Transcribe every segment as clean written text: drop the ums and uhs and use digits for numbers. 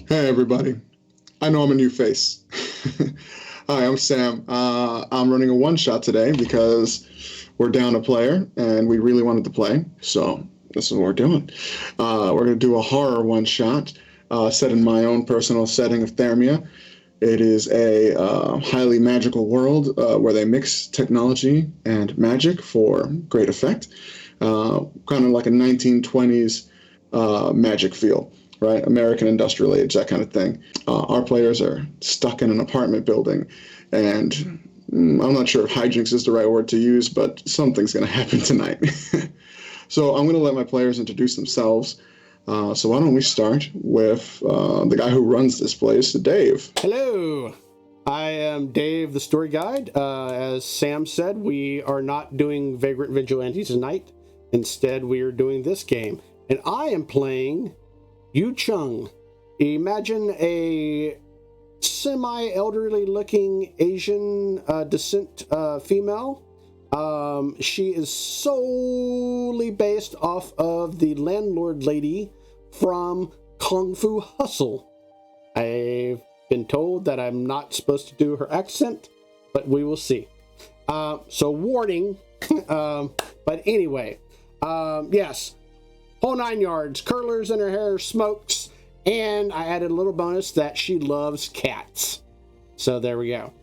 Hey everybody, I know I'm a new face. Hi, I'm Sam. I'm running a one-shot today because we're down a player and we really wanted to play, so this is what we're doing. We're going to do a horror one-shot set in my own personal setting of Thermia. It is a highly magical world where they mix technology and magic for great effect, kind of like a 1920s magic feel. Right, American industrial age, that kind of thing. Our players are stuck in an apartment building, and I'm not sure if hijinks is the right word to use, but something's going to happen tonight. So I'm going to let my players introduce themselves. So why don't we start with the guy who runs this place, Dave. Hello, I am Dave, the story guide. As Sam said, we are not doing Vagrant Vigilante tonight. Instead, we are doing this game, and I am playing Yu Chung. Imagine a semi-elderly looking Asian descent female. She is solely based off of the landlord lady from Kung Fu Hustle. I've been told that I'm not supposed to do her accent, but we will see. So warning, but anyway, yes. Whole 9 yards, curlers in her hair, smokes, and I added a little bonus that she loves cats. So there we go.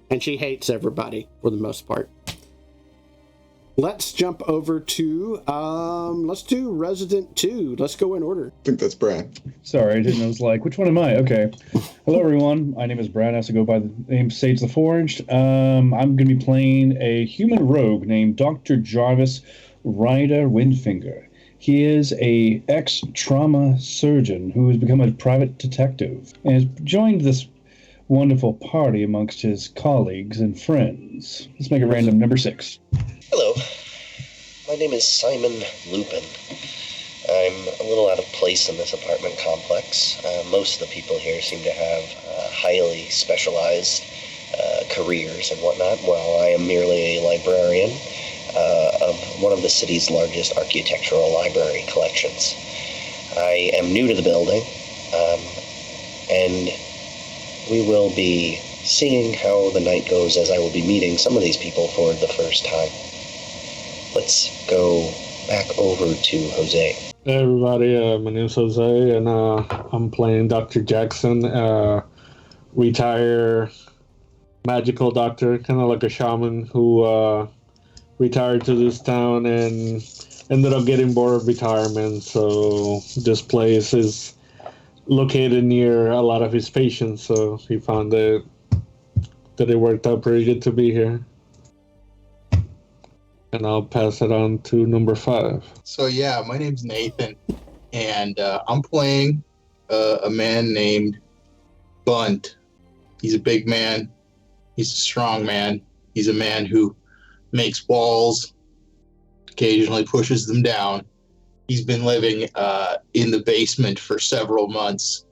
And she hates everybody for the most part. Let's jump over to, let's do Resident 2. Let's go in order. I think that's Brad. Sorry, I didn't know. I was like, which one am I? Okay. Hello, everyone. My name is Brad. I also go by the name Sage the Forged. I'm going to be playing a human rogue named Dr. Jarvis Ryder Windfinger. He is a ex-trauma surgeon who has become a private detective and has joined this wonderful party amongst his colleagues and friends. Let's make it random. Number 6. Hello, my name is Simon Lupin. I'm a little out of place in this apartment complex. Most of the people here seem to have highly specialized careers and whatnot, while I am merely a librarian of one of the city's largest architectural library collections. I am new to the building, and we will be seeing how the night goes as I will be meeting some of these people for the first time. Let's go back over to Jose. Hey everybody, my name's Jose, and I'm playing Dr. Jackson, retired magical doctor, kind of like a shaman who retired to this town and ended up getting bored of retirement. So this place is located near a lot of his patients, so he found that it worked out pretty good to be here. And I'll pass it on to number 5. So yeah, my name's Nathan, and I'm playing a man named Bunt. He's a big man. He's a strong man. He's a man who makes walls, occasionally pushes them down. He's been living in the basement for several months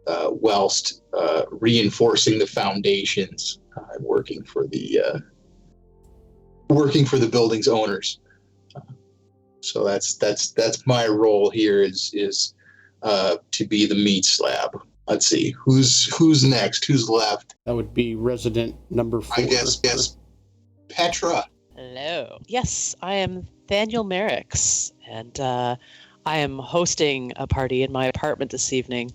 whilst reinforcing the foundations, working for the building's owners. So that's my role here is to be the meat slab. Let's see, who's next? Who's left? That would be resident number 4. I guess Petra. Hello. Yes, I am Daniel Merricks, and I am hosting a party in my apartment this evening.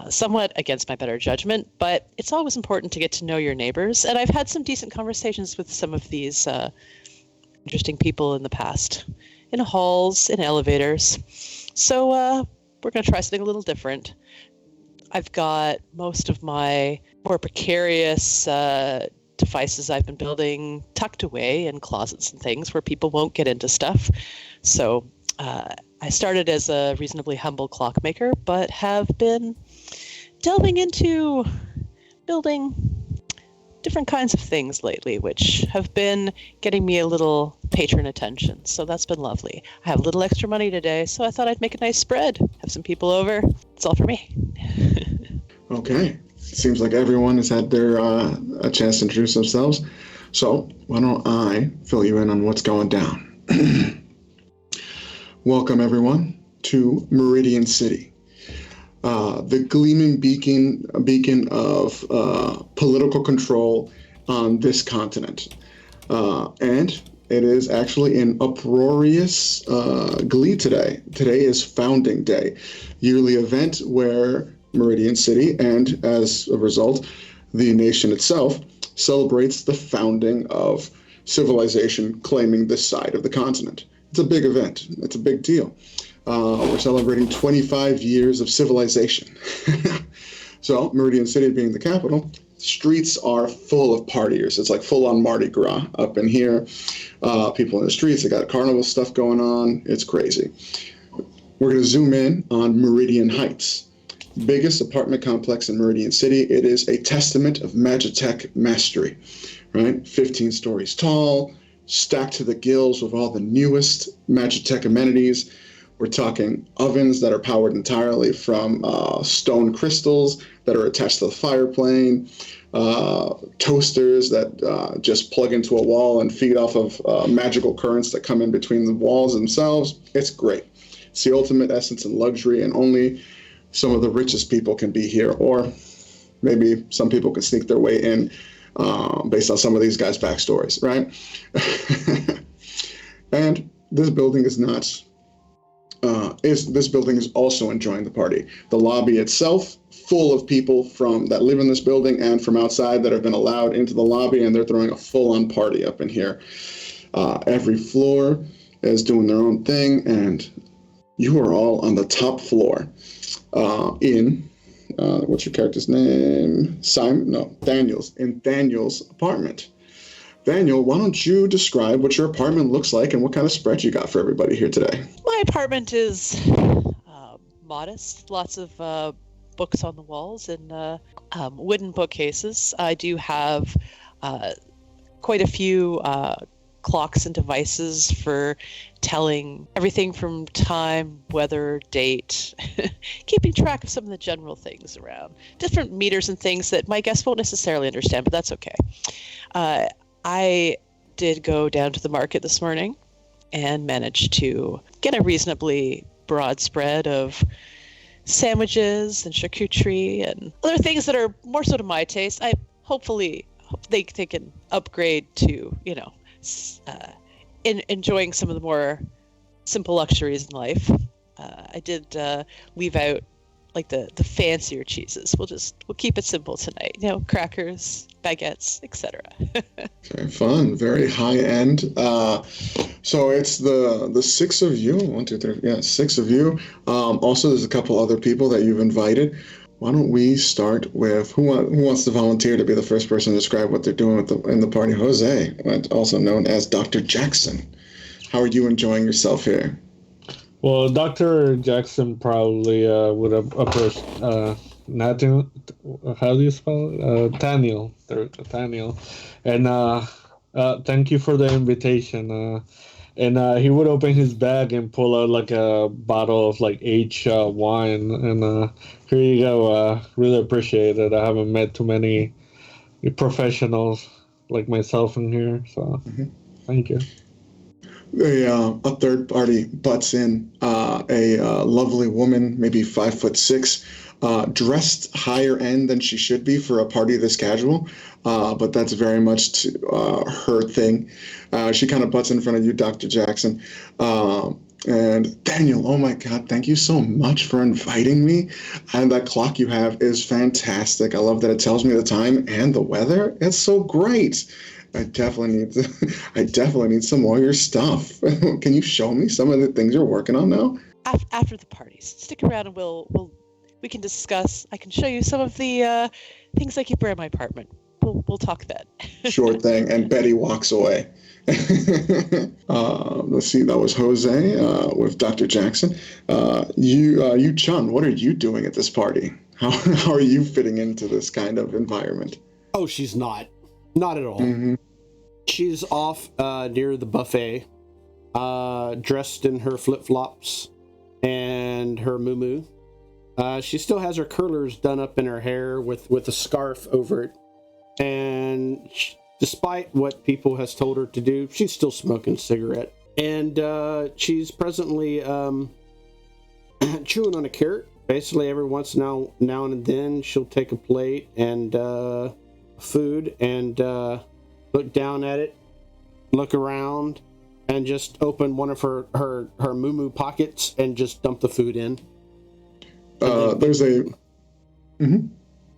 Somewhat against my better judgment, but it's always important to get to know your neighbors, and I've had some decent conversations with some of these interesting people in the past, in halls, in elevators. So we're going to try something a little different. I've got most of my more precarious devices I've been building tucked away in closets and things where people won't get into stuff. So I started as a reasonably humble clockmaker, but have been delving into building different kinds of things lately, which have been getting me a little patron attention. So that's been lovely. I have a little extra money today, so I thought I'd make a nice spread, have some people over. That's all for me. Okay. Seems like everyone has had their a chance to introduce themselves. So why don't I fill you in on what's going down? Welcome, everyone, to Meridian City. the gleaming beacon of political control on this continent. And it is actually in uproarious glee today. Today is Founding Day, yearly event where Meridian City, and as a result, the nation itself, celebrates the founding of civilization claiming this side of the continent. It's a big event. It's a big deal. We're celebrating 25 years of civilization. So, Meridian City being the capital, streets are full of partiers. It's like full-on Mardi Gras up in here. People in the streets, they got carnival stuff going on. It's crazy. We're going to zoom in on Meridian Heights, biggest apartment complex in Meridian City. It is a testament of Magitech mastery, right? 15 stories tall, stacked to the gills with all the newest Magitech amenities. We're talking ovens that are powered entirely from stone crystals that are attached to the fire plane, toasters that just plug into a wall and feed off of magical currents that come in between the walls themselves. It's great. It's the ultimate essence and luxury, and only some of the richest people can be here, or maybe some people can sneak their way in based on some of these guys' backstories, right? And this building is not... this building is also enjoying the party. The lobby itself, full of people that live in this building and from outside that have been allowed into the lobby, and they're throwing a full-on party up in here. Every floor is doing their own thing, and you are all on the top floor in, what's your character's name? Simon? No, Daniel's. In Daniel's apartment. Daniel, why don't you describe what your apartment looks like and what kind of spread you got for everybody here today? My apartment is modest. Lots of books on the walls and wooden bookcases. I do have quite a few clocks and devices for telling everything from time, weather, date, keeping track of some of the general things around. Different meters and things that my guests won't necessarily understand, but that's okay. I did go down to the market this morning and managed to get a reasonably broad spread of sandwiches and charcuterie and other things that are more so to my taste. I hopefully they can upgrade to, enjoying some of the more simple luxuries in life. I did leave out like the fancier cheeses. We'll keep it simple tonight. Crackers, baguettes, etc. Very fun, very high end. So it's the six of you. 1, 2, 3. Yeah, six of you. Also, there's a couple other people that you've invited. Why don't we start with who wants to volunteer to be the first person to describe what they're doing in the party? Jose, also known as Dr. Jackson. How are you enjoying yourself here? Well, Dr. Jackson probably would have approached Nathaniel. How do you spell it? Nathaniel. And thank you for the invitation. And he would open his bag and pull out like a bottle of like aged wine. And here you go. Really appreciate it. I haven't met too many professionals like myself in here. So Thank you. A third party butts in, a lovely woman, maybe 5'6", dressed higher end than she should be for a party this casual, but that's very much her thing. She kind of butts in front of you, Dr. Jackson. And Daniel, oh my God, thank you so much for inviting me. And that clock you have is fantastic. I love that it tells me the time and the weather. It's so great. I definitely need some more of your stuff. Can you show me some of the things you're working on now? After the parties, stick around and we can discuss. I can show you some of the things I keep around my apartment. We'll talk then. Sure thing. And Betty walks away. Let's see. That was Jose with Dr. Jackson. You Chun, what are you doing at this party? How are you fitting into this kind of environment? Oh, she's not at all. Mm-hmm. She's off near the buffet, dressed in her flip-flops and her muumuu. She still has her curlers done up in her hair with a scarf over it. And despite what people has told her to do, she's still smoking a cigarette. And she's presently chewing on a carrot basically every once now and then she'll take a plate and food and look down at it, look around, and just open one of her moo pockets and just dump the food in. There's a. Mm-hmm.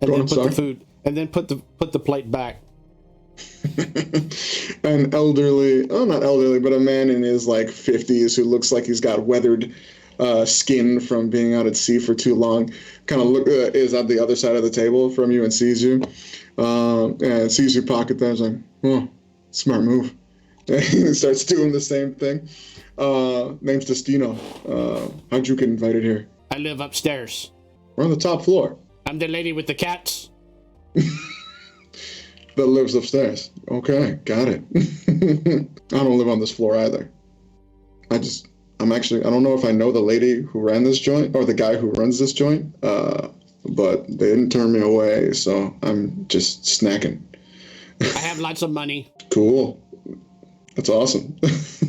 And then put the food, and then put the plate back. An elderly, not elderly, but a man in his like 50s who looks like he's got weathered skin from being out at sea for too long, kind of is at the other side of the table from you and sees you, and sees your pocket there. Is like, oh, smart move. And he starts doing the same thing. Name's Destino. How'd you get invited here? I live upstairs. We're on the top floor. I'm the lady with the cats. That lives upstairs. Okay, got it. I don't live on this floor either. I don't know if I know the lady who ran this joint or the guy who runs this joint, but they didn't turn me away, so I'm just snacking. I have lots of money. Cool. That's awesome.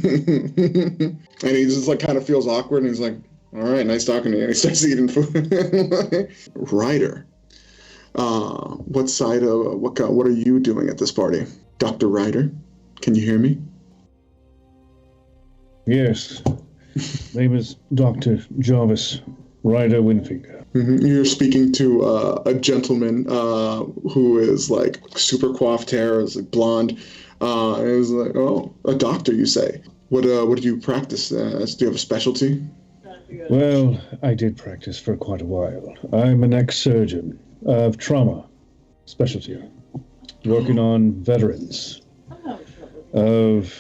And he just like kind of feels awkward and he's like, all right, nice talking to you. And he starts eating food. Ryder. What are you doing at this party? Dr. Ryder, can you hear me? Yes. Name is Dr. Jarvis Ryder Winfinger. Mm-hmm. You're speaking to a gentleman who is like super coiffed hair, is like blonde. And it was like, oh, a doctor, you say? What do you practice? Do you have a specialty? Well, I did practice for quite a while. I'm an ex-surgeon of trauma specialty, working on veterans of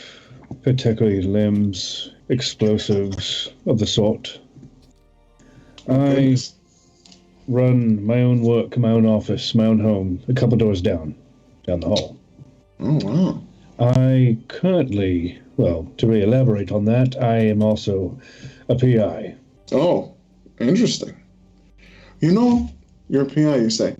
particularly limbs, explosives of the sort. I run my own work, my own office, my own home, a couple doors down the hall. Oh, wow. I currently, to re-elaborate on that, I am also a PI. Oh, interesting. You know, you're a PI, you say.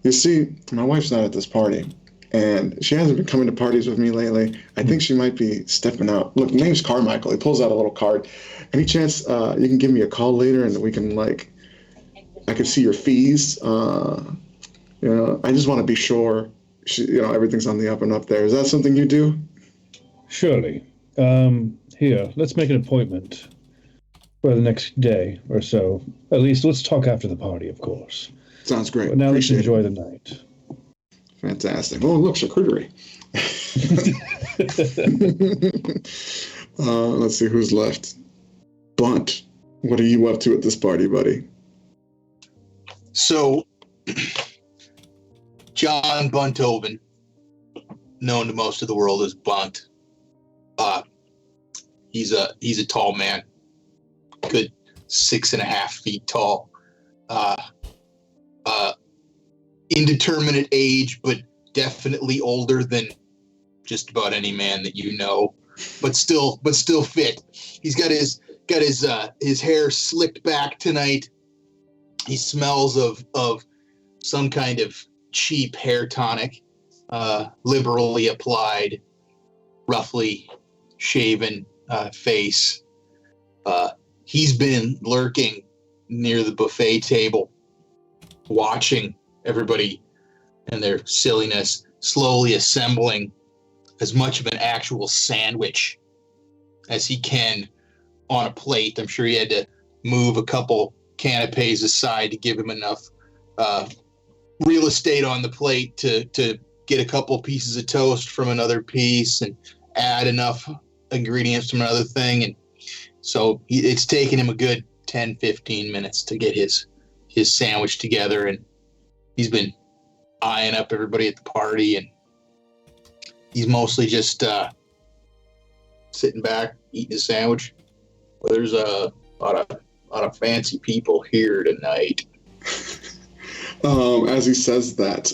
You see, my wife's not at this party, and she hasn't been coming to parties with me lately. I think she might be stepping out. Look, name's Carmichael. He pulls out a little card. Any chance you can give me a call later and we can, I can see your fees? I just want to be sure, everything's on the up and up there. Is that something you do? Surely. Here, let's make an appointment for the next day or so. At least let's talk after the party, of course. Sounds great. But now let's enjoy the night. Fantastic. Oh, look, charcuterie. Let's see who's left. Bunt, what are you up to at this party, buddy? So, John Buntoven, known to most of the world as Bunt. He's a tall man, good 6.5 feet tall. Indeterminate age, but definitely older than just about any man that you know. But still fit. He's got his hair slicked back tonight. He smells of some kind of cheap hair tonic, liberally applied, roughly shaven face. He's been lurking near the buffet table, watching everybody and their silliness, slowly assembling as much of an actual sandwich as he can on a plate. I'm sure he had to move a couple canapes aside to give him enough real estate on the plate to get a couple pieces of toast from another piece and add enough ingredients from another thing. And so it's taken him a good 10-15 minutes to get his sandwich together, and he's been eyeing up everybody at the party, and he's mostly just sitting back eating his sandwich. Well, there's a lot of fancy people here tonight. As he says that,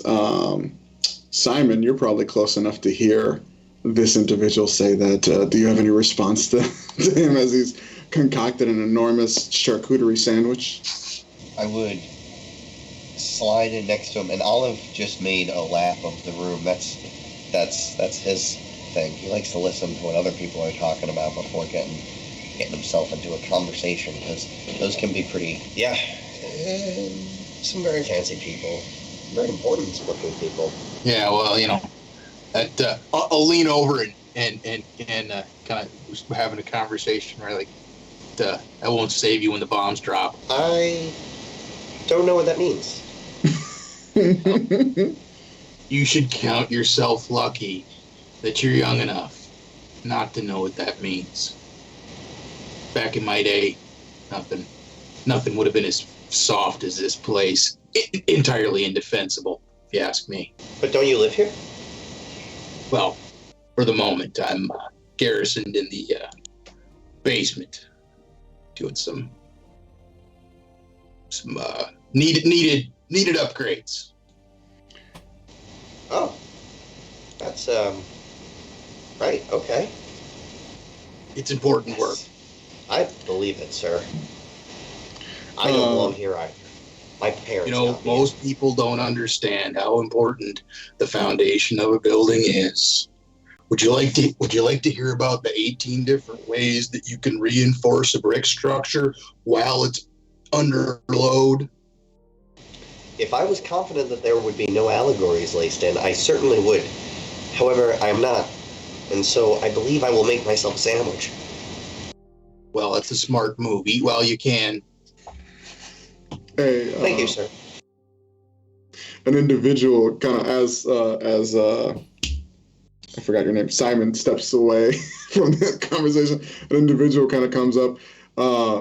Simon, you're probably close enough to hear this individual say that. Do you have any response to him as he's concocted an enormous charcuterie sandwich? I would slide in next to him, and Olive just made a lap of the room. That's his thing. He likes to listen to what other people are talking about before getting himself into a conversation, because those can be pretty. Yeah, And some very fancy people. Very important looking people. Yeah, well, that I'll lean over and kind of having a conversation, right? Like, that won't save you when the bombs drop. I don't know what that means. You should count yourself lucky that you're young enough not to know what that means. Back in my day, nothing would have been as soft as this place. Entirely indefensible, if you ask me. But don't you live here? Well, for the moment, I'm garrisoned in the basement, doing some needed upgrades. Oh, that's right. Okay. It's important work. I believe it, sir. I don't belong here either. My parents. Most people don't understand how important the foundation of a building is. Would you like to hear about the 18 different ways that you can reinforce a brick structure while it's under load? If I was confident that there would be no allegories laced in, I certainly would. However, I am not. And so I believe I will make myself a sandwich. Well, that's a smart move. Eat while you can. Hey, Thank you, sir. An individual kind of as I forgot your name. Simon steps away from that conversation. An individual kind of comes up,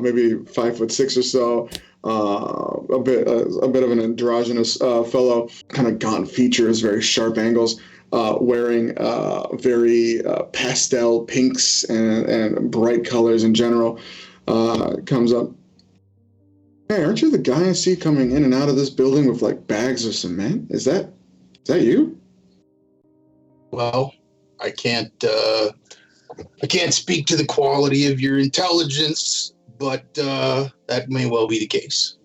maybe 5'6" or so, a bit of an androgynous fellow, kind of gaunt features, very sharp angles, wearing very pastel pinks and bright colors in general. Comes up. Hey, aren't you the guy I see coming in and out of this building with like bags of cement? Is that you? Well, I can't speak to the quality of your intelligence, but that may well be the case.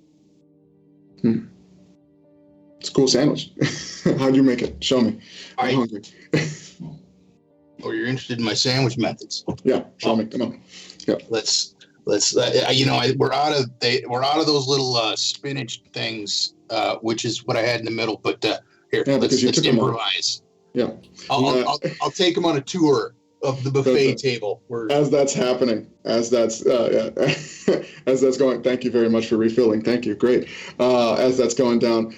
It's a cool sandwich. How'd you make it? Show me. I'm hungry. Oh, you're interested in my sandwich methods? Yeah, show me. Come on. Yeah. Let's we're out of those little spinach things, which is what I had in the middle. But here, let's improvise. Yeah. I'll take them on a tour of the buffet table. As that's happening, as that's going. Thank you very much for refilling. Thank you. Great. As that's going down,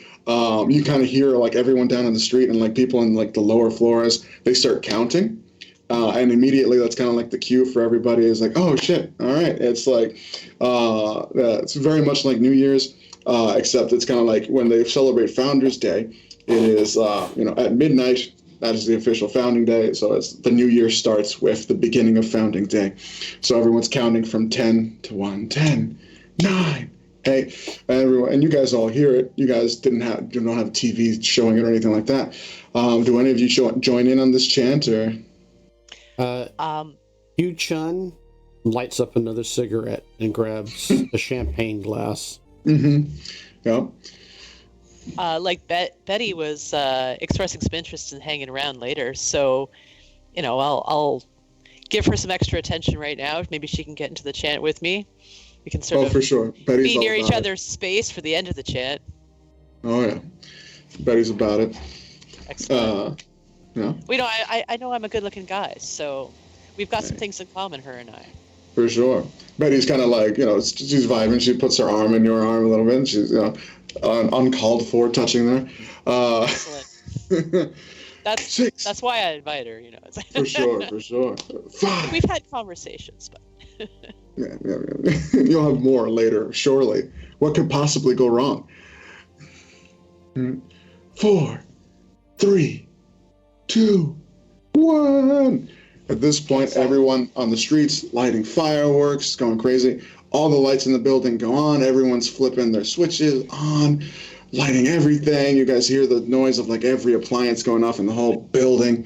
you kind of hear like everyone down on the street and like people in like the lower floors, they start counting. And immediately that's kind of like the cue for everybody is like, oh shit, all right. It's like, it's very much like New Year's, except it's kind of like when they celebrate Founders Day, it is, at midnight, that is the official founding day. So it's the new year starts with the beginning of founding day. So everyone's counting from 10 to 1, 10, 9, 8, and you guys all hear it. You guys don't have TV showing it or anything like that. Do any of you join in on this chant or? Yu Chun lights up another cigarette and grabs a champagne glass. Mm-hmm. Yeah. Betty was expressing some interest in hanging around later, so I'll give her some extra attention right now. Maybe she can get into the chant with me. We can sort of for sure. Betty's be near each other's space for the end of the chant. Oh yeah, Betty's about it. Excellent. Yeah. Well, I know I'm a good-looking guy, so we've got some things in common, her and I. For sure. Betty's kind of like, she's vibing. She puts her arm in your arm a little bit. And she's, uncalled for touching there. Excellent. That's why I invite her, For sure. 5. We've had conversations, but... Yeah. You'll have more later, surely. What could possibly go wrong? 4, 3, 2, 1. At this point, everyone on the streets lighting fireworks, going crazy. All the lights in the building go on. Everyone's flipping their switches on, lighting everything. You guys hear the noise of like every appliance going off in the whole building,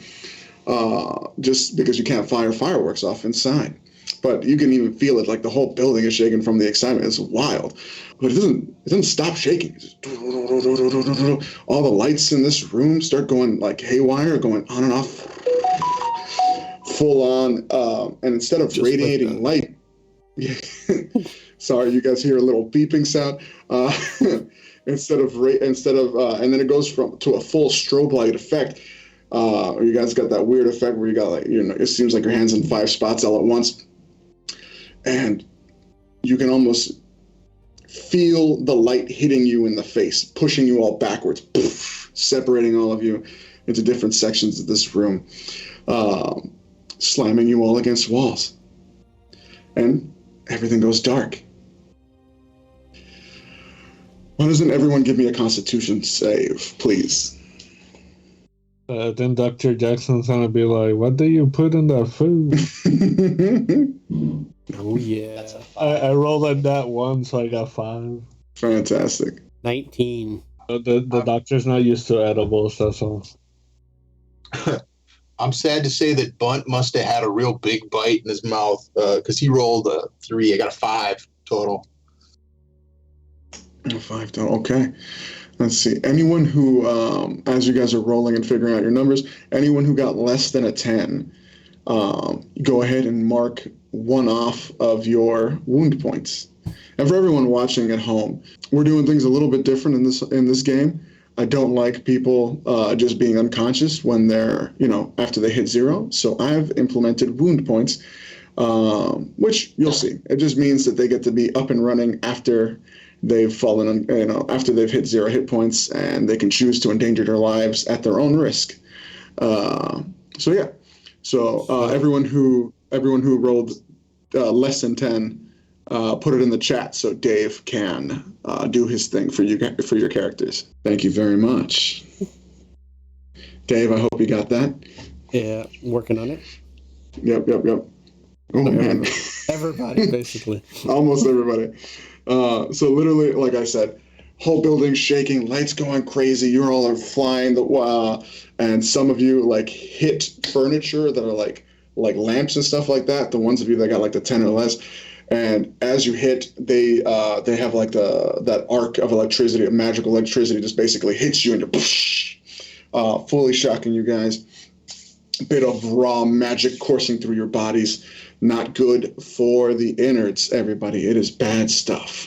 just because you can't fire fireworks off inside. But you can even feel it, like the whole building is shaking from the excitement. It's wild. But it doesn't stop shaking. All the lights in this room start going like haywire, going on and off, full on. And instead of just radiating light, Sorry, you guys hear a little beeping sound. And then it goes to a full strobe light effect. You guys got that weird effect where you got like, it seems like your hand's in 5 spots all at once, and you can almost feel the light hitting you in the face, pushing you all backwards, poof, separating all of you into different sections of this room, slamming you all against walls, and everything goes dark. Why doesn't everyone give me a Constitution save, please? Then Dr. Jackson's gonna be like, "What do you put in that food?" Oh yeah. I rolled at that one, so I got 5. Fantastic. 19. The doctor's not used to edibles, that's all. I'm sad to say that Bunt must have had a real big bite in his mouth because he rolled a 3. I got a 5 total. 5 total. Okay. Let's see. Anyone who, as you guys are rolling and figuring out your numbers, anyone who got less than a 10, go ahead and mark 1 off of your wound points. And for everyone watching at home, we're doing things a little bit different in this game. I don't like people just being unconscious when they're, after they hit 0. So I've implemented wound points, which you'll see. It just means that they get to be up and running after they've fallen, after they've hit 0 hit points, and they can choose to endanger their lives at their own risk. Everyone who rolled less than 10, put it in the chat so Dave can do his thing for your characters. Thank you very much, Dave. I hope you got that. Yeah, working on it. Yep. Oh man, everybody basically. Almost everybody. So literally, like I said, whole building shaking, lights going crazy. You're all flying and some of you like hit furniture that are like lamps and stuff like that. The ones of you that got like the 10 or less, and as you hit, they have like that arc of electricity, of magical electricity, just basically hits you and you're fully shocking you guys. A bit of raw magic coursing through your bodies. Not good for the innards, everybody. It is bad stuff.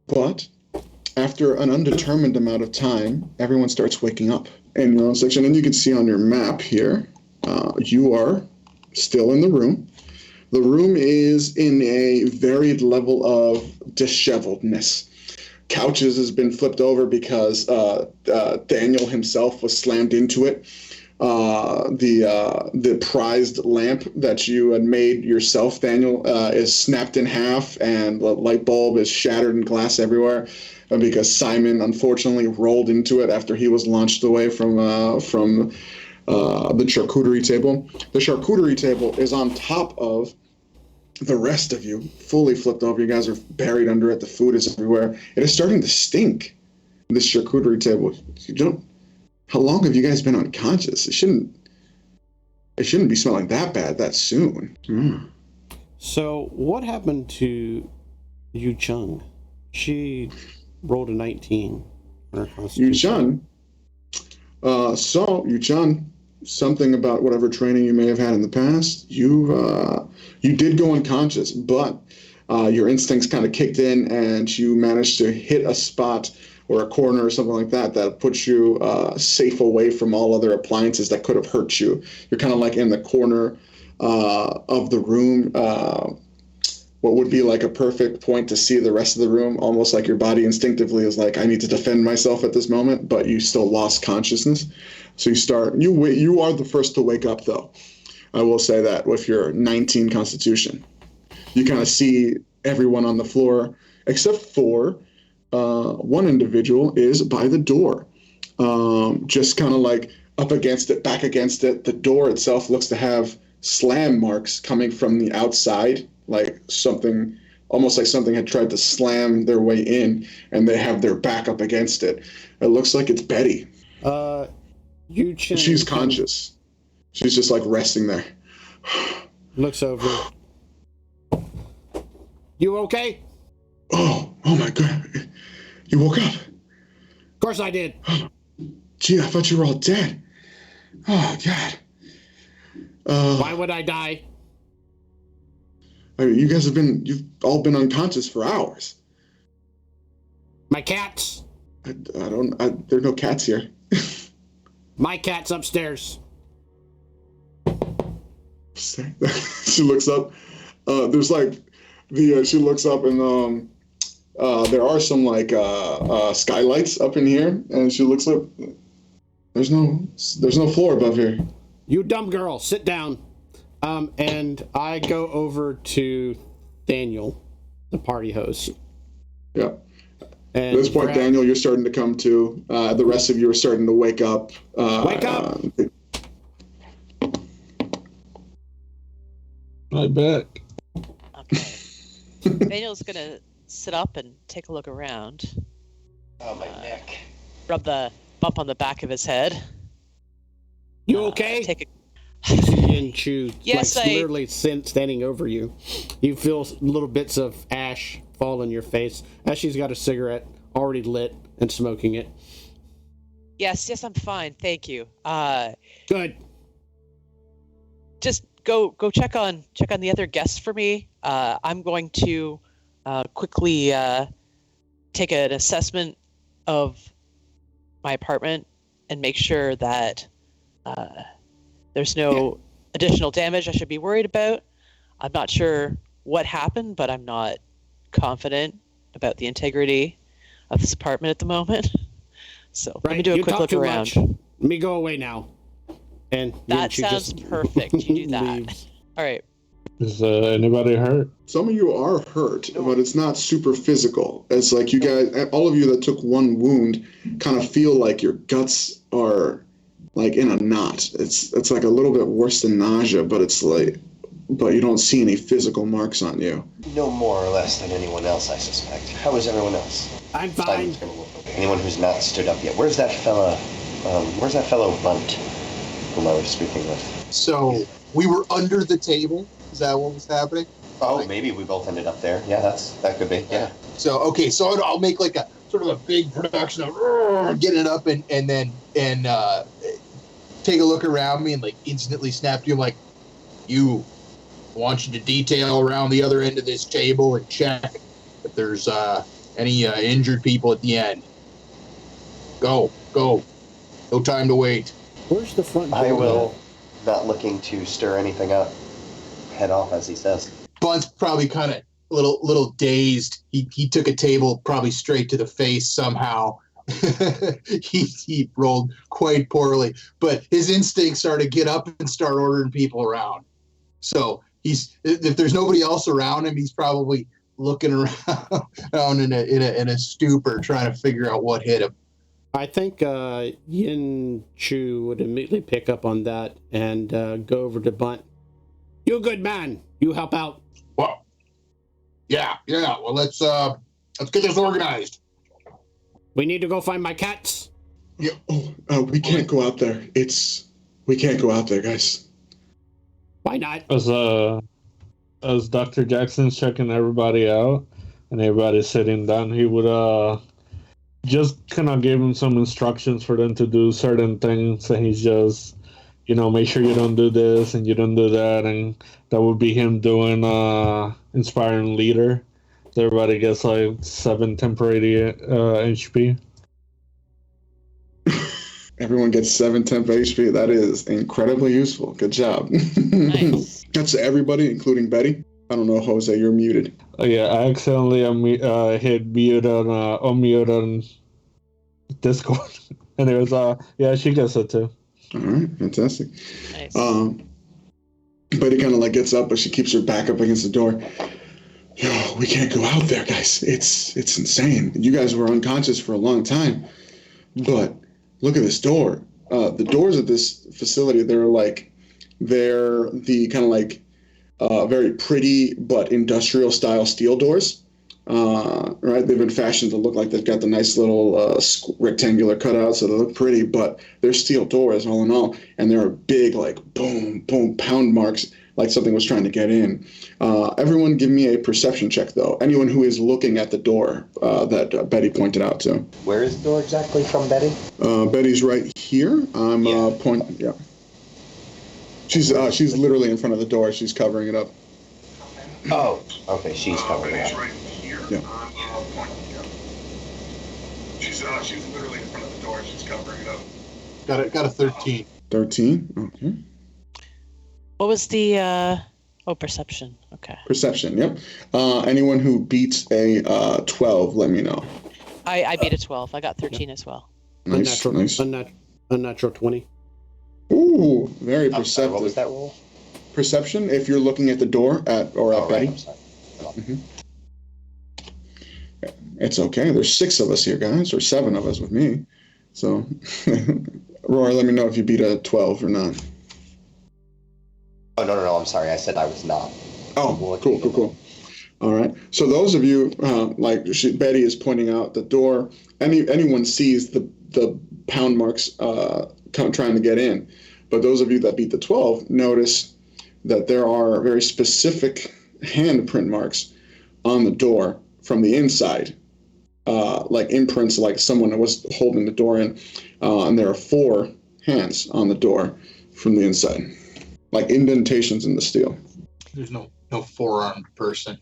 But after an undetermined amount of time, everyone starts waking up in your own section. And you can see on your map here, you are still in the room. The room is in a varied level of disheveledness. Couches has been flipped over because Daniel himself was slammed into it. The prized lamp that you had made yourself, Daniel, is snapped in half, and the light bulb is shattered and glass everywhere because Simon unfortunately rolled into it after he was launched away from the charcuterie table. The charcuterie table is on top of the rest of you, fully flipped over. You guys are buried under it. The food is everywhere. It is starting to stink. This charcuterie table. How long have you guys been unconscious? It shouldn't be smelling that bad that soon. Mm. So what happened to Yu Chung? She rolled a 19 on her Constitution. Yu Chung, something about whatever training you may have had in the past, you did go unconscious, but your instincts kind of kicked in and you managed to hit a spot or a corner or something like that puts you safe away from all other appliances that could have hurt you. You're kind of like in the corner of the room, what would be like a perfect point to see the rest of the room, almost like your body instinctively is like, I need to defend myself at this moment, but you still lost consciousness. So you are the first to wake up, though. I will say that with your 19 Constitution. You kind of see everyone on the floor, except for one individual is by the door, just kind of like up against it, back against it. The door itself looks to have slam marks coming from the outside, like almost like something had tried to slam their way in, and they have their back up against it. It looks like it's Betty. She's conscious. She's just like resting there. Looks over. You okay? Oh my God. You woke up? Of course I did. Gee, I thought you were all dead. Oh, God. Why would I die? I mean, you've all been unconscious for hours. My cats. There are no cats here. My cat's upstairs. She looks up. There's like she looks up and there are some like skylights up in here, and she looks up. There's no floor above here. You dumb girl, sit down. And I go over to Daniel, the party host. Yeah. And at this point, Daniel, you're starting to come to. The rest of you are starting to wake up. Wake up! I bet. Okay. Daniel's gonna sit up and take a look around. Oh, my neck. Rub the bump on the back of his head. You okay? Take a You see Yin Chu Yes, literally standing over you. You feel little bits of ash fall in your face as she's got a cigarette already lit and smoking it. Yes, I'm fine, thank you. Good. Just go check on the other guests for me. I'm going to quickly take an assessment of my apartment and make sure that there's no additional damage I should be worried about. I'm not sure what happened, but I'm not confident about the integrity of this apartment at the moment. So let me do a quick look around. Let me go away now. And that sounds perfect. You do that. Leaves. All right. Is anybody hurt? Some of you are hurt, but it's not super physical. It's like you guys, all of you that took one wound, kind of feel like your guts are like in a knot. It's like a little bit worse than nausea, but you don't see any physical marks on you. No more or less than anyone else, I suspect. How is everyone else? I'm fine. Anyone who's not stood up yet. Where's that fellow Bunt whom I was speaking with? So we were under the table. Is that what was happening? Oh, maybe we both ended up there. Yeah, that could be. Yeah. So okay, so I'll make like a sort of a big production of getting it up and take a look around me and like instantly snap to him like, I want you to detail around the other end of this table and check if there's any injured people at the end. Go. No time to wait. Where's the front door? I will, not looking to stir anything up, head off as he says. Bunt's probably kind of little dazed. He took a table probably straight to the face somehow. he rolled quite poorly, but his instincts are to get up and start ordering people around. So if there's nobody else around him, he's probably looking around in a stupor, trying to figure out what hit him. I think Yin Chu would immediately pick up on that and go over to Bunt. You good man. You help out. Well, yeah. Well, let's get this organized. We need to go find my cats. Yeah. We can't go out there. We can't go out there, guys. Why not? As Dr. Jackson's checking everybody out and everybody's sitting down, he would just kind of give them some instructions for them to do certain things, and he's just, make sure you don't do this and you don't do that, and that would be him doing inspiring leader. So everybody gets like 7 temporary HP. Everyone gets 7 temp HP. That is incredibly useful. Good job. Nice. That's everybody, including Betty. I don't know, Jose, you're muted. Yeah, I accidentally hit mute on unmute on Discord. And it was yeah, she gets it too. All right, fantastic. Nice. Betty kind of like gets up, but she keeps her back up against the door. Yo, we can't go out there, guys. It's insane. You guys were unconscious for a long time, but look at this door. The doors of this facility, they're the kind of like very pretty but industrial style steel doors. Right? They've been fashioned to look like they've got the nice little rectangular cutouts, so they look pretty, but they're steel doors all in all, and there are big like boom, boom, pound marks like something was trying to get in. Everyone give me a perception check, though. Anyone who is looking at the door that Betty pointed out to. Where is the door exactly from, Betty? Betty's right here. Yeah. She's literally in front of the door. She's covering it up. Oh, okay, she's covered Betty's up. right here Yeah. on the point. Yeah. She's literally in front of the door. She's covering it up. Got a 13. 13. Okay. What was the perception? Okay. Perception. Yep. Anyone who beats a 12, let me know. I beat a 12. I got 13 as well. Nice. Nice. Unnatural 20. Ooh, very I'm sorry, perceptive. what was that roll? Perception. If you're looking at the door at Betty. I'm sorry. It's okay. There's 6 of us here, guys, or 7 of us with me. So, Rory, let me know if you beat a 12 or not. Oh, no, I'm sorry. I said I was not. Oh, cool. All right. So those of you, Betty is pointing out the door, anyone sees the pound marks trying to get in. But those of you that beat the 12 notice that there are very specific handprint marks on the door from the inside, like imprints, like someone was holding the door in, and there are 4 hands on the door from the inside, like indentations in the steel. There's no four-armed person.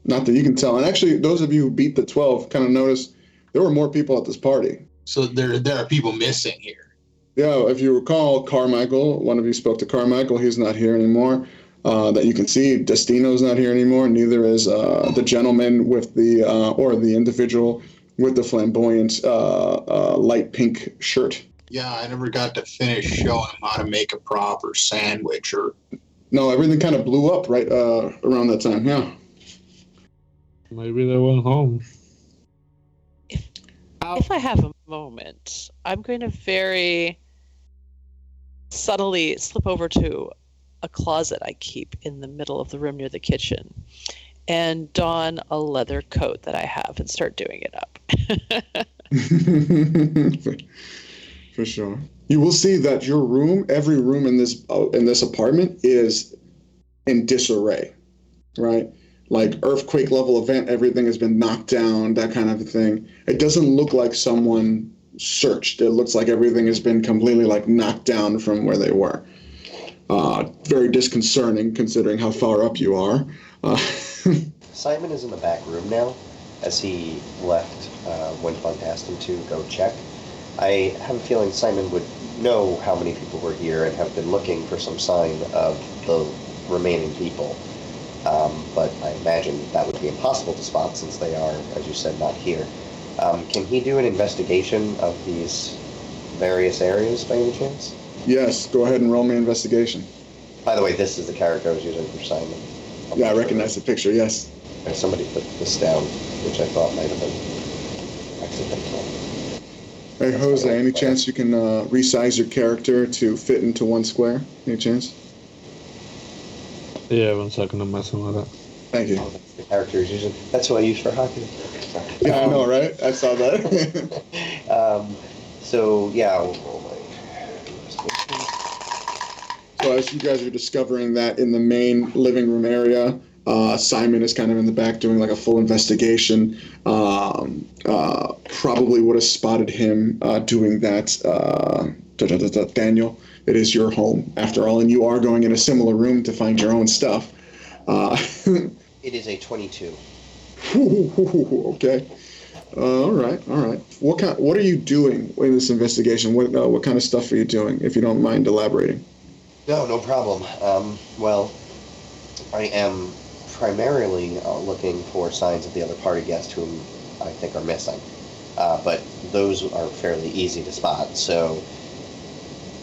Not that you can tell. And actually, those of you who beat the 12 kind of notice there were more people at this party. So there are people missing here. Yeah, if you recall, Carmichael, one of you spoke to Carmichael. He's not here anymore. That you can see, Destino's not here anymore. Neither is the gentleman with the individual with the flamboyant light pink shirt. Yeah, I never got to finish showing them how to make a proper sandwich or... No, everything kind of blew up right around that time, yeah. Maybe they went home. If I have a moment, I'm going to very subtly slip over to a closet I keep in the middle of the room near the kitchen and don a leather coat that I have and start doing it up. For sure. You will see that your room, every room in this apartment is in disarray, right? Like earthquake level event, everything has been knocked down, that kind of a thing. It doesn't look like someone searched. It looks like everything has been completely like knocked down from where they were. Very disconcerting considering how far up you are. Simon is in the back room now, as he left when Bunt asked him to go check. I have a feeling Simon would know how many people were here and have been looking for some sign of the remaining people. But I imagine that would be impossible to spot since they are, as you said, not here. Can he do an investigation of these various areas by any chance? Yes, go ahead and roll me investigation. By the way, this is the character I was using for Simon. Yeah, I recognize the picture, yes. Somebody put this down, which I thought might have been accidental. Hey, Jose, any chance you can resize your character to fit into 1 square? Any chance? Yeah, 1 second, I'm messing with it. Thank you. Oh, that's the character he's using. That's who I use for hockey. Sorry. Yeah, I know, right? I saw that. So, yeah, I'll roll my... So as you guys are discovering that in the main living room area, Simon is kind of in the back doing like a full investigation. Probably would have spotted him doing that. Daniel, it is your home after all, and you are going in a similar room to find your own stuff. It is a 22. Okay. All right. What are you doing in this investigation? What kind of stuff are you doing, if you don't mind elaborating? No problem. Well, I am primarily looking for signs of the other party guests whom I think are missing. But those are fairly easy to spot. So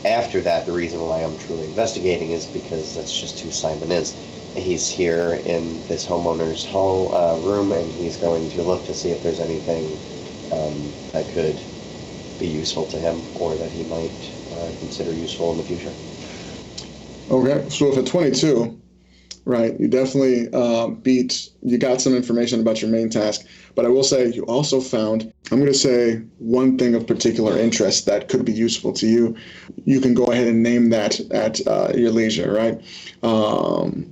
after that, the reason why I'm truly investigating is because that's just who Simon is. He's here in this homeowner's room, and he's going to look to see if there's anything that could be useful to him or that he might consider useful in the future. Okay, so if at 22, right, you definitely you got some information about your main task, but I will say you also found, I'm going to say one thing of particular interest that could be useful to you. You can go ahead and name that at your leisure, right?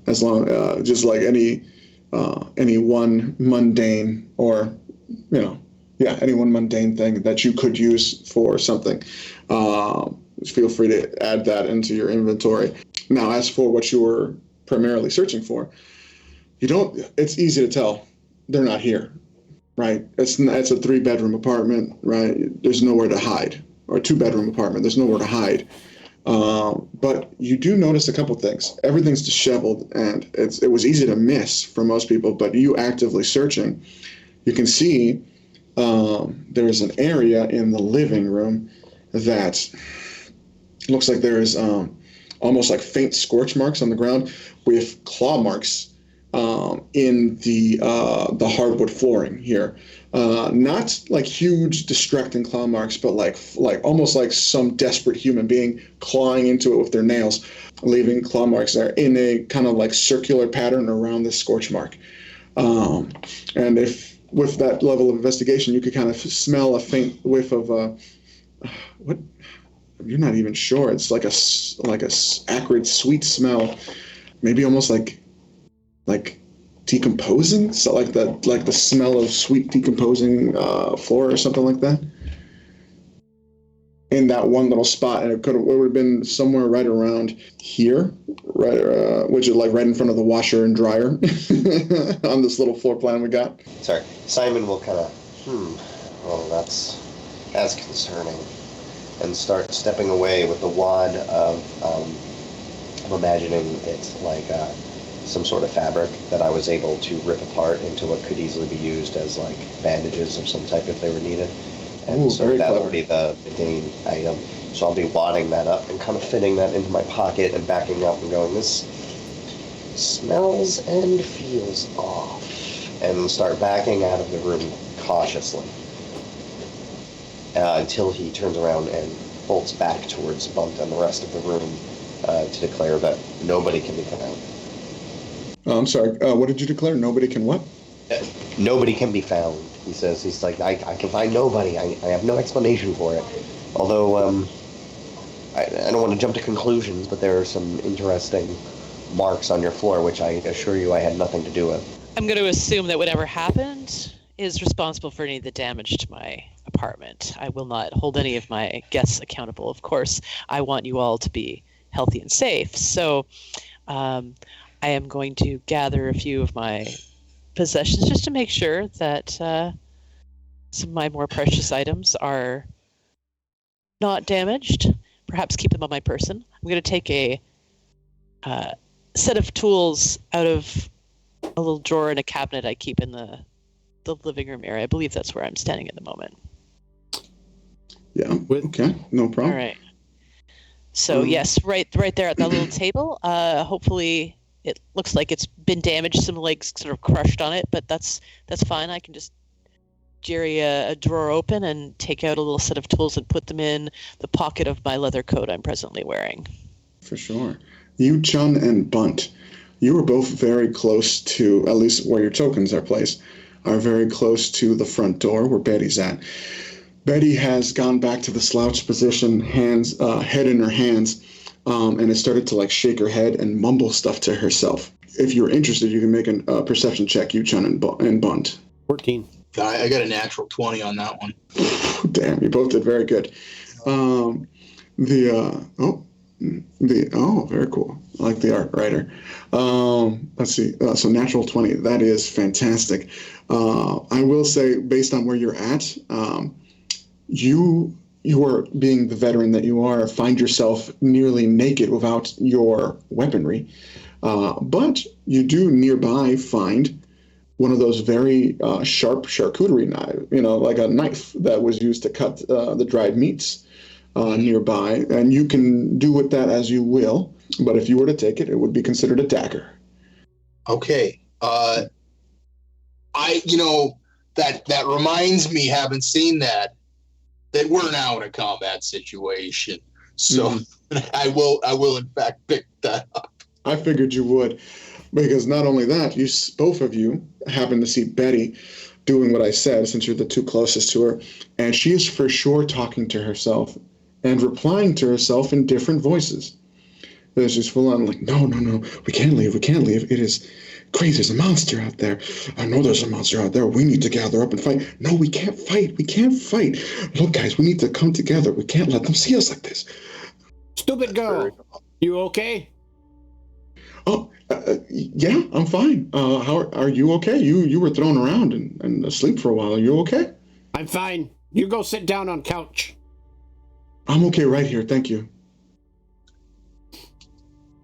As long, just like any one mundane or, any one mundane thing that you could use for something. Feel free to add that into your inventory. Now, as for what you were primarily searching for, it's easy to tell they're not here, right? It's a 3-bedroom apartment, right? There's nowhere to hide. Or a 2-bedroom apartment, there's nowhere to hide. But you do notice a couple things. Everything's disheveled, and it was easy to miss for most people, but you actively searching, you can see there's an area in the living room that looks like there is almost like faint scorch marks on the ground with claw marks in the hardwood flooring here. Not like huge distracting claw marks, but like almost like some desperate human being clawing into it with their nails, leaving claw marks there in a kind of like circular pattern around this scorch mark. And if with that level of investigation, you could kind of smell a faint whiff of what you're not even sure. It's like a acrid, sweet smell, maybe almost like decomposing, so like the smell of sweet decomposing floor or something like that. In that one little spot, and it would have been somewhere right around here, right, which is like right in front of the washer and dryer on this little floor plan we got. Sorry, Simon will kind of, well, that's concerning, and start stepping away with the wad of, I'm imagining it's like some sort of fabric that I was able to rip apart into what could easily be used as like bandages of some type if they were needed. And so that would be the main item. So I'll be wadding that up and kind of fitting that into my pocket and backing up and going, this smells and feels off. And start backing out of the room cautiously. Until he turns around and bolts back towards Bunt and the rest of the room to declare that nobody can be found. I'm sorry, what did you declare? Nobody can what? Nobody can be found. He says, he's like, I can find nobody. I have no explanation for it. Although, I don't want to jump to conclusions, but there are some interesting marks on your floor, which I assure you I had nothing to do with. I'm going to assume that whatever happened is responsible for any of the damage to my apartment. I will not hold any of my guests accountable. Of course, I want you all to be healthy and safe. So I am going to gather a few of my possessions just to make sure that some of my more precious items are not damaged. Perhaps keep them on my person. I'm going to take a set of tools out of a little drawer in a cabinet I keep in the living room area. I believe that's where I'm standing at the moment. Yeah. Okay. No problem. All right. So yes, right there at that little table. Hopefully, it looks like it's been damaged. Some legs sort of crushed on it, but that's fine. I can just jerry a drawer open and take out a little set of tools and put them in the pocket of my leather coat I'm presently wearing. For sure. You, Chun, and Bunt, you are both very close to, at least where your tokens are placed, are very close to the front door where Betty's at. Betty has gone back to the slouched position, head in her hands, and has started to like shake her head and mumble stuff to herself. If you're interested, you can make a perception check, you, Chun, and Bunt. 14. I got a natural 20 on that one. Damn, you both did very good. Very cool. I like the art writer. Let's see. So natural 20. That is fantastic. I will say, based on where you're at, you are, being the veteran that you are, find yourself nearly naked without your weaponry. But you do nearby find one of those very sharp charcuterie knives, like a knife that was used to cut the dried meats nearby. And you can do with that as you will. But if you were to take it, it would be considered a dagger. Okay. That reminds me, having seen that we're now in a combat situation. So I will in fact pick that up. I figured you would, because not only that, both of you happen to see Betty doing what I said, since you're the two closest to her, and she is for sure talking to herself and replying to herself in different voices. There's just full on like, no, we can't leave. It is crazy. There's a monster out there. I know there's a monster out there. We need to gather up and fight. No, we can't fight. Look, guys, we need to come together. We can't let them see us like this. Stupid girl. You okay? Oh, yeah, I'm fine. How are you okay? You were thrown around and asleep for a while. Are you okay? I'm fine. You go sit down on couch. I'm okay right here. Thank you.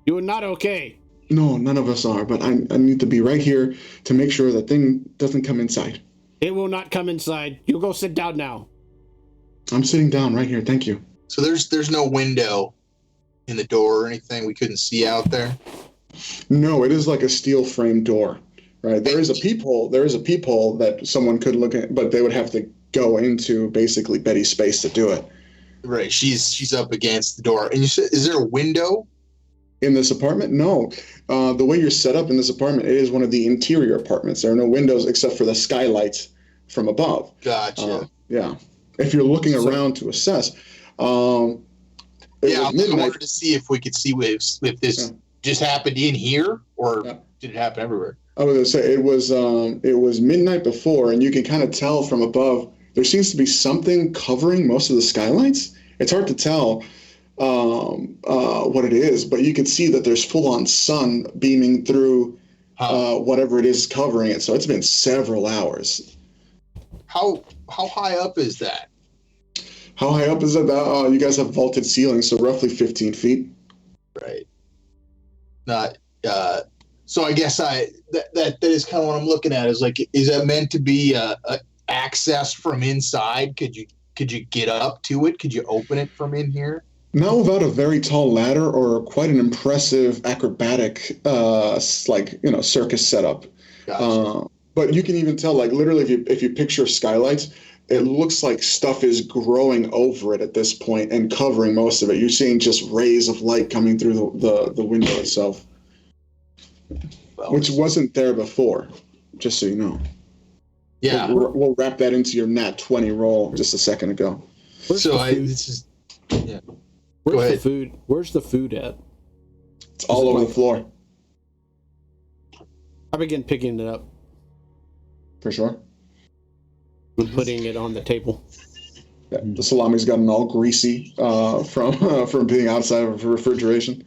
You are not okay. No, none of us are, but I need to be right here to make sure the thing doesn't come inside. It will not come inside. You go sit down now. I'm sitting down right here. Thank you. So there's no window in the door or anything we couldn't see out there? No, it is like a steel frame door, right? There is a peephole. There is a peephole that someone could look at, but they would have to go into basically Betty's space to do it. Right, she's up against the door. And you said, is there a window? In this apartment? No. The way you're set up in this apartment, it is one of the interior apartments. There are no windows except for the skylights from above. Gotcha. Yeah. If you're looking around to assess. I wanted to see if we could see if this just happened in here or did it happen everywhere? I was going to say it was midnight before, and you can kind of tell from above there seems to be something covering most of the skylights. It's hard to tell what it is, but you can see that there's full-on sun beaming through whatever it is covering it. So it's been several hours. How high up is that? How high up is it? You guys have vaulted ceilings, so roughly 15 feet. Right. Not. So I guess that is kind of what I'm looking at. Is like, is that meant to be access from inside? Could you get up to it? Could you open it from in here? Not without a very tall ladder or quite an impressive acrobatic, circus setup. Gotcha. But you can even tell, like, literally, if you picture skylights, it looks like stuff is growing over it at this point and covering most of it. You're seeing just rays of light coming through the window itself, which wasn't there before, just so you know. Yeah. We'll wrap that into your nat 20 roll just a second ago. Where's the food? Where's the food at? It's all over the floor. I begin picking it up. For sure. And putting it on the table. Yeah, the salami's gotten all greasy from being outside of refrigeration.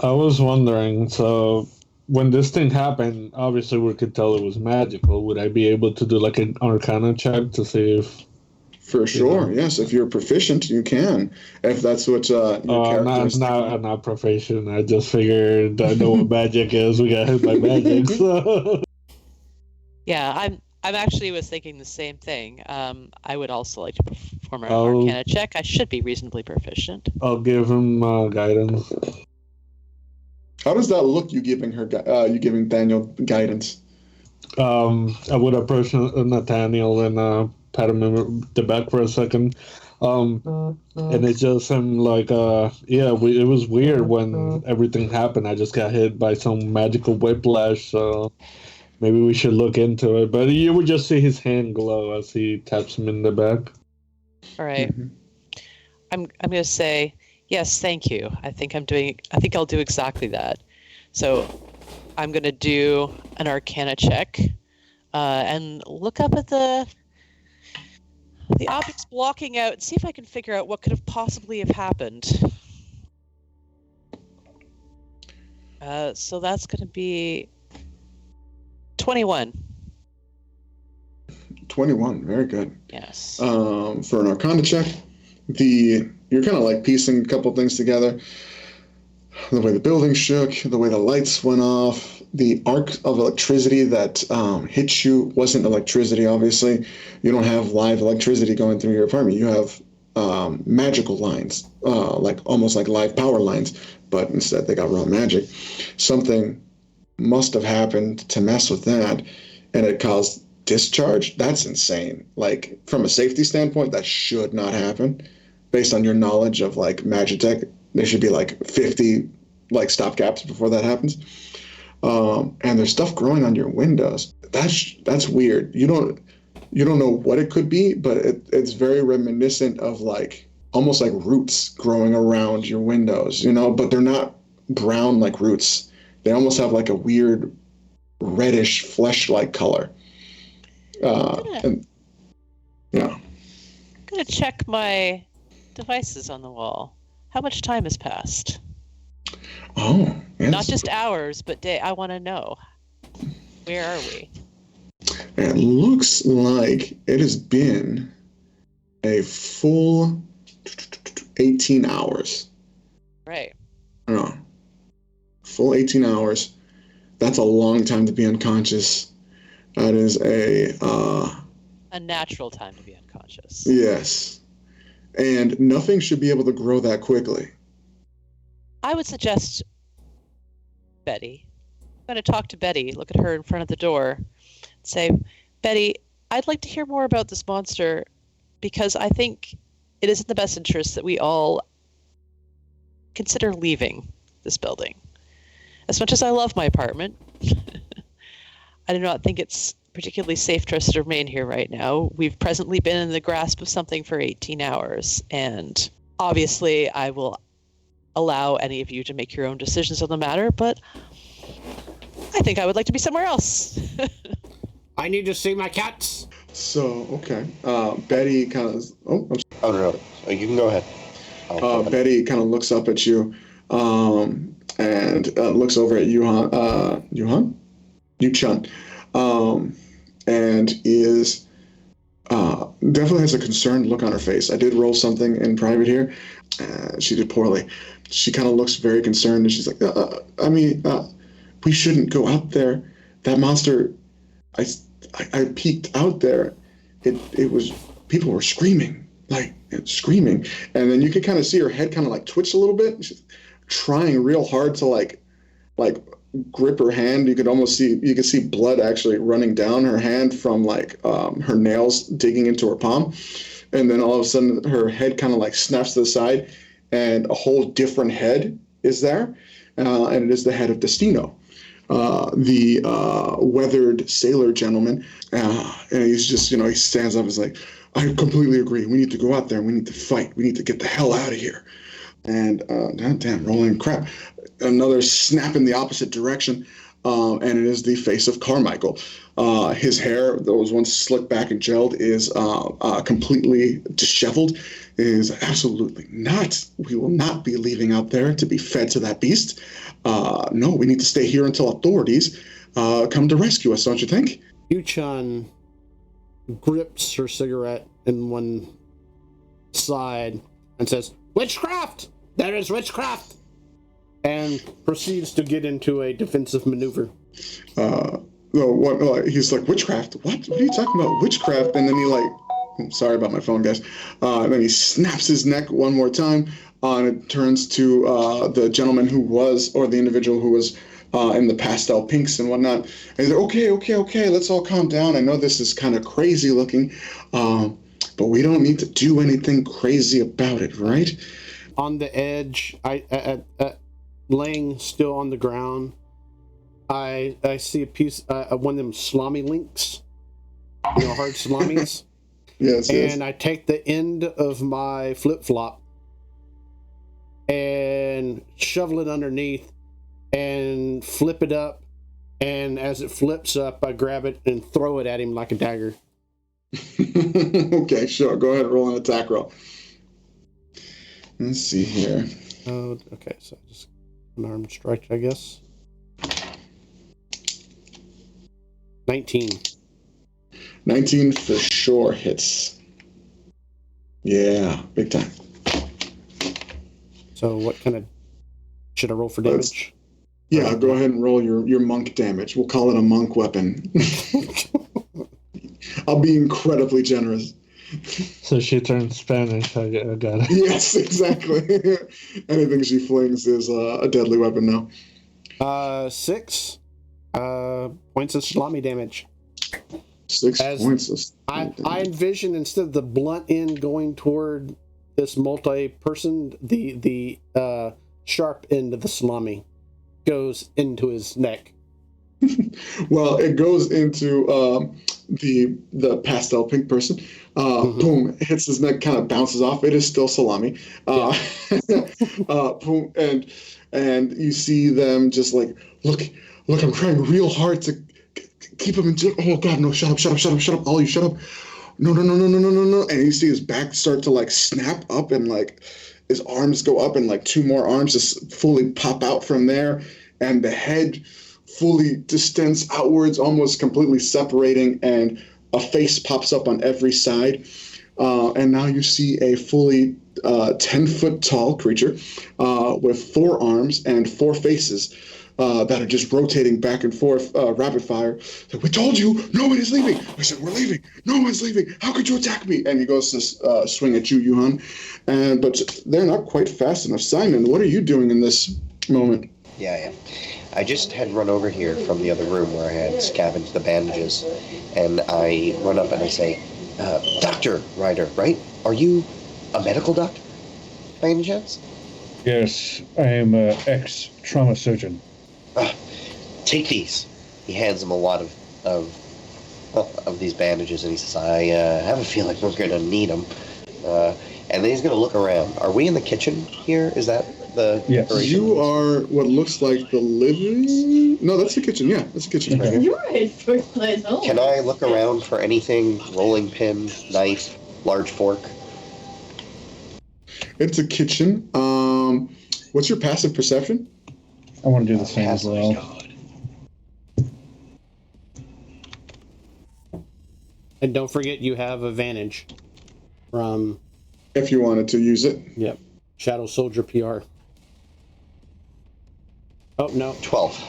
I was wondering, so when this thing happened, obviously we could tell it was magical. Would I be able to do like an Arcana check to see if... For sure, yes. If you're proficient, you can. If that's what your character I'm not proficient. I just figured I know what magic is. We got hit by magic, so... Yeah, I'm actually was thinking the same thing. I would also like to perform an Arcana check. I should be reasonably proficient. I'll give him guidance. How does that look? You giving Daniel guidance? I would approach Nathaniel and pat him in the back for a second. And it just seemed like, it was weird when everything happened. I just got hit by some magical whiplash, so maybe we should look into it. But you would just see his hand glow as he taps him in the back. All right. Mm-hmm. I'm going to say, yes, thank you. I think I'll do exactly that. So I'm going to do an Arcana check and look up at the objects blocking out and see if I can figure out what could have possibly have happened. So that's going to be 21. 21, very good. Yes. For an Arcana check, you're kind of like piecing a couple things together. The way the building shook, the way the lights went off, the arc of electricity that hit you wasn't electricity, obviously. You don't have live electricity going through your apartment. You have magical lines, almost like live power lines, but instead they got real magic. Something must have happened to mess with that, and it caused discharge. That's insane. Like, from a safety standpoint, that should not happen. Based on your knowledge of like Magitech, there should be like 50 like stopgaps before that happens. And there's stuff growing on your windows. That's weird. You don't know what it could be, but it's very reminiscent of like almost like roots growing around your windows, but they're not brown like roots. They almost have like a weird reddish flesh-like color. I'm gonna check my devices on the wall. How much time has passed? Oh, Yes. Not just hours, but day. I want to know. Where are we? It looks like it has been a full 18 hours. Right. No. Full 18 hours. That's a long time to be unconscious. That is a natural time to be unconscious. yes. And nothing should be able to grow that quickly. I would suggest Betty. I'm going to talk to Betty, look at her in front of the door, say, Betty, I'd like to hear more about this monster because I think it is in the best interest that we all consider leaving this building. As much as I love my apartment, I do not think it's particularly safe for us to remain here right now. We've presently been in the grasp of something for 18 hours, and obviously I will allow any of you to make your own decisions on the matter, but I think I would like to be somewhere else. I need to see my cats. So, okay. Betty kind of... Oh, I'm sorry. Oh, no. You can go ahead. Betty kind of looks up at you and looks over at Yuchun, and is definitely has a concerned look on her face. I did roll something in private here. She did poorly. She kind of looks very concerned, and she's like, we shouldn't go out there. That monster, I peeked out there. It was, people were screaming, screaming. And then you could kind of see her head kind of like twitch a little bit. She's trying real hard to like grip her hand. You could see blood actually running down her hand from her nails digging into her palm. And then all of a sudden her head kind of like snaps to the side and a whole different head is there. And it is the head of Destino, the weathered sailor gentleman. And he's just, he stands up and is like, I completely agree. We need to go out there and we need to fight. We need to get the hell out of here. And damn, rolling crap. Another snap in the opposite direction. And it is the face of Carmichael. His hair that was once slicked back and gelled is completely disheveled. Is absolutely not. We will not be leaving out there to be fed to that beast. No, we need to stay here until authorities come to rescue us, don't you think? Yuchun grips her cigarette in one side and says, "Witchcraft! There is witchcraft!" and proceeds to get into a defensive maneuver. He's like, witchcraft? What are you talking about? Witchcraft? And then he sorry about my phone, guys. And then he snaps his neck one more time, and it turns to the gentleman the individual who was in the pastel pinks and whatnot. And he's like, okay, let's all calm down. I know this is kind of crazy looking, but we don't need to do anything crazy about it, right? On the edge, laying still on the ground, I see a piece, one of them salami links, hard salamis. Yes. And I take the end of my flip-flop and shovel it underneath and flip it up. And as it flips up, I grab it and throw it at him like a dagger. Okay, sure. Go ahead and roll an attack roll. Let's see here. Oh, okay. So just an arm strike, I guess. 19. 19 for sure hits. Yeah, big time. So what kind of... Should I roll for damage? Yeah, go ahead and roll your monk damage. We'll call it a monk weapon. I'll be incredibly generous. So she turns Spanish. I got it. Yes, exactly. Anything she flings is a deadly weapon now. 6 points of salami damage. 6 points of I envision, instead of the blunt end going toward this multi-person, the sharp end of the salami goes into his neck. Well, it goes into the pastel pink person. Boom, hits his neck, kind of bounces off. It is still salami. Boom, and you see them just like, look, I'm trying real hard to keep him in. Oh God, no! Shut up! All you shut up! No! And you see his back start to like snap up, and like his arms go up, and like 2 more arms just fully pop out from there. and the head fully distends outwards, almost completely separating, and a face pops up on every side. And now you see a fully 10-foot tall creature with 4 arms and 4 faces that are just rotating back and forth, rapid fire. So, we told you, no one is leaving. I said, we're leaving. No one's leaving. How could you attack me? And he goes to swing at you, Yuhan. But they're not quite fast enough. Simon, what are you doing in this moment? Yeah. I just had run over here from the other room where I had scavenged the bandages, and I run up and I say, Dr. Ryder, right? Are you a medical doctor, by any chance? Yes, I am an ex-trauma surgeon. Take these. He hands him a lot of these bandages, and he says, I have a feeling we're going to need them. And then he's going to look around. Are we in the kitchen here? Is that the... Yes. You are what looks like the living... No, that's the kitchen. Yeah, that's the kitchen right here. You're in first place. Oh. Can I look around for anything? Rolling pin, knife, large fork? It's a kitchen. What's your passive perception? I want to do the same as well. And don't forget you have advantage from... If you wanted to use it. Yep. Shadow Soldier PR. Oh, no. 12.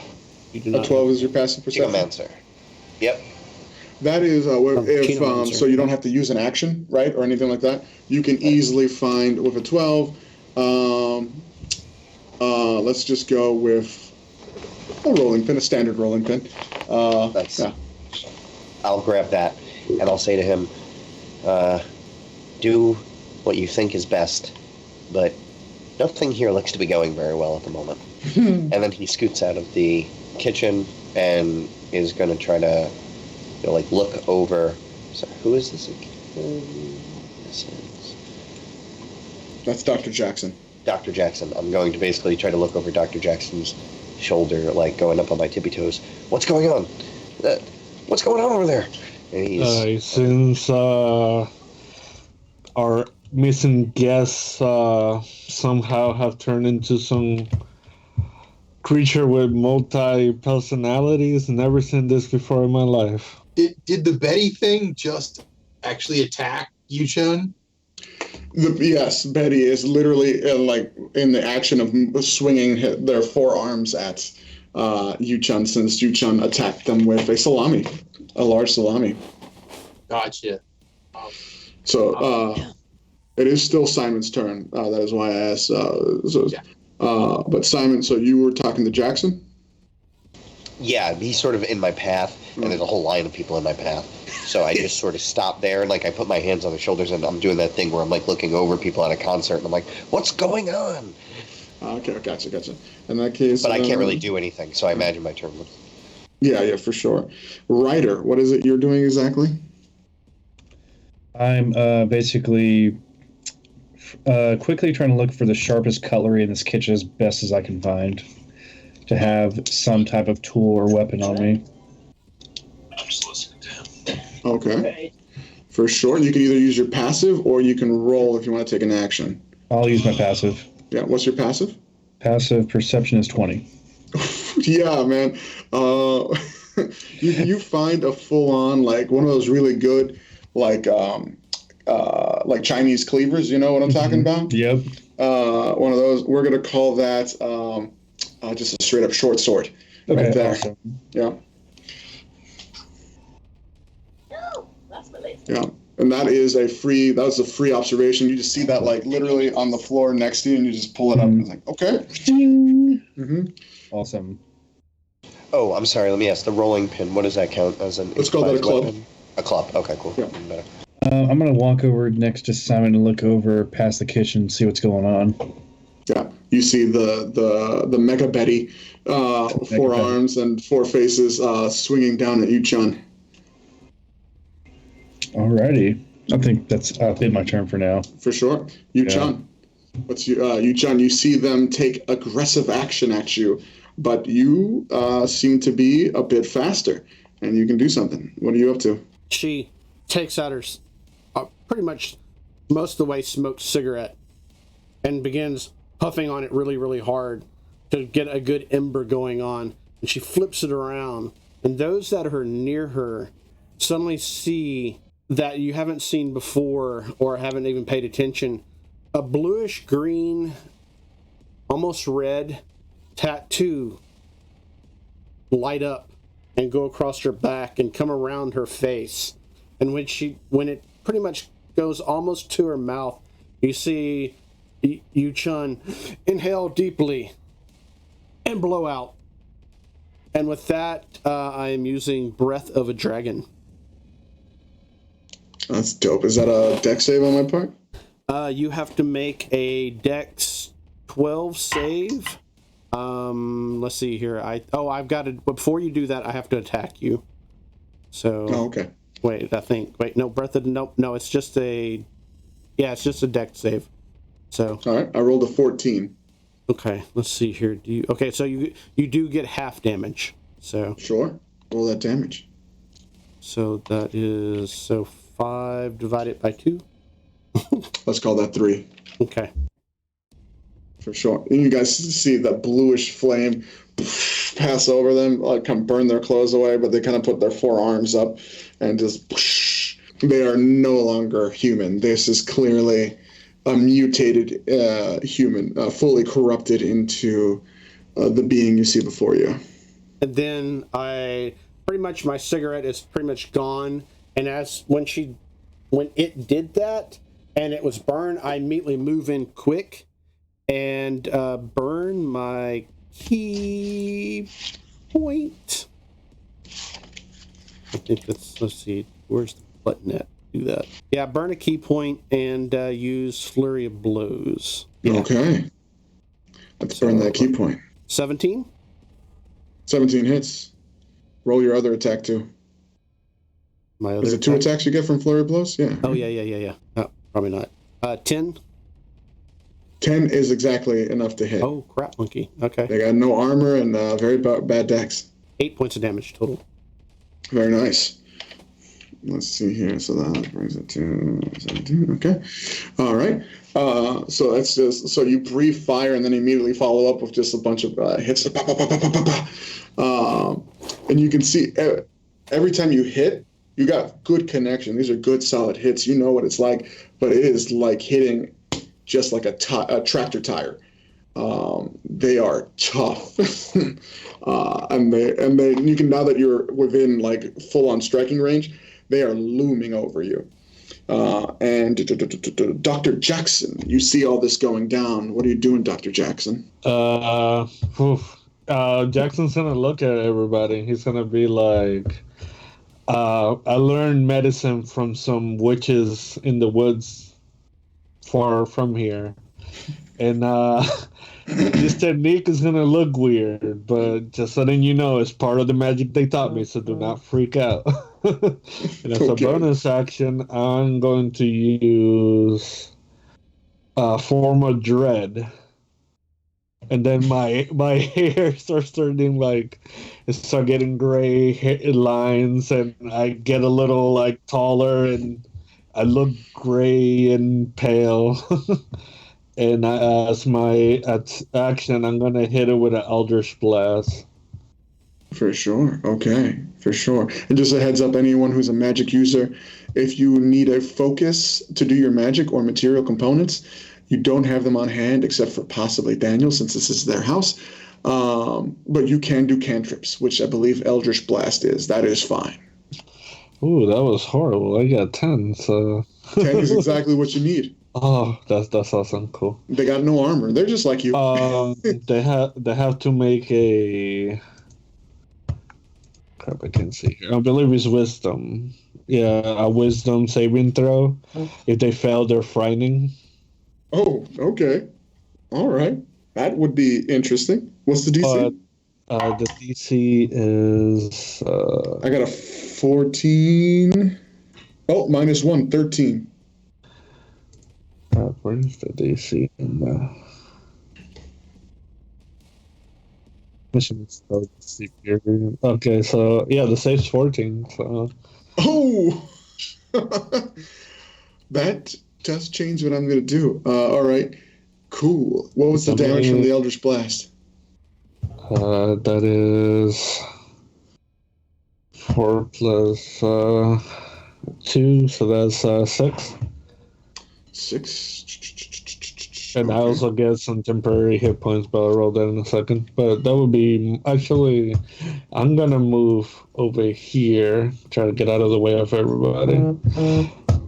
You do not. A 12 is your passive perception? Geomancer. Yep. That is, Genomancer. so you don't have to use an action, right, or anything like that. You can easily find, with a 12, let's just go with a rolling pin, a standard rolling pin. Nice. Yeah. I'll grab that, and I'll say to him, do what you think is best, but nothing here looks to be going very well at the moment. And then he scoots out of the kitchen and is going to try to, look over. Sorry, who is this again? This is That's Dr. Jackson. Dr. Jackson. I'm going to basically try to look over Dr. Jackson's shoulder, going up on my tippy toes. What's going on? What's going on over there? And he's... Since our missing guests somehow have turned into some creature with multi-personalities, never seen this before in my life. Did the Betty thing just actually attack Yuchun? Yes, Betty is literally in the action of swinging their forearms at Yuchun, since Yuchun attacked them with a large salami. Gotcha. So it is still Simon's turn. That is why I asked. But Simon, so you were talking to Jackson? Yeah, he's sort of in my path, and there's a whole line of people in my path. So I just sort of stop there, and I put my hands on their shoulders, and I'm doing that thing where I'm looking over people at a concert, and I'm like, what's going on? Okay, gotcha. In that case... But I can't really do anything, so I imagine my turn. Yeah, for sure. Ryder, what is it you're doing exactly? I'm basically quickly trying to look for the sharpest cutlery in this kitchen as best as I can find, to have some type of tool or weapon on me. I'm just listening to him. Okay. Right. For sure. You can either use your passive or you can roll if you want to take an action. I'll use my passive. Yeah, what's your passive? Passive perception is 20. Yeah, man. You find a full-on, one of those really good, like Chinese cleavers, you know what I'm talking about? Yep. One of those. We're going to call that just a straight-up short sword. Okay, right there. awesome. Yeah. No, that's really. Yeah. And that was a free observation. You just see that literally on the floor next to you, and you just pull it up. And it's like, okay. Mm-hmm. Awesome. Oh, I'm sorry. Let me ask. The rolling pin, what does that count as an... Let's call that a club. Weapon? A club. Okay, cool. Yeah. Even better. I'm going to walk over next to Simon and look over past the kitchen and see what's going on. Yeah. You see the Mega Betty, 4 arms and 4 faces swinging down at Yuchun. Alrighty. I think that's been my turn for now. For sure. Yuchun. Yuchun, you see them take aggressive action at you, but you seem to be a bit faster, and you can do something. What are you up to? She takes out her pretty much most of the way smoked cigarette and begins puffing on it really, really hard, to get a good ember going on, and she flips it around, and those that are near her suddenly see that you haven't seen before or haven't even paid attention, a bluish green, almost red tattoo light up and go across her back and come around her face. And when it pretty much goes almost to her mouth, you see Yu Chun inhale deeply and blow out. And with that, I am using Breath of a Dragon. That's dope. Is that a dex save on my part? You have to make a Dex 12 save. Let's see here. I've got to. Before you do that, I have to attack you. So. Oh, okay. Wait, no, no, it's just a. Yeah, it's just a Dex save. So. All right, I rolled a 14. Okay, let's see here. So you do get half damage. So. Sure. Roll that damage. So that is 5 divided by 2. Let's call that 3. Okay. For sure. And you guys see that bluish flame pass over them, come burn their clothes away, but they kind of put their forearms up and just they are no longer human. This is clearly a mutated human, fully corrupted into the being you see before you. And then my cigarette is pretty much gone. And when it did that and it was burned, I immediately move in quick and burn my key point. I think let's see, where's the button at? Do that. Yeah, burn a key point and use Flurry of Blows. Yeah. Okay. Let's burn that key point. 17? 17 hits. Roll your other attack too. My other Is it 2 attacks you get from Flurry of Blows? Yeah. Oh, yeah. Oh, probably not. 10? 10 is exactly enough to hit. Oh, crap monkey. Okay. They got no armor and very bad dex. 8 points of damage total. Very nice. Let's see here. So that brings it to 17. Okay. All right. So that's just, so you breathe fire and then immediately follow up with just a bunch of hits. And you can see every time you hit, you got good connection. These are good, solid hits. You know what it's like, but it is like hitting just like a tractor tire. They are tough, and you can, now that you're within like full on striking range, they are looming over you. And Dr. Jackson, you see all this going down. What are you doing, Dr. Jackson? Jackson's gonna look at everybody. He's gonna be like, I learned medicine from some witches in the woods far from here. And this technique is gonna look weird, but just letting you know, it's part of the magic they taught me, so do not freak out. And as a bonus action, I'm going to use Form of Dread. And then my hair starts turning start getting gray lines, and I get a little taller, and I look gray and pale. And as my action, I'm gonna hit it with an Eldritch Blast. For sure. Okay. For sure. And just a heads up, anyone who's a magic user, if you need a focus to do your magic or material components, you don't have them on hand except for possibly Daniel, since this is their house. But you can do cantrips, which I believe Eldritch Blast is. That is fine. Ooh, that was horrible. I got 10, so... 10 is exactly what you need. Oh, that's awesome. Cool. They got no armor. They're just like you. They have to make a... Crap, I can't see here. I believe it's Wisdom. Yeah, a Wisdom saving throw. If they fail, they're frightening. Oh, okay. All right. That would be interesting. What's the DC? The DC is... I got a 14. Oh, -1, 13. Where's the DC? Mission is so superior. Okay, so yeah, the save's 14. So. Oh! That does change what I'm going to do. All right. Cool. What was the damage from the Eldritch Blast? That is 4 plus 2, so that's 6. 6. And I Okay. also get some temporary hit points, but I'll roll that in a second. But that would be actually, I'm gonna move over here, try to get out of the way of everybody.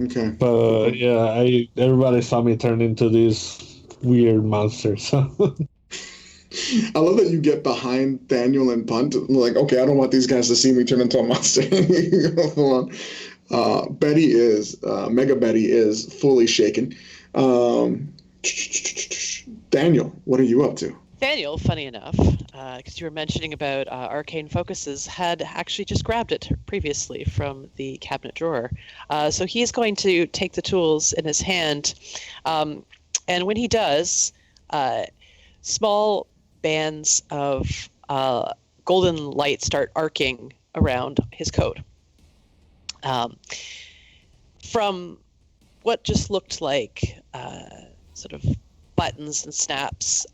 Okay. But yeah, everybody saw me turn into these weird monsters. I love that you get behind Daniel and Bunt. Like, okay, I don't want these guys to see me turn into a monster. Hold on. Mega Betty is fully shaken. Daniel, what are you up to? Daniel, funny enough, because you were mentioning about arcane focuses, had actually just grabbed it previously from the cabinet drawer. So he's going to take the tools in his hand, and when he does, small bands of golden light start arcing around his coat. From what just looked like sort of buttons and snaps,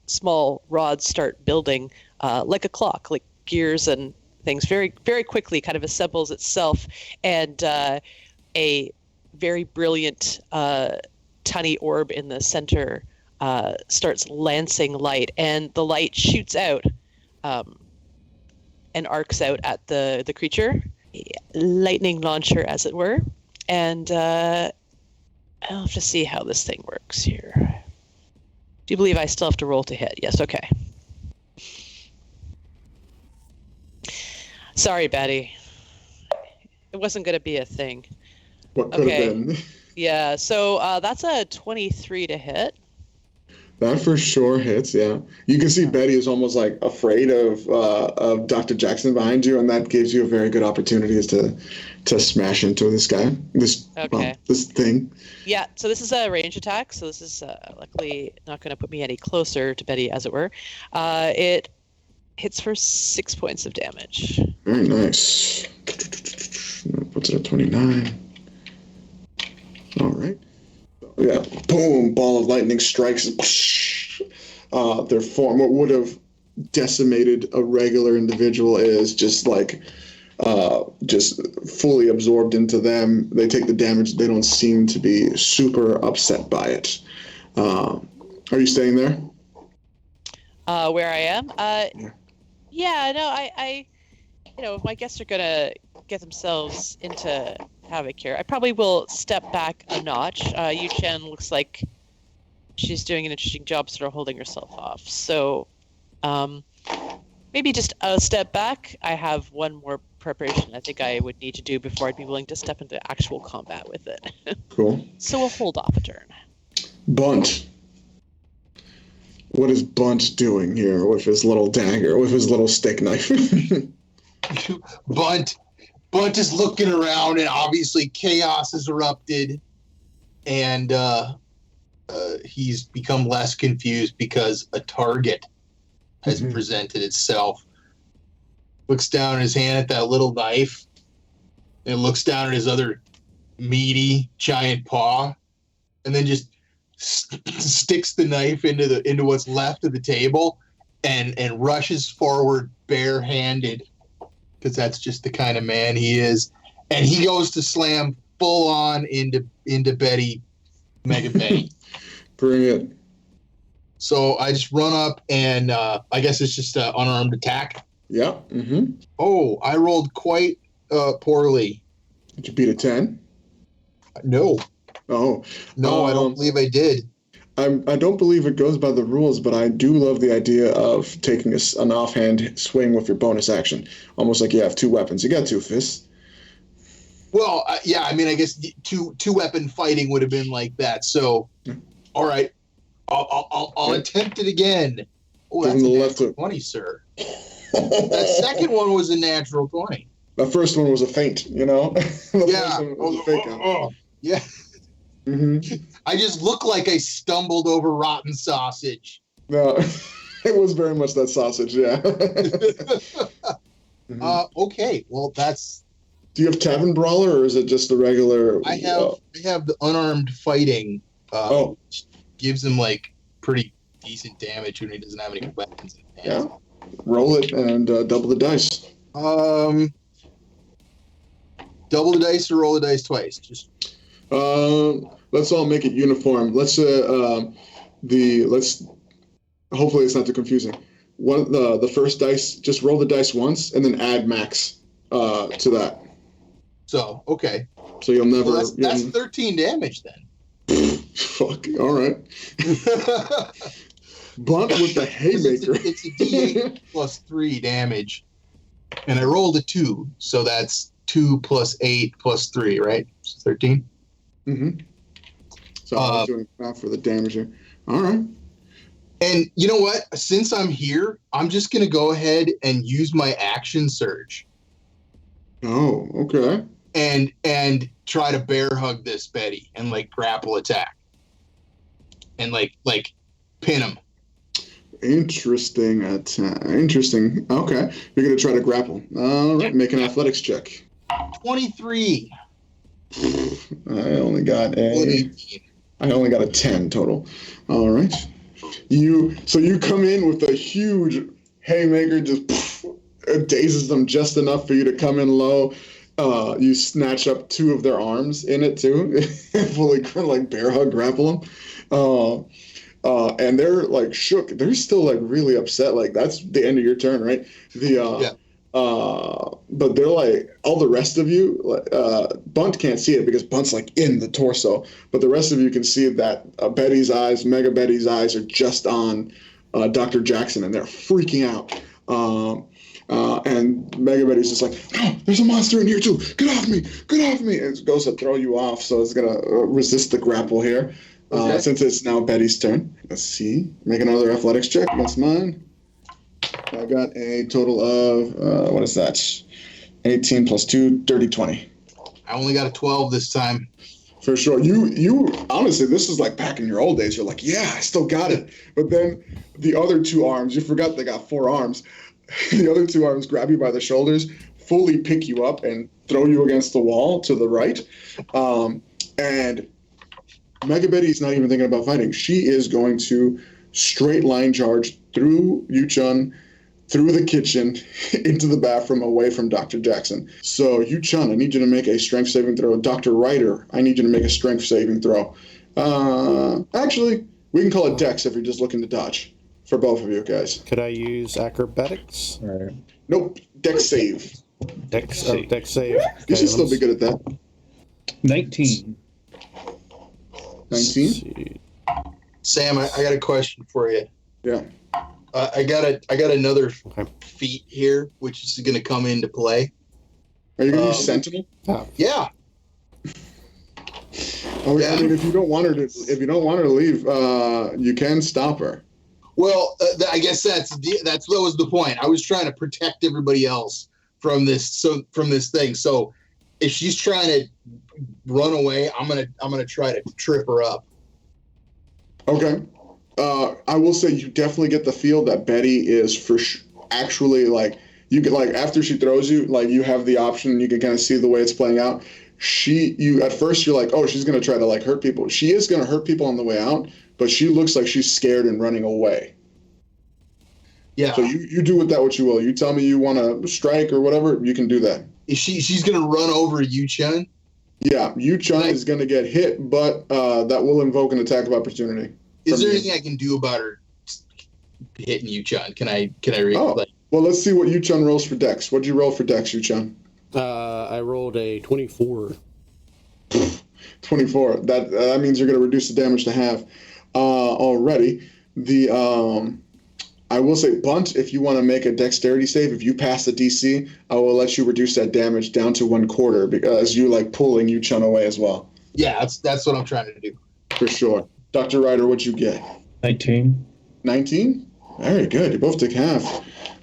small rods start building like a clock, like gears and things. Very, very quickly kind of assembles itself, and a very brilliant tiny orb in the center starts lancing light, and the light shoots out and arcs out at the creature. Lightning launcher, as it were. And I'll have to see how this thing works here. Do you believe I still have to roll to hit? Yes, okay. Sorry, Betty. It wasn't going to be a thing. What could have been? Yeah, so that's a 23 to hit. That for sure hits, yeah. You can see Betty is almost like afraid of Dr. Jackson behind you, and that gives you a very good opportunity to smash into this guy, this thing. Yeah, so this is a range attack, so this is luckily not going to put me any closer to Betty, as it were. It hits for 6 points of damage. Very nice. Puts it at 29. All right. Yeah, boom, ball of lightning strikes. Their form, what would have decimated a regular individual is just fully absorbed into them. They take the damage. They don't seem to be super upset by it. Are you staying there? Where I am? Yeah, no, I if my guests are going to get themselves into havoc here, I probably will step back a notch. Yu-Chen looks like she's doing an interesting job sort of holding herself off. So maybe just a step back. I have one more preparation I think I would need to do before I'd be willing to step into actual combat with it. Cool. So we'll hold off a turn. Bunt. What is Bunt doing here with his little dagger, with his little stick knife? Bunt is looking around, and obviously chaos has erupted, and he's become less confused because a target has presented itself. Looks down at his hand at that little knife, and looks down at his other meaty giant paw, and then just sticks the knife into what's left of the table, and rushes forward barehanded, because that's just the kind of man he is. And he goes to slam full on into Betty, Mega Betty. Bring it. So I just run up, and I guess it's just an unarmed attack. Yeah. Mm-hmm. Oh, I rolled quite poorly. Did you beat a 10? No. Oh. No, I don't believe I did. I don't believe it goes by the rules, but I do love the idea of taking an offhand swing with your bonus action. Almost like you have 2 weapons. You got 2 fists. Well, yeah, I mean, I guess two weapon fighting would have been like that. So, all right, I'll attempt it again. Oh, that's a natural 20, sir. That second one was a natural 20. The first one was a feint, you know? Yeah. Yeah. Mm-hmm. I just look like I stumbled over rotten sausage. No, it was very much that sausage, yeah. Okay, well, that's... Do you have Tavern Brawler, or is it just the regular... I have the unarmed fighting. Which gives him, like, pretty decent damage when he doesn't have any weapons in his hands. Yeah. roll it and double the dice. Double the dice or roll the dice twice? Just Let's all make it uniform. Let's hopefully it's not too confusing. The first dice, just roll the dice once and then add max to that. so okay. So you'll never. Well, that's 13 damage then. Fuck. All right. Bunt with the haymaker. It's a D8 plus 3 damage, and I rolled a 2, so that's 2 plus 8 plus 3, right? So 13. Mm-hmm. So I'm doing math for the damage here. All right. And you know what? Since I'm here, I'm just gonna go ahead and use my action surge. Oh, okay. And try to bear hug this Betty and like grapple attack. And like pin him. Interesting attack. Interesting. Okay. You're going to try to grapple. All right. Make an athletics check. 23. I only got a 10 total. All right. So you come in with a huge haymaker, just it dazes them just enough for you to come in low. You snatch up 2 of their arms in it too, fully like bear hug grapple them. And they're like shook. They're still like really upset. Like that's the end of your turn, right? But they're like all the rest of you. Bunt can't see it because Bunt's like in the torso. But the rest of you can see that Mega Betty's eyes are just on Dr. Jackson, and they're freaking out. And Mega Betty's just like, "Oh, there's a monster in here too! Get off me! Get off me!" And it goes to throw you off, so it's gonna resist the grapple here. Okay. Since it's now Betty's turn. Let's see. Make another athletics check against mine. I got a total of, what is that? 18 plus 2, 30, 20. I only got a 12 this time. For sure. You honestly, this is like back in your old days. You're like, yeah, I still got it. But then the other 2 arms, you forgot they got 4 arms. The other 2 arms grab you by the shoulders, fully pick you up, and throw you against the wall to the right. And Mega Betty's not even thinking about fighting. She is going to straight line charge through Yu-Chun, through the kitchen, into the bathroom, away from Dr. Jackson. So, Yu-Chun, I need you to make a strength saving throw. Dr. Ryder, I need you to make a strength saving throw. Actually, we can call it Dex if you're just looking to dodge. For both of you guys. Could I use acrobatics? All right. Nope. Dex save. Dex save. Okay, You should still be good at that. 19. 19? Sam, I got a question for you. Yeah. I got another feat here, which is going to come into play. Are you going to use Sentinel? Yeah. I mean, if you don't want her to leave, you can stop her. Well, I guess that was the point. I was trying to protect everybody else from this thing. So if she's trying to run away, I'm gonna try to trip her up. Okay. I will say you definitely get the feel that Betty is actually like you get like after she throws you, like you have the option. You can kind of see the way it's playing out. At first you're like, oh, she's gonna try to like hurt people. She is gonna hurt people on the way out, but she looks like she's scared and running away. Yeah. So you do with that what you will. You tell me you want to strike or whatever, you can do that. She's gonna run over Yu-Chun? Yeah, Yu-Chun is gonna get hit, but that will invoke an attack of opportunity. Is there anything I can do about her hitting Yu-Chun? Can I read? Well, let's see what Yu-Chun rolls for Dex. What'd you roll for Dex, Yu-Chun? I rolled a 24. 24. That means you're going to reduce the damage to half. Already, I will say, Bunt, if you want to make a dexterity save, if you pass the DC, I will let you reduce that damage down to 1/4 because you like pulling Yu-Chun away as well. Yeah, that's what I'm trying to do. For sure. Dr. Ryder, what'd you get? 19. 19? Very good. You both took half.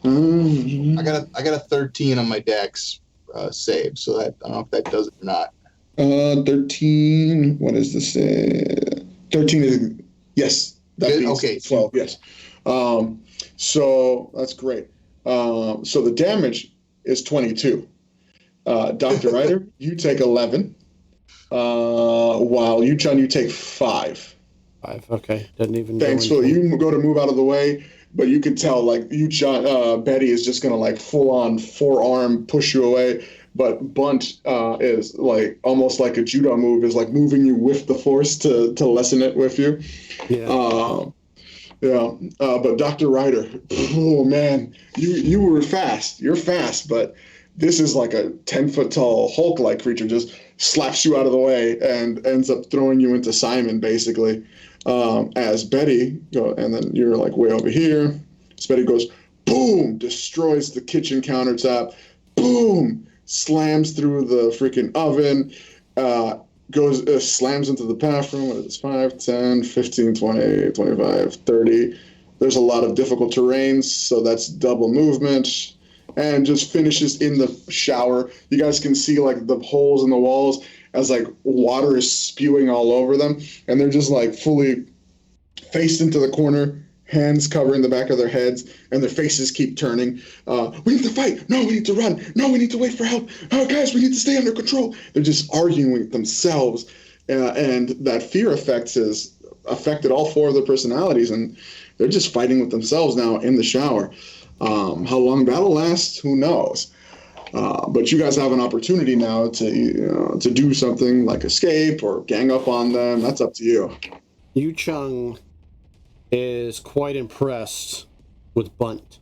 I got a 13 on my dex save, so that I don't know if that does it or not. 13. What is this? 13 is yes. That Good? beats Okay. 12. Yes. So that's great. So the damage is 22. Dr. Ryder, you take 11. While Yu-Chun, you take 5. 5. Okay, doesn't even. Thanks, Phil. You go to move out of the way, but you could tell like Betty is just gonna like full on forearm push you away. But Bunt is like almost like a judo move, is like moving you with the force to lessen it with you. Yeah. But Dr. Ryder, oh man, you were fast. You're fast, but this is like a 10-foot tall Hulk-like creature just slaps you out of the way and ends up throwing you into Simon, basically. As Betty, and then you're like way over here. As Betty goes, boom, destroys the kitchen countertop, boom, slams through the freaking oven, slams into the bathroom. What is this? 5, 10, 15, 20, 25, 30. There's a lot of difficult terrains, so that's double movement. And just finishes in the shower. You guys can see like the holes in the walls as like water is spewing all over them. And they're just like fully faced into the corner, hands covering the back of their heads, and their faces keep turning. We need to fight. No, we need to run. No, we need to wait for help. Oh, guys, we need to stay under control. They're just arguing with themselves. And that fear effect has affected all 4 of their personalities, and they're just fighting with themselves now in the shower. How long that'll last, who knows? But you guys have an opportunity now to do something like escape or gang up on them. That's up to you. Yu Chung is quite impressed with Bunt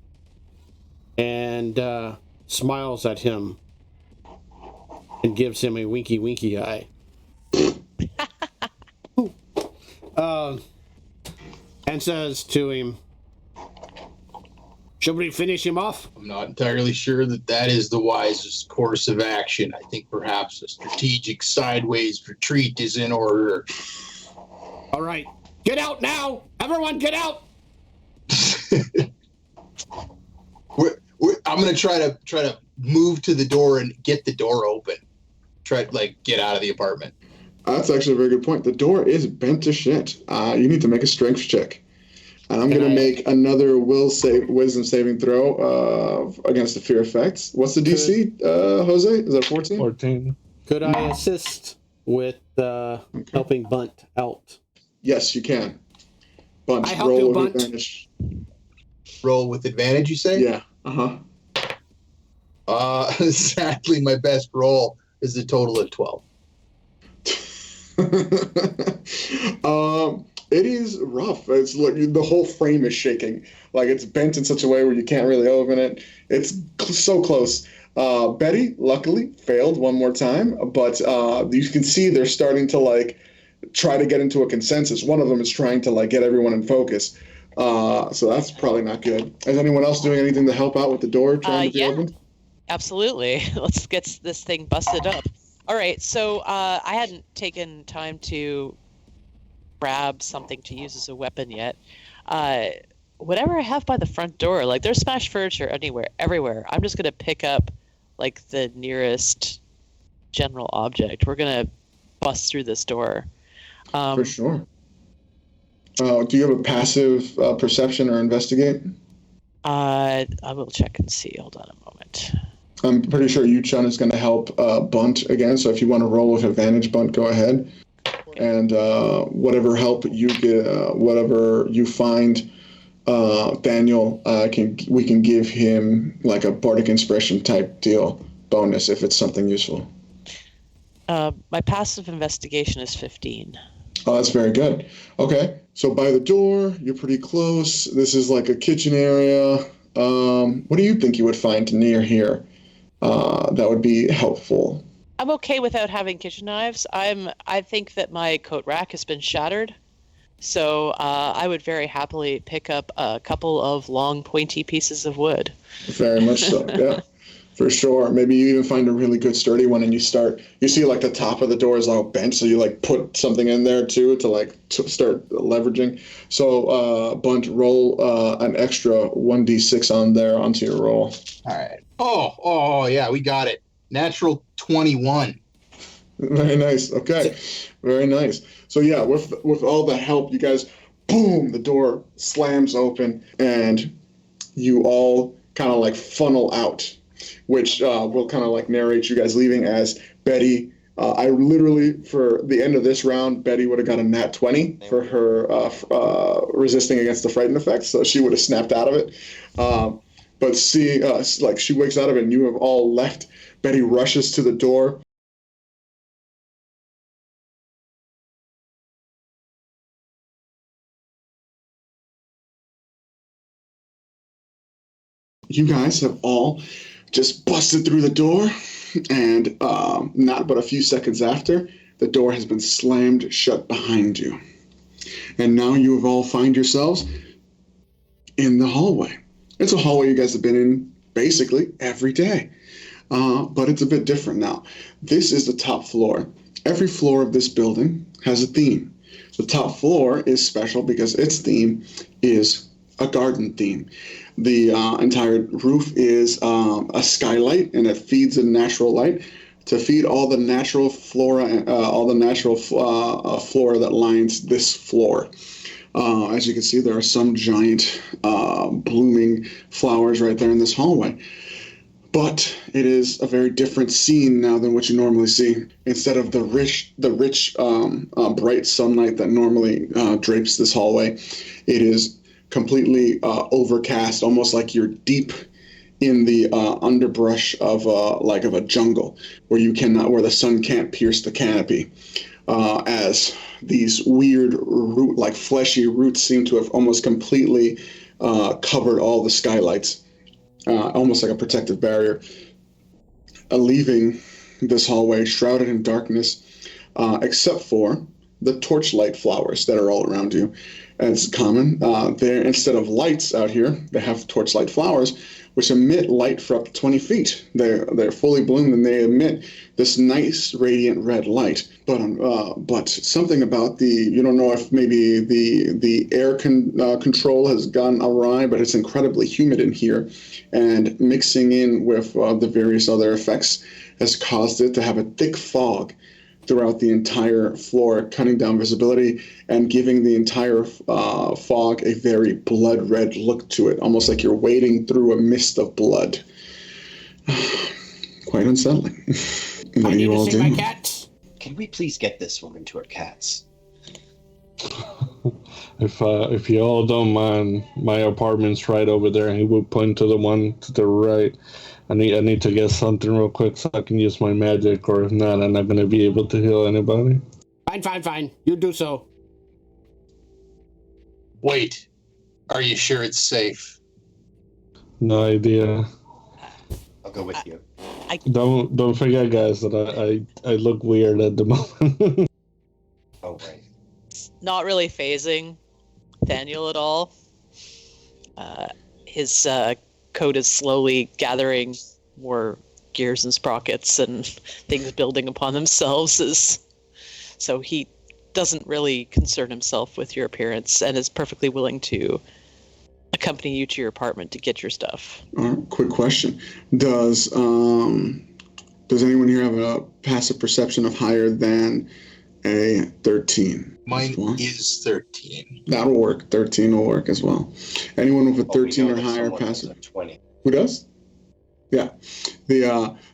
and smiles at him and gives him a winky winky eye. And says to him, "Should we finish him off?" I'm not entirely sure that is the wisest course of action. I think perhaps a strategic sideways retreat is in order. All right, get out now! Everyone, get out! I'm gonna try to move to the door and get the door open. Try to get out of the apartment. That's actually a very good point. The door is bent to shit. You need to make a strength check. And I'm going to make another wisdom saving throw against the fear effects. What's the DC, Jose? Is that 14? 14. Could I assist with helping Bunt out? Yes, you can. Bunt, I help roll you, with Bunt. advantage. Roll with advantage, you say? Yeah. Sadly, my best roll is a total of 12. It is rough. It's like the whole frame is shaking. Like it's bent in such a way where you can't really open it. It's so close. Betty, luckily, failed one more time, but you can see they're starting to try to get into a consensus. One of them is trying to get everyone in focus. So that's probably not good. Is anyone else doing anything to help out with the door trying to be opened? Absolutely. Let's get this thing busted up. All right, so I hadn't taken time to grab something to use as a weapon yet. Whatever I have by the front door, there's smashed furniture everywhere. I'm just gonna pick up the nearest general object. We're gonna bust through this door. For sure. Do you have a passive perception or investigate? I will check and see. Hold on a moment. I'm pretty sure Yu-Chun is going to help Bunt again, so if you want to roll with advantage, Bunt, go ahead. And whatever help you get, whatever you find, Daniel, we can give him a bardic inspiration type deal bonus if it's something useful. My passive investigation is 15. Oh, that's very good. Okay, so by the door, you're pretty close. This is like a kitchen area. What do you think you would find near here that would be helpful? I'm okay without having kitchen knives. I think that my coat rack has been shattered, so I would very happily pick up a couple of long, pointy pieces of wood. Very much so, yeah. For sure. Maybe you even find a really good sturdy one, and you see the top of the door is all bent, so you put something in there too to start leveraging. So Bunt, roll an extra 1d6 on there onto your roll. All right. Oh yeah, we got it. Natural 21. Very nice. Okay. Very nice. So yeah, with all the help, you guys, boom, the door slams open, and you all kind of funnel out, which will kind of narrate you guys leaving as Betty I literally, for the end of this round, Betty would have got a nat 20 for her resisting against the frightened effect, so she would have snapped out of it. But seeing, like, she wakes out of it and you have all left, Betty rushes to the door. You guys have all just busted through the door, and not but a few seconds after, the door has been slammed shut behind you. And now you have all find yourselves in the hallway. It's a hallway you guys have been in basically every day, but it's a bit different now. This is the top floor. Every floor of this building has a theme. The top floor is special because its theme is a garden theme. The entire roof is a skylight, and it feeds in natural light to feed all the natural flora, all the natural flora that lines this floor. As you can see, there are some giant blooming flowers right there in this hallway. But it is a very different scene now than what you normally see. Instead of the rich, bright sunlight that normally drapes this hallway, it is completely overcast, almost like you're deep in the underbrush of a jungle, where the sun can't pierce the canopy, as these weird like fleshy roots seem to have almost completely covered all the skylights, almost like a protective barrier, leaving this hallway shrouded in darkness, except for the torchlight flowers that are all around you. As common, instead of lights out here, they have torchlight flowers, which emit light for up to 20 feet. They're fully bloomed, and they emit this nice radiant red light. But something about you don't know if maybe the air control has gone awry, but it's incredibly humid in here, and mixing in with the various other effects has caused it to have a thick fog throughout the entire floor, cutting down visibility and giving the entire fog a very blood red look to it, almost like you're wading through a mist of blood. Quite unsettling. What do you all do? My cats. Can we please get this woman to her cats? If you all don't mind, my apartment's right over there, and he would point to the one to the right. I need to get something real quick so I can use my magic, or if not, I'm not going to be able to heal anybody. Fine. You do so. Wait, are you sure it's safe? No idea. I'll go with you. Don't forget, guys, that I look weird at the moment. Oh, right. Not really phasing Daniel at all. His coat is slowly gathering more gears and sprockets and things building upon themselves. So he doesn't really concern himself with your appearance and is perfectly willing to accompany you to your apartment to get your stuff. Quick question. Does anyone here have a passive perception of higher than a 13? Mine is 13. That'll work. 13 will work as well. Anyone with a 13 or higher passive? 20. Who does? Yeah.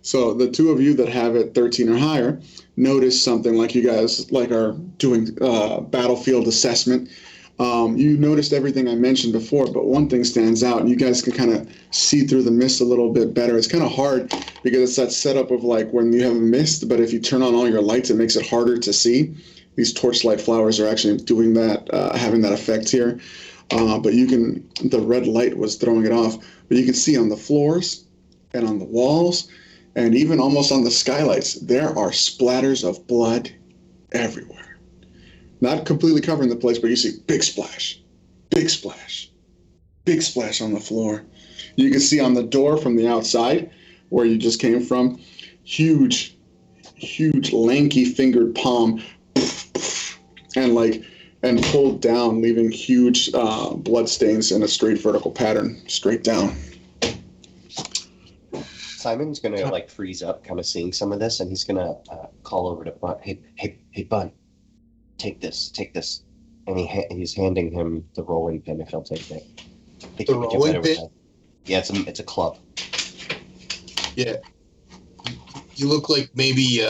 So the two of you that have it 13 or higher notice something, like you guys are doing battlefield assessment. You noticed everything I mentioned before, but one thing stands out, and you guys can kind of see through the mist a little bit better. It's kind of hard because it's that setup of like when you have a mist, but if you turn on all your lights, it makes it harder to see. These torchlight flowers are actually doing that, having that effect here. But the red light was throwing it off, but you can see on the floors and on the walls and even almost on the skylights, there are splatters of blood everywhere. Not completely covering the place, but you see big splash on the floor. You can see on the door from the outside, where you just came from, huge lanky fingered palm, and pulled down, leaving huge blood stains in a straight vertical pattern, straight down. Simon's gonna freeze up, kind of seeing some of this, and he's gonna call over to Bun. Hey, Bun, take this, and he's handing him the rolling pin if he'll take it. The rolling pin? Yeah, it's a club. Yeah. You look like maybe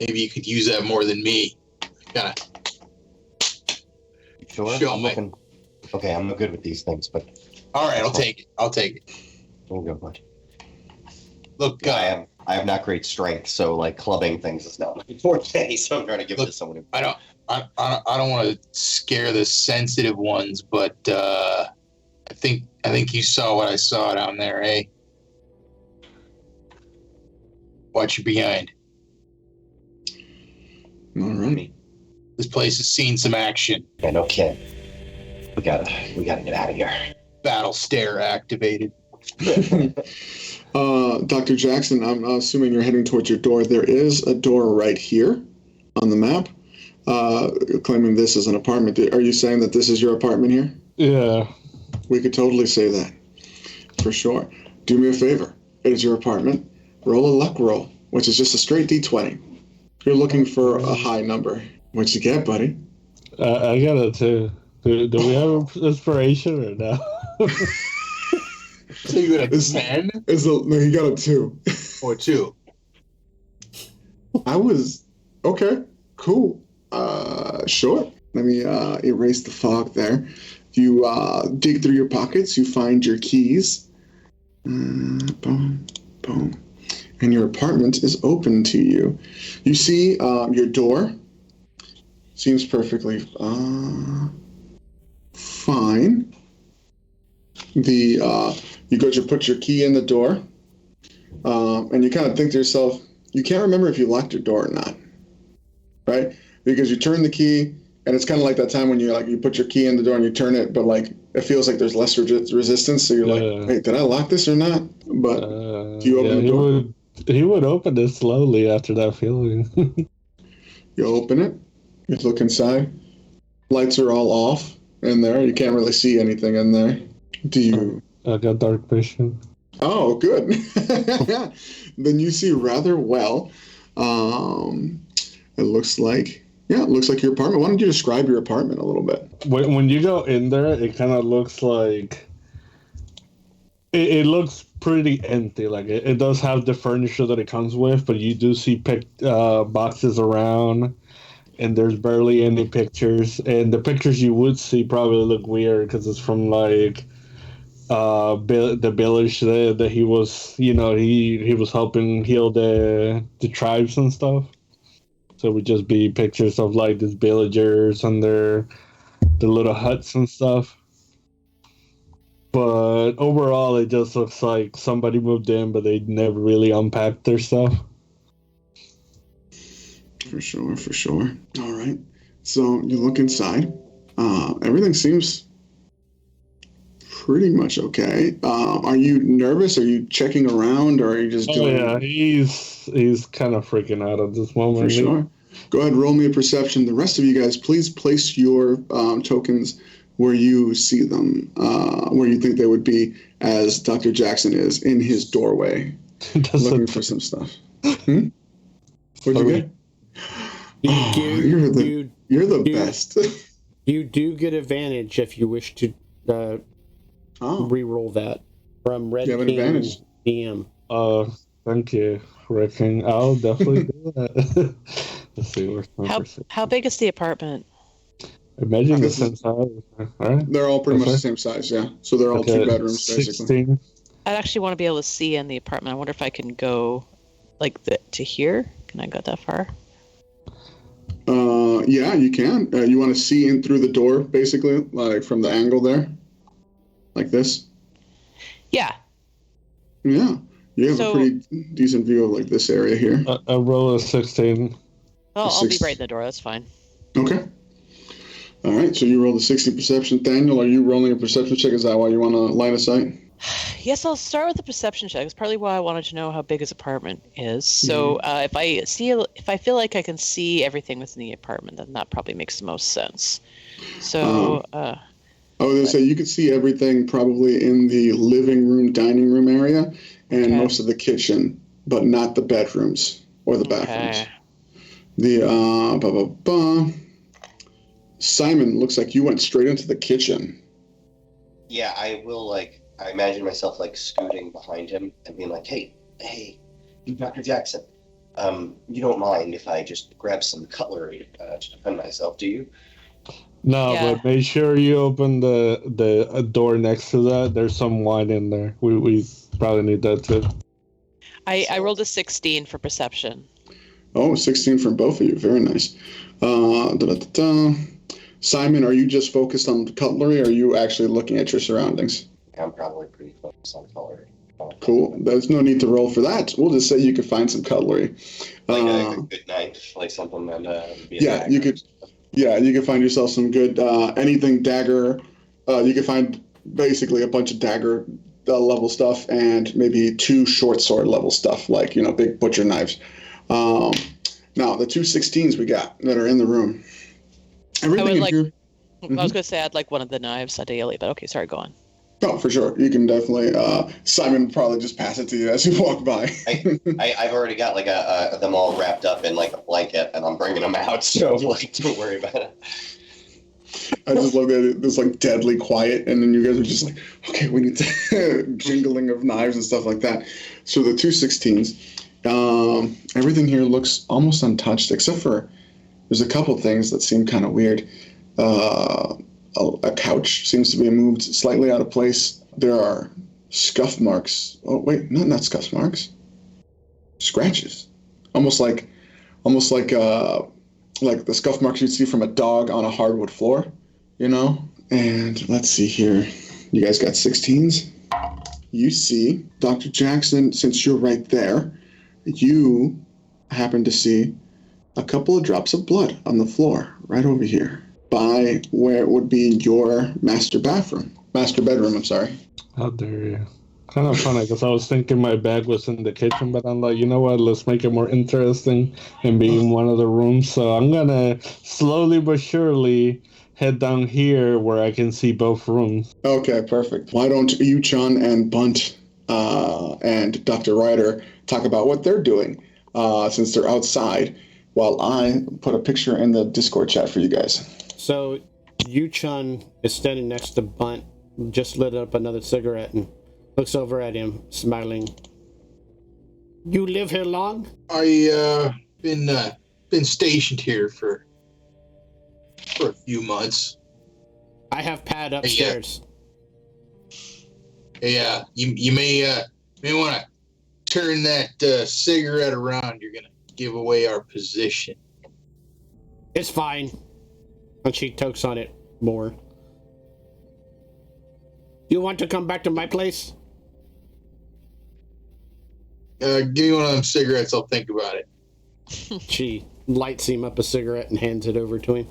Maybe you could use that more than me. Gotta Sure. show I'm me. looking. Okay, I'm not good with these things, but All right, I'll take it. we'll go for it. Look, I have not great strength, so like clubbing things is not my forte. So I'm trying to give it to someone. I don't want to scare the sensitive ones, but I think you saw what I saw down there, eh? Watch your behind. All right. This place has seen some action. Yeah, no kidding. We gotta get out of here. Battle stare activated. Dr. Jackson, I'm assuming you're heading towards your door. There is a door right here on the map, claiming this is an apartment. Are you saying that this is your apartment here? Yeah. We could totally say that, for sure. Do me a favor. It is your apartment. Roll a luck roll, which is just a straight D20. You're looking for a high number. What'd you get, buddy? I got it too. Do we have inspiration or no? So you got a 10 No, he got a 2. or 2? I was okay. Cool. Sure. Let me erase the fog there. You dig through your pockets. You find your keys. Boom, boom, and your apartment is open to you. You see your door. Seems perfectly fine. You go to put your key in the door, and you kind of think to yourself, you can't remember if you locked your door or not, right? Because you turn the key, and it's kind of like that time when you put your key in the door and you turn it, but like it feels like there's less resistance. So you're like, wait, did I lock this or not? But do you open the door? He would open it slowly after that feeling. You open it. You look inside. Lights are all off in there. You can't really see anything in there. Do you? I got dark vision. Oh, good. Then you see rather well. It looks like your apartment. Why don't you describe your apartment a little bit? When you go in there, it kind of looks like it looks pretty empty. Like it does have the furniture that it comes with, but you do see boxes around, and there's barely any pictures. And the pictures you would see probably look weird because it's from like the village that he was, he was helping heal the tribes and stuff. So it would just be pictures of like these villagers and the little huts and stuff. But overall, it just looks like somebody moved in, but they never really unpacked their stuff. For sure. All right. So you look inside. Everything seems pretty much okay. Are you nervous? Are you checking around, or are you just doing? Oh yeah, he's kind of freaking out at this moment. For sure. Go ahead, roll me a perception. The rest of you guys, please place your tokens where you see them, where you think they would be, as Dr. Jackson is in his doorway, looking for some stuff. What'd you get? You're the best. You do get advantage if you wish to re-roll that from Red King advantage. DM. Thank you, Red King. I'll definitely do that. Let's see. How big is the apartment? Imagine the same size. Right? They're all pretty much the same size, yeah. So they're all 2 bedrooms, 16. basically. I'd actually want to be able to see in the apartment. I wonder if I can go to here. Can I go that far? Yeah, you can. You want to see in through the door, basically, like from the angle there, like this. Yeah. Yeah, you have a pretty decent view of like this area here. I roll a 16. Oh, I'll be right in the door. That's fine. Okay. All right. So you rolled a 60 perception. Daniel, are you rolling a perception check? Is that why you want to line of sight? Yes, I'll start with the perception check. It's partly why I wanted to know how big his apartment is. So if I feel like I can see everything within the apartment, then that probably makes the most sense. So I was gonna say you could see everything probably in the living room, dining room area, and most of the kitchen, but not the bedrooms or the bathrooms. Simon, looks like you went straight into the kitchen. Yeah, I will I imagine myself scooting behind him and being like, hey, you Dr. Jackson. You don't mind if I just grab some cutlery to defend myself, do you? No, Yeah. but make sure you open the door next to that. There's some wine in there. We probably need that too. I rolled a 16 for perception. Oh, 16 from both of you. Very nice. Simon, are you just focused on cutlery, or are you actually looking at your surroundings? I'm probably pretty focused on cutlery. Cool. There's no need to roll for that. We'll just say you could find some cutlery. Like a good knife, like something that would be a Yeah, dagger. you could. Yeah, you can find yourself some good anything dagger. You can find basically a bunch of dagger level stuff and maybe 2 short sword level stuff, like big butcher knives. Now the 2 16s we got that are in the room. Everything in here. I was going to say I'd like one of the knives ideally, but okay, sorry, go on. Oh, for sure. You can definitely. Simon would probably just pass it to you as you walk by. I've already got like them all wrapped up in like a blanket, and I'm bringing them out. So like, don't worry about it. I just love that it's like deadly quiet, and then you guys are just like, okay, we need to jingling of knives and stuff like that. So the 2 16s, everything here looks almost untouched, except for there's a couple things that seem kind of weird. A couch seems to be moved slightly out of place. There are scuff marks. Oh wait, not scuff marks. Scratches, almost like the scuff marks you'd see from a dog on a hardwood floor, And let's see here. You guys got 16s. You see, Dr. Jackson, since you're right there, you happen to see a couple of drops of blood on the floor right over here by where it would be your master bedroom, I'm sorry. How dare you? Kind of funny because I was thinking my bag was in the kitchen, but I'm like, you know what? Let's make it more interesting and be in one of the rooms. So I'm gonna slowly but surely head down here where I can see both rooms. Okay, perfect. Why don't you, Chun, and Bunt and Dr. Ryder talk about what they're doing since they're outside, while I put a picture in the Discord chat for you guys. So, Yu-Chun is standing next to Bunt, just lit up another cigarette and looks over at him, smiling. You live here long? I been stationed here for a few months. I have pad upstairs. Yeah, you may want to turn that cigarette around. You're gonna give away our position. It's fine. And she tokes on it more. You want to come back to my place? Give me one of them cigarettes. I'll think about it. She lights him up a cigarette and hands it over to him.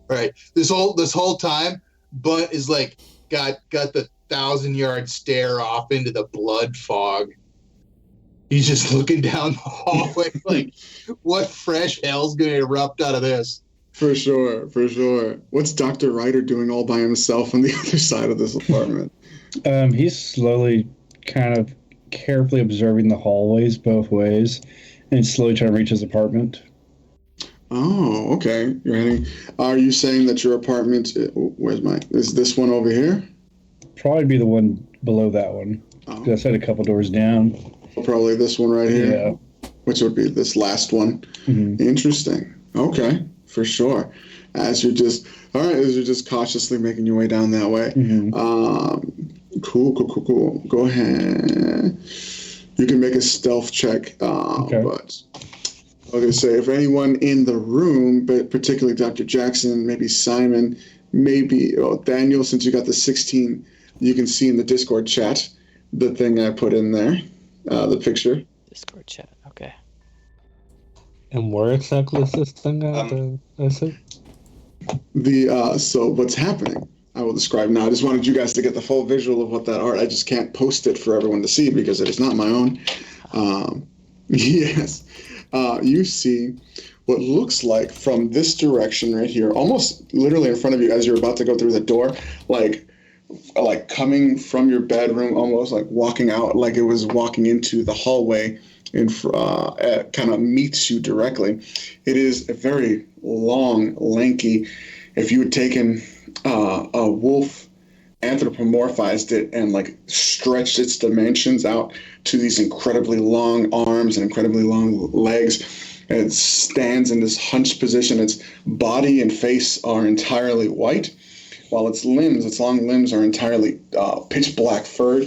Right. This whole time, Bunt is like got the 1,000-yard stare off into the blood fog. He's just looking down the hallway like, what fresh hell's gonna erupt out of this? For sure. What's Dr. Ryder doing all by himself on the other side of this apartment? He's slowly kind of carefully observing the hallways both ways and slowly trying to reach his apartment. Oh, okay. You're heading. Are you saying that your apartment? Is this one over here? Probably be the one below that one. Oh. I said a couple doors down. Probably this one right here. Yeah. Which would be this last one. Mm-hmm. Interesting. Okay, for sure. As you're just cautiously making your way down that way. Mm-hmm. Cool. Go ahead. You can make a stealth check. Okay. But I was going to say, if anyone in the room, but particularly Dr. Jackson, maybe Simon, maybe Daniel, since you got the 16, you can see in the Discord chat the thing I put in there, the picture. Discord chat, okay. And where exactly is this thing I said? So what's happening, I will describe now. I just wanted you guys to get the full visual of what that art. I just can't post it for everyone to see because it is not my own. Yes. You see what looks like from this direction right here, almost literally in front of you as you're about to go through the door, like coming from your bedroom, almost like walking out, like it was walking into the hallway, and kind of meets you directly. It is a very long, lanky. If you had taken a wolf anthropomorphized it and like stretched its dimensions out to these incredibly long arms and incredibly long legs. And it stands in this hunched position. Its body and face are entirely white, while its long limbs are entirely pitch black furred.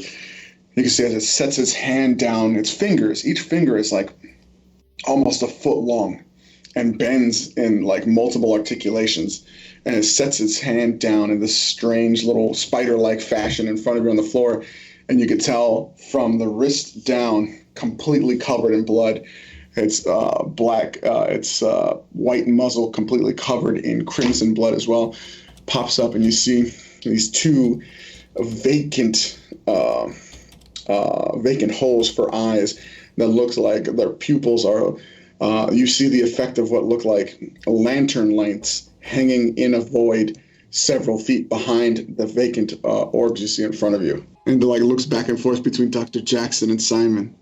You can see as it sets its hand down, its fingers, each finger is like almost a foot long and bends in like multiple articulations. And it sets its hand down in this strange little spider-like fashion in front of you on the floor. And you could tell from the wrist down, completely covered in blood. It's its white muzzle completely covered in crimson blood as well. Pops up and you see these two vacant holes for eyes that looks like their pupils are, you see the effect of what look like lantern lengths hanging in a void several feet behind the vacant orbs you see in front of you. And it like looks back and forth between Dr. Jackson and Simon.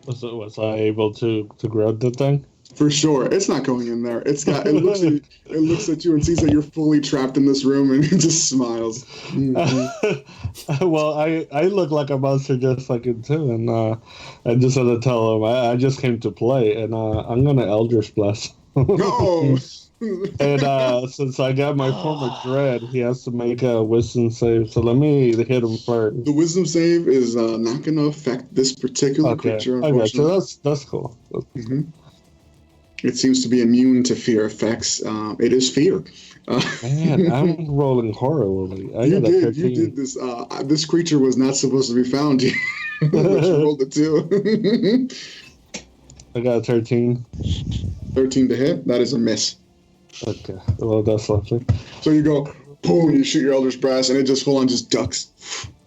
Was I able to grab the thing? For sure. It's not going in there. It looks at you and sees that you're fully trapped in this room and it just smiles. Mm-hmm. Well, I look like a monster just like him too, and I just had to tell him I just came to play, and I'm gonna Eldritch Blast. No! And since I got my form of dread, he has to make a wisdom save. So let me hit him first. The wisdom save is not going to affect this particular creature, unfortunately. Okay, so that's cool. Mm-hmm. It seems to be immune to fear effects. It is fear. Man, I'm rolling horribly. You did this. This creature was not supposed to be found. But you rolled a 2. I got a 13. 13 to hit? That is a miss. Okay, well, that's lovely. So you go, boom, you shoot your Eldritch Blast, and it just full-on ducks.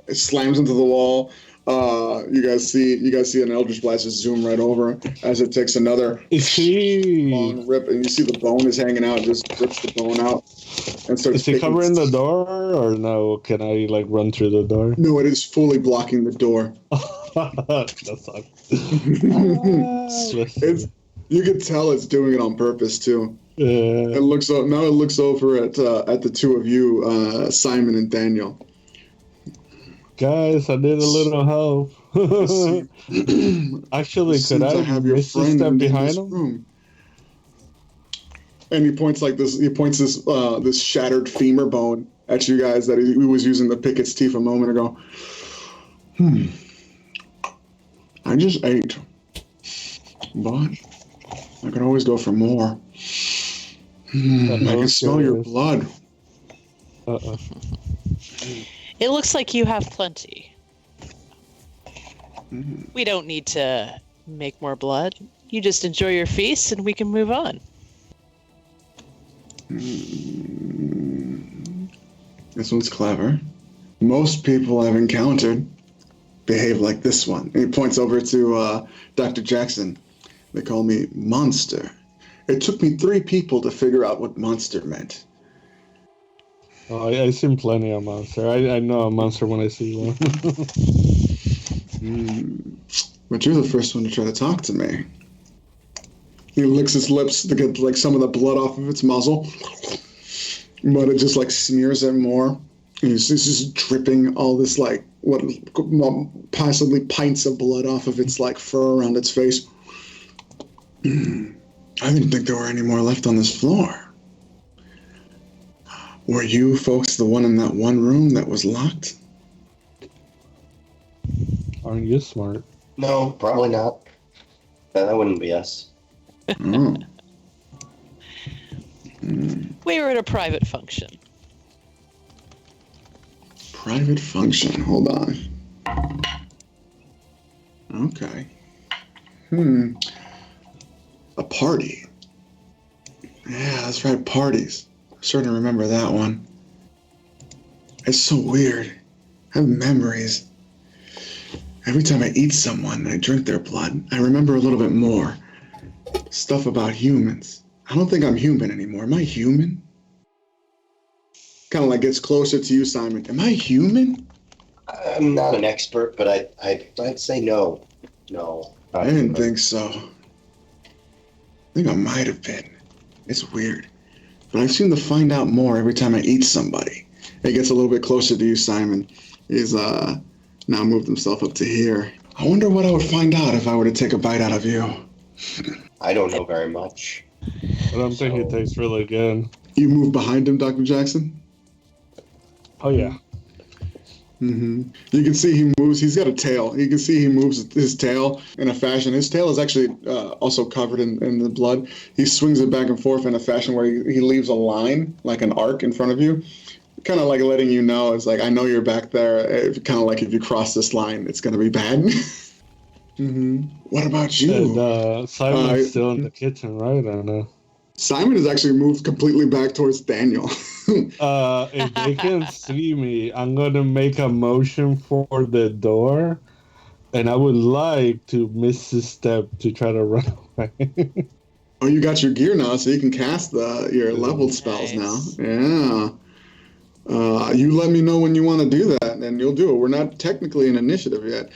It slams into the wall. You guys see an Eldritch Blast just zoom right over as it takes another long rip, and you see the bone is hanging out, just rips the bone out. And starts is he covering the door, or no? Can I, run through the door? No, it is fully blocking the door. That sucks. You can tell it's doing it on purpose, too. Yeah. It looks over at the two of you, Simon and Daniel. Guys, I need a little help. Actually, could I have your friend step behind this him? Room. And he points this shattered femur bone at you guys that he was using to pick its teeth a moment ago. I just ate, but I could always go for more. I can smell your blood. Uh-oh. It looks like you have plenty. We don't need to make more blood. You just enjoy your feast and we can move on. This one's clever. Most people I've encountered behave like this one. And he points over to Dr. Jackson. They call me Monster. It took me 3 people to figure out what monster meant. Oh, I seen plenty of monster. I know a monster when I see one. But you're the first one to try to talk to me. He licks his lips to get some of the blood off of its muzzle, but it just smears it more. And it's just dripping all this possibly pints of blood off of its fur around its face. I didn't think there were any more left on this floor. Were you folks the one in that one room that was locked? Aren't you smart? No, probably not. That wouldn't be us. Oh. We were at a private function. Private function. Hold on. Okay. A party. Yeah, that's right, parties. I'm starting to remember that one. It's so weird. I have memories. Every time I eat someone, I drink their blood, I remember a little bit more. Stuff about humans. I don't think I'm human anymore. Am I human? Kind of gets closer to you, Simon. Am I human? I'm not an expert, but I'd say no. No. I didn't think so. I think I might have been. It's weird. But I seem to find out more every time I eat somebody. He gets a little bit closer to you, Simon. He's now moved himself up to here. I wonder what I would find out if I were to take a bite out of you. I don't know very much. I don't think it tastes really good. You move behind him, Dr. Jackson? Oh, yeah. Mm-hmm. You can see he moves. He's got a tail. You can see he moves his tail in a fashion. His tail is actually also covered in the blood. He swings it back and forth in a fashion where he leaves a line, like an arc in front of you, kind of like letting you know, it's like, I know you're back there. Kind of like if you cross this line, it's going to be bad. Mm-hmm. What about you? And Simon's still in the kitchen, right? I know. Simon has actually moved completely back towards Daniel. If they can see me, I'm gonna make a motion for the door, and I would like to miss a step to try to run away. Oh, you got your gear now, so you can cast your leveled spells now. Yeah. You let me know when you want to do that, and you'll do it. We're not technically in initiative yet.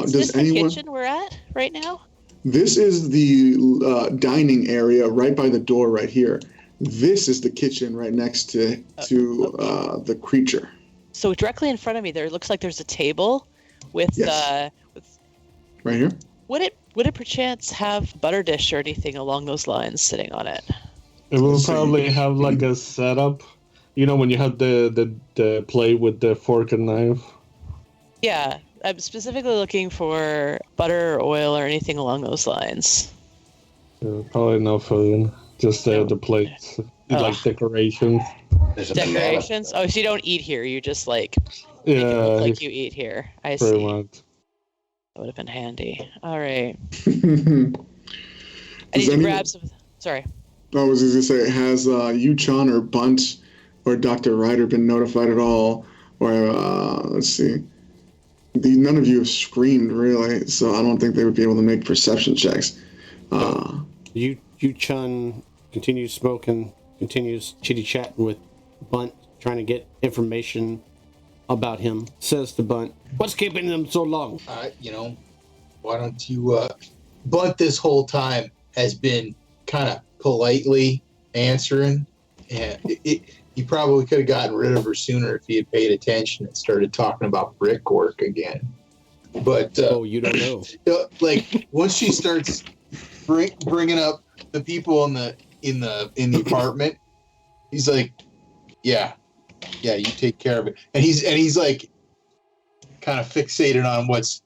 Is this the kitchen we're at right now? This is the dining area right by the door right here. This is the kitchen right next to the creature. So directly in front of me, there looks like there's a table with right here. Would it perchance have butter dish or anything along those lines sitting on it? It will probably have like a setup. You know, when you have the plate with the fork and knife. Yeah, I'm specifically looking for butter or oil or anything along those lines. Probably no food. Just the plates, like decorations. Decorations? Oh, so you don't eat here. You just make it look like you eat here. I see. Much. That would have been handy. All right. I Does need to grab some. Sorry. I was just gonna say, has Uchon or Bunt or Dr. Ryder been notified at all? Or let's see. None of you have screamed really, so I don't think they would be able to make perception checks. Uchon continues smoking, continues chitty-chatting with Bunt, trying to get information about him. Says to Bunt, "What's keeping them so long?" Why don't you... Bunt this whole time has been kind of politely answering. And he probably could have gotten rid of her sooner if he had paid attention and started talking about brickwork again. But... you don't know. Once she starts bringing up the people in the apartment, he's like, yeah, you take care of it. And he's like kind of fixated on what's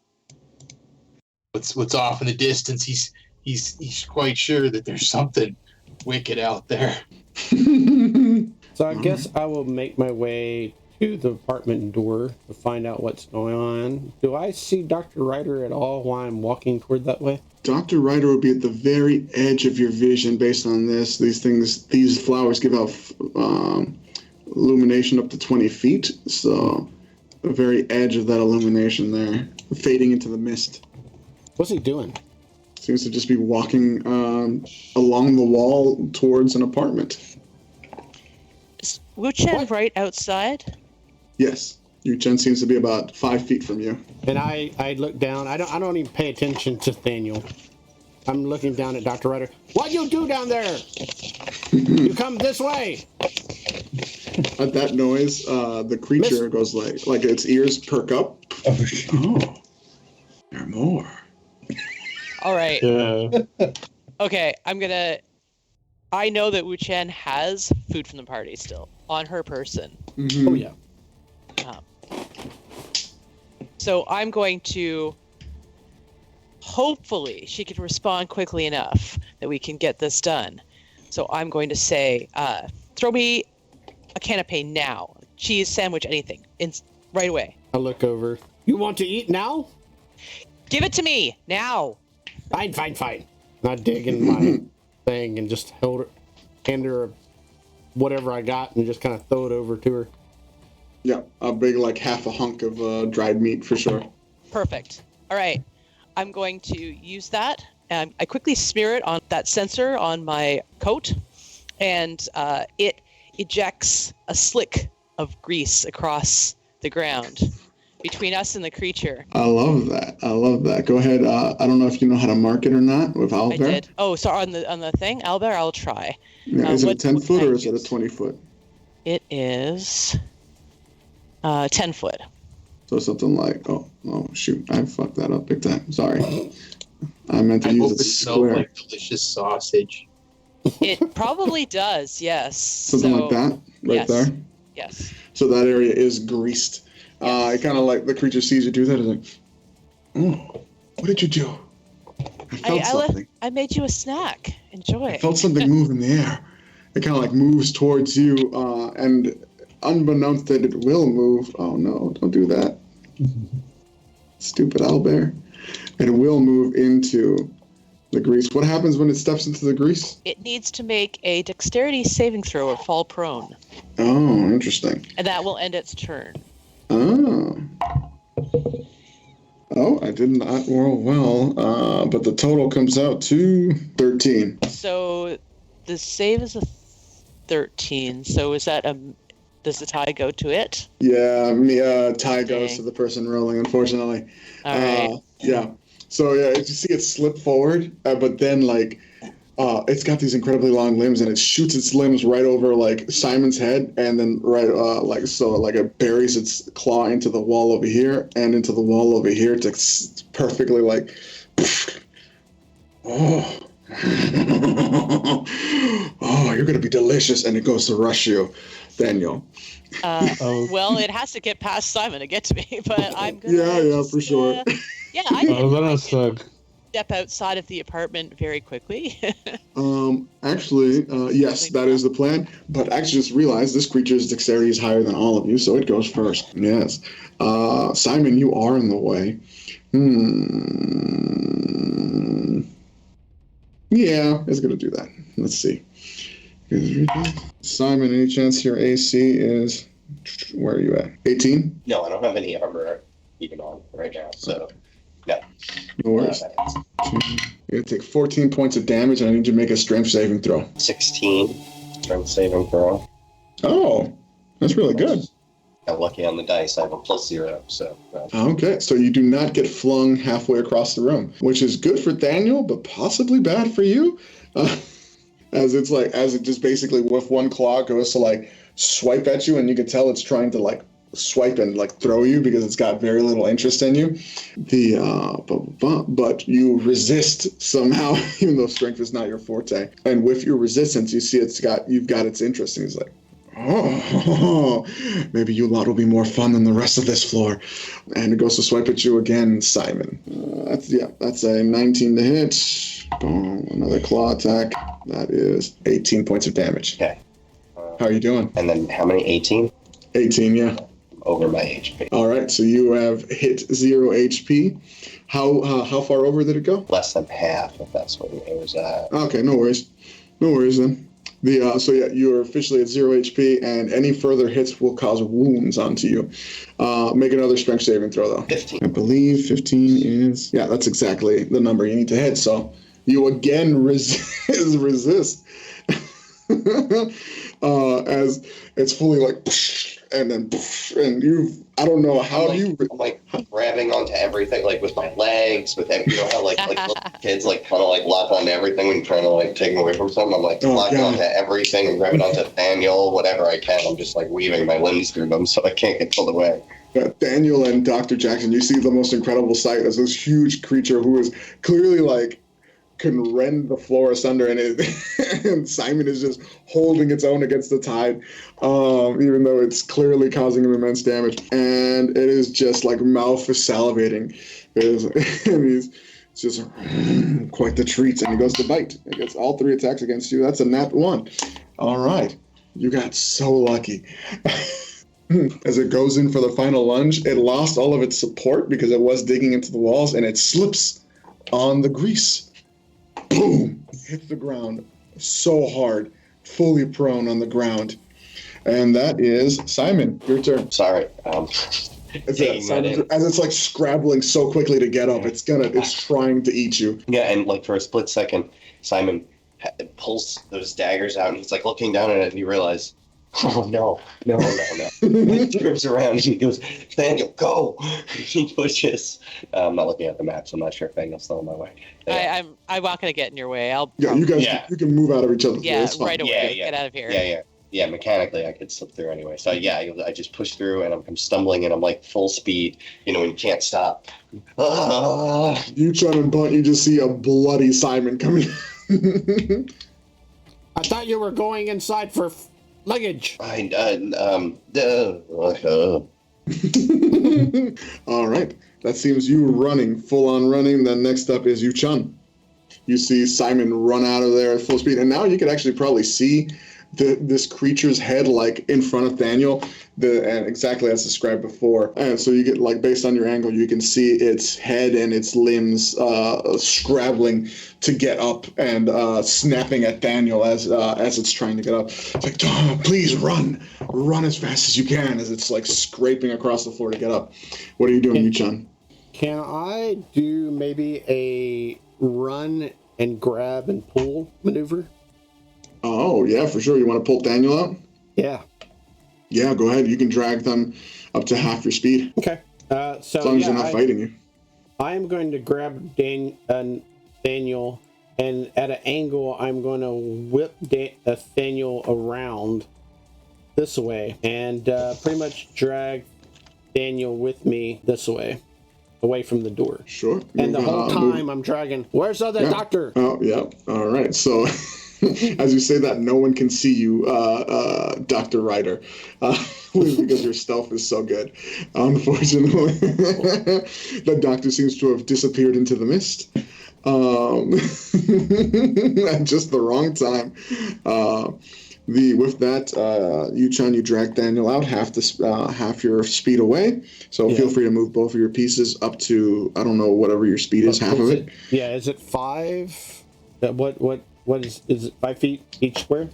off in the distance. He's quite sure that there's something wicked out there. So I guess I will make my way to the apartment door to find out what's going on. Do I see Dr. Ryder at all while I'm walking toward that way? Dr. Ryder will be at the very edge of your vision based on this. These flowers give out illumination up to 20 feet. So the very edge of that illumination there, fading into the mist. What's he doing? Seems to just be walking along the wall towards an apartment. Is Wu-Chen right outside? Yes. Yu-Chen seems to be about 5 feet from you. And I look down. I don't even pay attention to Daniel. I'm looking down at Dr. Ryder. What you do down there? You come this way. At that noise, the creature goes like its ears perk up. Oh, there are more. All right. Yeah. Okay, I know that Wu-Chen has food from the party still on her person. Mm-hmm. Oh, yeah. So I'm going to, hopefully she can respond quickly enough that we can get this done. So I'm going to say, throw me a canapé now. Cheese, sandwich, anything. Right away. I look over. You want to eat now? Give it to me now. Fine. I dig in my thing and just hand her whatever I got and just kind of throw it over to her. Yeah, a big half a hunk of dried meat for sure. Perfect. All right. I'm going to use that. I quickly smear it on that sensor on my coat, and it ejects a slick of grease across the ground between us and the creature. I love that. Go ahead. I don't know if you know how to mark it or not with owlbear. I did. Oh, so on the thing, owlbear, I'll try. Yeah, is it a 10-foot or is it a 20-foot? It is 10 foot. So something like, oh shoot, I fucked that up big time. Sorry. I meant to I use hope a it smells square. like delicious sausage. It probably does, yes. Something like that, right yes. there. Yes. So that area is greased. Yes. It kind of like the creature sees you do that. It's like, oh, what did you do? I felt something. I made you a snack. Enjoy. I felt something move in the air. It kind of like moves towards you, and unbeknownst that it will move. Oh no! Don't do that. Stupid owlbear. It will move into the grease. What happens when it steps into the grease? It needs to make a dexterity saving throw or fall prone. Oh, interesting. And that will end its turn. Oh. Oh, I did not roll well, but the total comes out to 13. So the save is a 13. So is that does the tie go to it? Yeah, tie goes to the person rolling, unfortunately. All right. Yeah. So yeah, you see it slip forward, but then like it's got these incredibly long limbs, and it shoots its limbs right over like Simon's head, and then it buries its claw into the wall over here and into the wall over here to perfectly like. Oh, you're gonna be delicious, and it goes to rush you, Daniel. Well, it has to get past Simon to get to me, but I'm gonna. Yeah, for sure. I gonna suck. Step outside of the apartment very quickly. Actually, yes, that is the plan. But actually, just realize this creature's dexterity is higher than all of you, so it goes first. Yes. Simon, you are in the way. Yeah, it's gonna do that. Let's see. Simon, any chance your AC is? Where are you at? 18? No, I don't have any armor even on right now, so no. No worries. You're gonna take 14 points of damage, and I need you to make a strength saving throw. 16 strength saving throw. Oh, that's really good. Got lucky on the dice. I have a +0, so. Okay, so you do not get flung halfway across the room, which is good for Daniel, but possibly bad for you, as it just basically with one claw goes to like swipe at you, and you can tell it's trying to like swipe and like throw you because it's got very little interest in you. But you resist somehow, even though strength is not your forte. And with your resistance, you see you've got its interest, and he's like, oh, maybe you lot will be more fun than the rest of this floor. And it goes to swipe at you again, Simon. That's a 19 to hit. Boom, another claw attack. That is 18 points of damage. Okay. How are you doing? And then how many? 18? 18, yeah. Over my HP. All right, so you have hit 0 HP. How far over did it go? Less than half, if that's what it was at. Okay, no worries. No worries then. You're officially at 0 HP, and any further hits will cause wounds onto you. Make another strength saving throw, though. 15. I believe 15 is... Yeah, that's exactly the number you need to hit, so you again resist. As it's fully like... And then, and I don't know how I'm like grabbing onto everything, like with my legs, with every, how like little kids like kind of like lock onto everything when you're trying to like take them away from something. I'm like locking onto everything and grabbing onto Daniel, whatever I can. I'm just like weaving my limbs through them so I can't get pulled away. Daniel and Dr. Jackson, you see the most incredible sight as this huge creature who is clearly like can rend the floor asunder, and Simon is just holding its own against the tide, even though it's clearly causing him immense damage. And it is just like mouth is salivating. And he's just quite the treat, and he goes to bite. He gets all 3 attacks against you. That's a nat 1. All right. You got so lucky. As it goes in for the final lunge, it lost all of its support because it was digging into the walls, and it slips on the grease. Boom! Hits the ground so hard, fully prone on the ground. And that is Simon, your turn. Sorry. As it's like scrabbling so quickly to get up, it's trying to eat you. Yeah, and like for a split second, Simon pulls those daggers out, and he's like looking down at it, and you realize, oh no. He turns around and he goes, Daniel, go! He pushes. I'm not looking at the map, so I'm not sure if Daniel's still on my way. Yeah. I'm not going to get in your way. You guys, you can move out of each other's way. Yeah, right away. Get out of here. Yeah. yeah, mechanically I could slip through anyway. So yeah, I just push through and I'm stumbling and I'm like full speed, you know, and you can't stop. Ah! You try to bunt, you just see a bloody Simon coming. I thought you were going inside for luggage. All right. That seems you running, full on running. Then next up is Yu Chun. You see Simon run out of there at full speed, and now you can actually probably see this creature's head like in front of Daniel, and exactly as described before. And so you get like based on your angle, you can see its head and its limbs scrabbling to get up and snapping at Daniel as it's trying to get up. It's like, oh, please run as fast as you can, as it's like scraping across the floor to get up. What are you doing, Yu-chan? Can I do maybe a run and grab and pull maneuver? Oh, yeah, for sure. You want to pull Daniel out? Yeah. Yeah, go ahead. You can drag them up to half your speed. Okay. So as long as they're not fighting you. I am going to grab Daniel, and at an angle, I'm going to whip Daniel around this way and pretty much drag Daniel with me this way, away from the door. Sure. And the whole time I'm dragging, where's the other doctor? Oh, yeah. All right. So as you say that, no one can see you, Dr. Ryder, because your stealth is so good. Unfortunately, the doctor seems to have disappeared into the mist at just the wrong time. With that, Yu-chan, you drag Daniel out half your speed away. So feel free to move both of your pieces up to, I don't know, whatever your speed is, half of it. Yeah, is it 5? What is it 5 feet each square?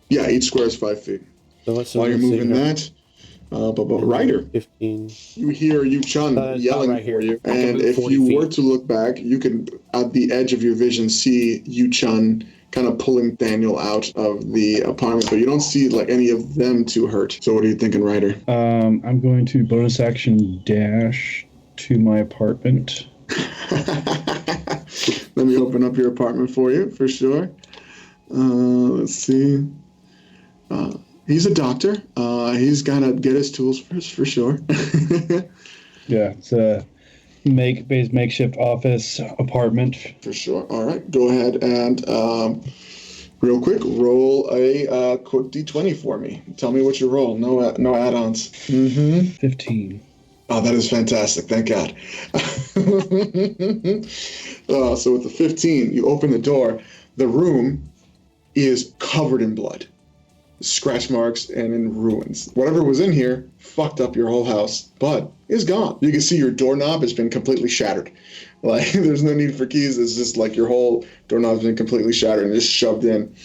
Yeah, each square is 5 feet. So while you're moving that, Ryder, 15. You hear Yu-chan yelling right here. for you, and if you were to look back, you can, at the edge of your vision, see Yu-chan kind of pulling Daniel out of the apartment, but you don't see like any of them to hurt. So what are you thinking, Ryder? I'm going to bonus action dash to my apartment. Let me open up your apartment for you, for sure. Let's see. He's a doctor. He's gonna get his tools first, for sure. Yeah, it's a makeshift office apartment. For sure. All right, go ahead and real quick roll a quick d20 for me. Tell me what you roll. No add-ons. 15. Oh, that is fantastic. Thank God. So with the 15, you open the door. The room is covered in blood, scratch marks, and in ruins. Whatever was in here fucked up your whole house, but is gone. You can see your doorknob has been completely shattered. Like, there's no need for keys. It's just like your whole doorknob's been completely shattered and just shoved in.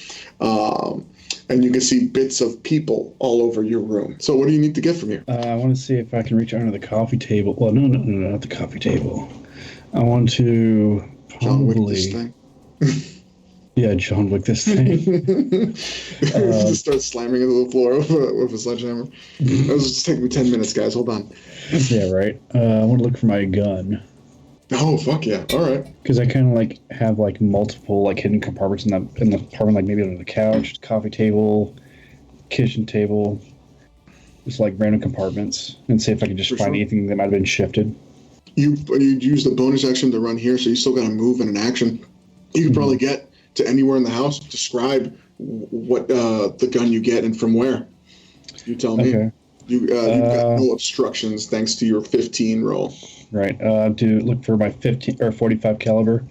And you can see bits of people all over your room. So what do you need to get from here? I want to see if I can reach under the coffee table. Well, no, not the coffee table. I want to John Wick probably... this thing. Yeah, John Wick this thing. Just start slamming into the floor with a sledgehammer. That was just taking me 10 minutes, guys. Hold on. Yeah, right. I want to look for my gun. Oh, fuck yeah. All right. Because I kind of like have like multiple like hidden compartments in the apartment, like maybe under the couch, coffee table, kitchen table, just like random compartments, and see if I can just find anything that might have been shifted. You use the bonus action to run here, so you still got to move in an action. You could probably get to anywhere in the house. Describe what the gun you get and from where. You tell me. Okay. You've got no obstructions thanks to your 15 roll. Right. To look for my 15 or 45 caliber.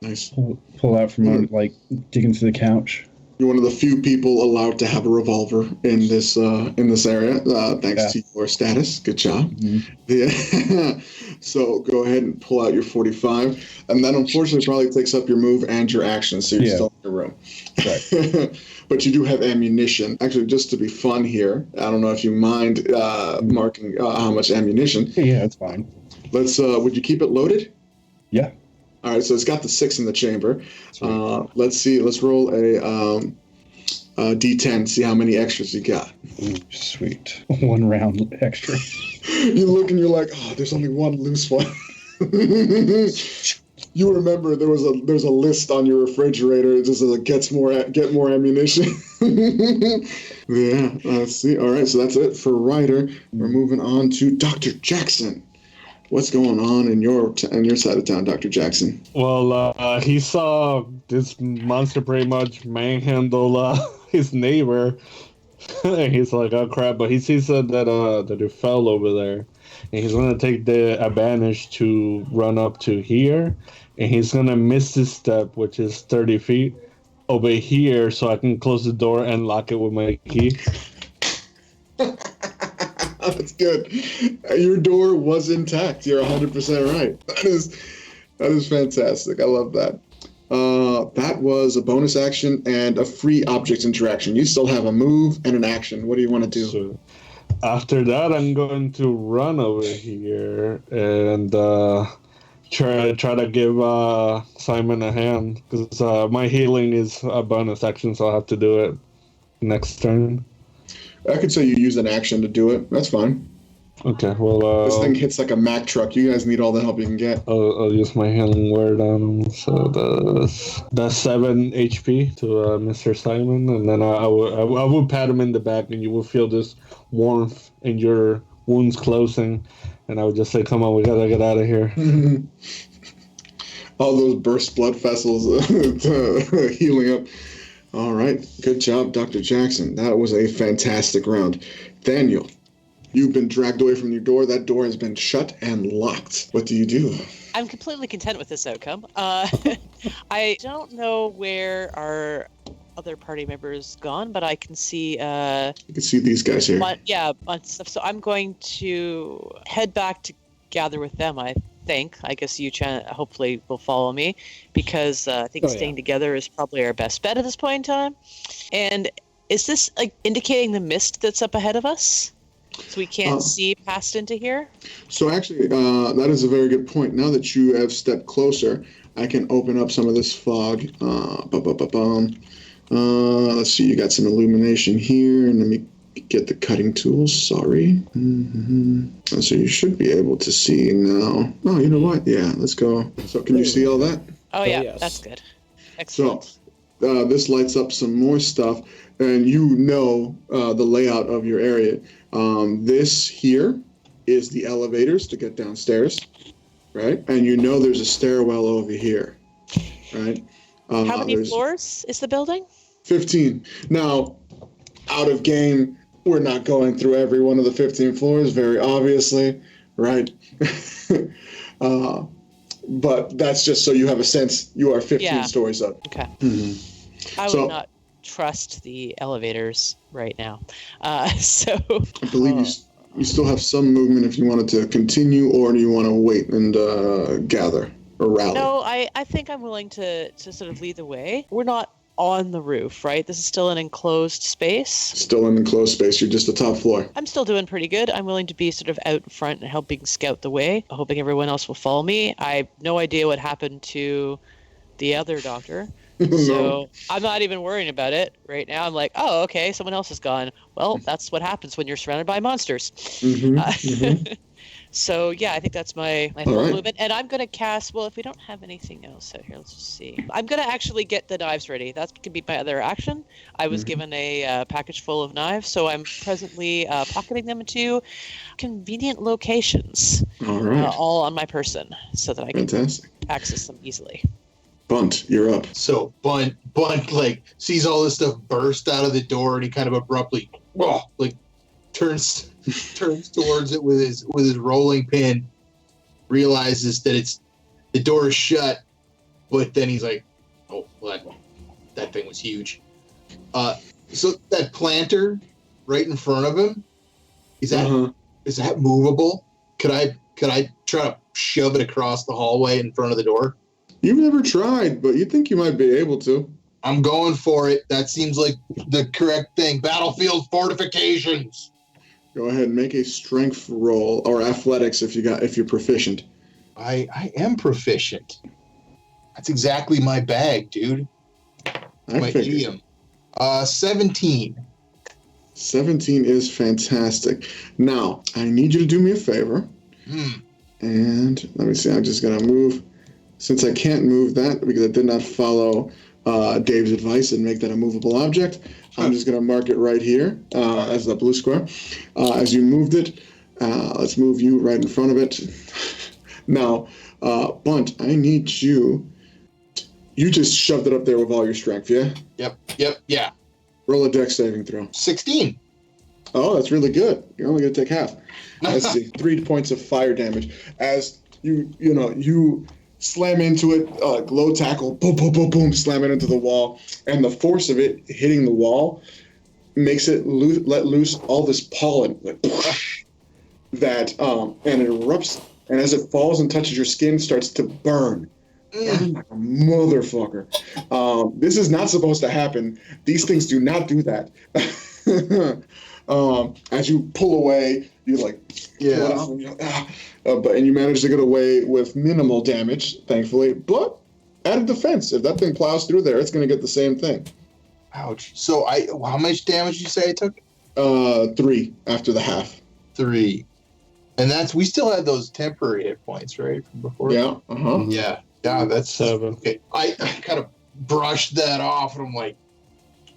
Nice. Pull out from like digging through the couch. You're one of the few people allowed to have a revolver in this area, thanks to your status. Good job. Yeah. So go ahead and pull out your 45, and that unfortunately probably takes up your move and your action, so you're still in your room. Right. But you do have ammunition. Actually, just to be fun here, I don't know if you mind marking how much ammunition. Yeah, that's fine. Let's. Would you keep it loaded? Yeah. All right, so it's got the 6 in the chamber. Let's see. Let's roll a D10. See how many extras you got. Ooh, sweet. 1 round extra. You look and you're like, oh, there's only one loose one. You remember there's a list on your refrigerator. It just says get more ammunition. Yeah, let's see. All right, so that's it for Ryder. We're moving on to Dr. Jackson. What's going on in your side of town, Dr. Jackson? Well, he saw this monster pretty much manhandle his neighbor, and he's like, "Oh crap!" But he sees that it fell over there, and he's gonna take the advantage to run up to here, and he's gonna miss his step, which is 30 feet over here, so I can close the door and lock it with my key. That's good. Your door was intact. You're 100% right. That is fantastic. I love that. That was a bonus action and a free object interaction. You still have a move and an action. What do you want to do? So after that, I'm going to run over here and try to give Simon a hand, because my healing is a bonus action, so I'll have to do it next turn. I could say you use an action to do it. That's fine. Okay, well... this thing hits like a Mack truck. You guys need all the help you can get. I'll use my healing word on him. So that's 7 HP to Mr. Simon, and then I will pat him in the back, and you will feel this warmth in your wounds closing, and I would just say, come on, we gotta get out of here. All those burst blood vessels healing up. All right, good job, Dr. Jackson. That was a fantastic round. Daniel, you've been dragged away from your door. That door has been shut and locked. What do you do? I'm completely content with this outcome. I don't know where our other party members gone, but I can see... you can see these guys here. Stuff. So I'm going to head back to gather with them, I think. I guess you hopefully will follow me, because I think staying together is probably our best bet at this point in time. And is this like indicating the mist that's up ahead of us, so we can't see past into here? So actually, that is a very good point. Now that you have stepped closer, I can open up some of this fog. Let's see, you got some illumination here, and let me get the cutting tools. Sorry. So you should be able to see now. Oh, you know what? Yeah, let's go. So can you see all that? Oh yeah, yes. That's good. Excellent. So this lights up some more stuff, and you know the layout of your area. This here is the elevators to get downstairs, right? And you know there's a stairwell over here, right? How many floors is the building? 15. Now, out of game, we're not going through every one of the 15 floors, very obviously, right? But that's just so you have a sense you are 15 stories up. Okay. I would not trust the elevators right now. So I believe you still have some movement if you wanted to continue, or do you want to wait and gather or rally? No, I think I'm willing to sort of lead the way. We're not on the roof, right? This is still an enclosed space. Still an enclosed space. You're just the top floor. I'm still doing pretty good. I'm willing to be sort of out in front and helping scout the way, hoping everyone else will follow me. I have no idea what happened to the other doctor. So I'm not even worrying about it right now. I'm like, oh, okay, someone else is gone. Well, that's what happens when you're surrounded by monsters. So yeah, I think that's my full movement. And I'm going to cast, well, if we don't have anything else out here, let's just see. I'm going to actually get the knives ready. That can be my other action. I was given a package full of knives, so I'm presently pocketing them into convenient locations. All right. All on my person, so that I can access them easily. Bunt, you're up. So Bunt like sees all this stuff burst out of the door, and he kind of abruptly, turns towards it with his rolling pin, realizes that the door is shut, but then he's like, oh, well, that thing was huge. So that planter right in front of him, is that movable? Could I try to shove it across the hallway in front of the door? You've never tried, but you think you might be able to. I'm going for it. That seems like the correct thing. Battlefield fortifications. Go ahead and make a strength roll, or athletics if you're proficient. I am proficient. That's exactly my bag, dude. My idiom. 17. 17 is fantastic. Now, I need you to do me a favor. And let me see, I'm just going to move since I can't move that because I did not follow Dave's advice and make that a movable object, I'm just going to mark it right here as the blue square. As you moved it, let's move you right in front of it. Now, Bunt, I need you. You just shoved it up there with all your strength, yeah? Yep, yeah. Roll a dex saving throw. 16. Oh, that's really good. You're only going to take half. Let's see. 3 points of fire damage. As you slam into it, low tackle, boom, boom, boom, boom, slam it into the wall. And the force of it hitting the wall makes it let loose all this pollen that and it erupts. And as it falls and touches your skin, starts to burn. Burn like a motherfucker. This is not supposed to happen. These things do not do that. As you pull away, you and you manage to get away with minimal damage, thankfully. But at a defense, if that thing plows through there, it's going to get the same thing. Ouch. So how much damage did you say I took? 3 after the half. 3. And we still had those temporary hit points, right, from before? Yeah. Uh-huh. Yeah, that's 7. Okay. I kind of brushed that off, and I'm like,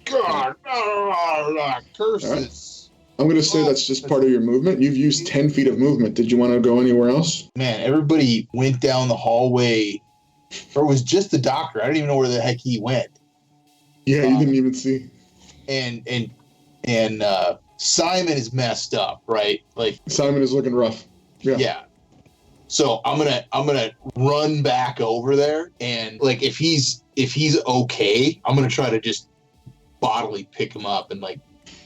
God, curses. Right. I'm going to say that's just part of your movement. You've used 10 feet of movement. Did you want to go anywhere else? Man, everybody went down the hallway, or it was just the doctor. I don't even know where the heck he went. Yeah, you didn't even see. And Simon is messed up, right? Like Simon is looking rough. Yeah. So I'm gonna run back over there, and like if he's okay, I'm gonna try to just bodily pick him up and like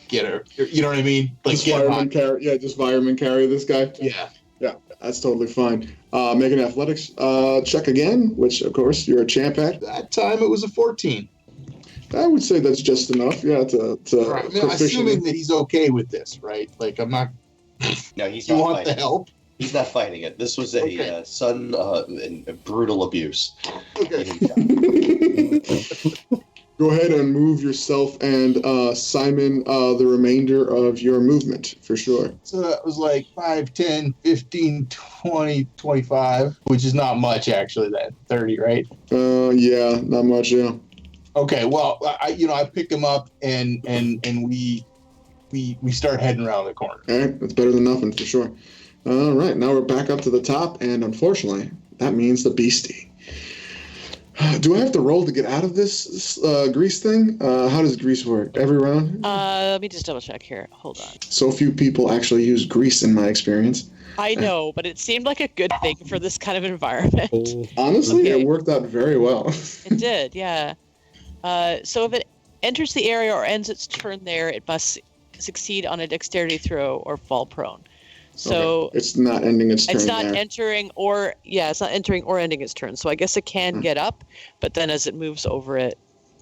get her. You know what I mean? Like just fireman carry. Yeah, just fireman carry this guy. Yeah. Yeah, that's totally fine. Make an athletics check again, which of course you're a champ at. That time it was a 14. I would say that's just enough. Yeah, to right. I mean, assuming that he's okay with this, right? Like I'm not. No, he's you not. Want fighting. the help? He's not fighting it. This was a sudden and brutal abuse. Okay. Go ahead and move yourself and Simon the remainder of your movement, for sure. So that was like 5, 10, 15, 20, 25, which is not much, actually, that 30, right? Yeah, not much, yeah. Okay, well, I pick him up and we start heading around the corner. All right, that's better than nothing, for sure. All right, now we're back up to the top, and unfortunately, that means the beastie. Do I have to roll to get out of this grease thing? How does grease work? Every round? Let me just double check here. Hold on. So few people actually use grease in my experience. I know, but it seemed like a good thing for this kind of environment. Honestly, it worked out very well. It did, yeah. So if it enters the area or ends its turn there, it must succeed on a dexterity throw or fall prone. So okay. It's not ending its turn. It's not there. entering or ending its turn. So I guess it can get up, but then as it moves over it,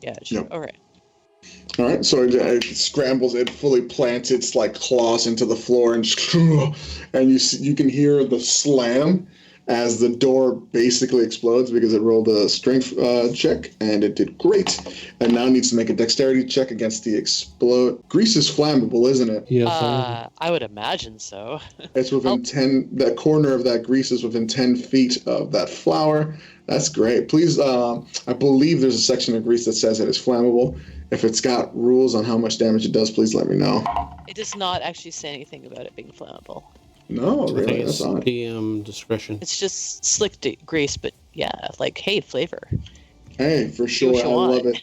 all right. All right, so it scrambles, it fully plants its like claws into the floor, and you can hear the slam as the door basically explodes because it rolled a strength check, and it did great. And now needs to make a dexterity check against the explode. Grease is flammable, isn't it? Yes. I would imagine so. It's within 10, that corner of that grease is within 10 feet of that flower. That's great. Please, I believe there's a section of grease that says it is flammable. If it's got rules on how much damage it does, please let me know. It does not actually say anything about it being flammable. No, really, that's odd. DM discretion. It's just slick grease, but like, hey, flavor. Hey, for sure, I love it.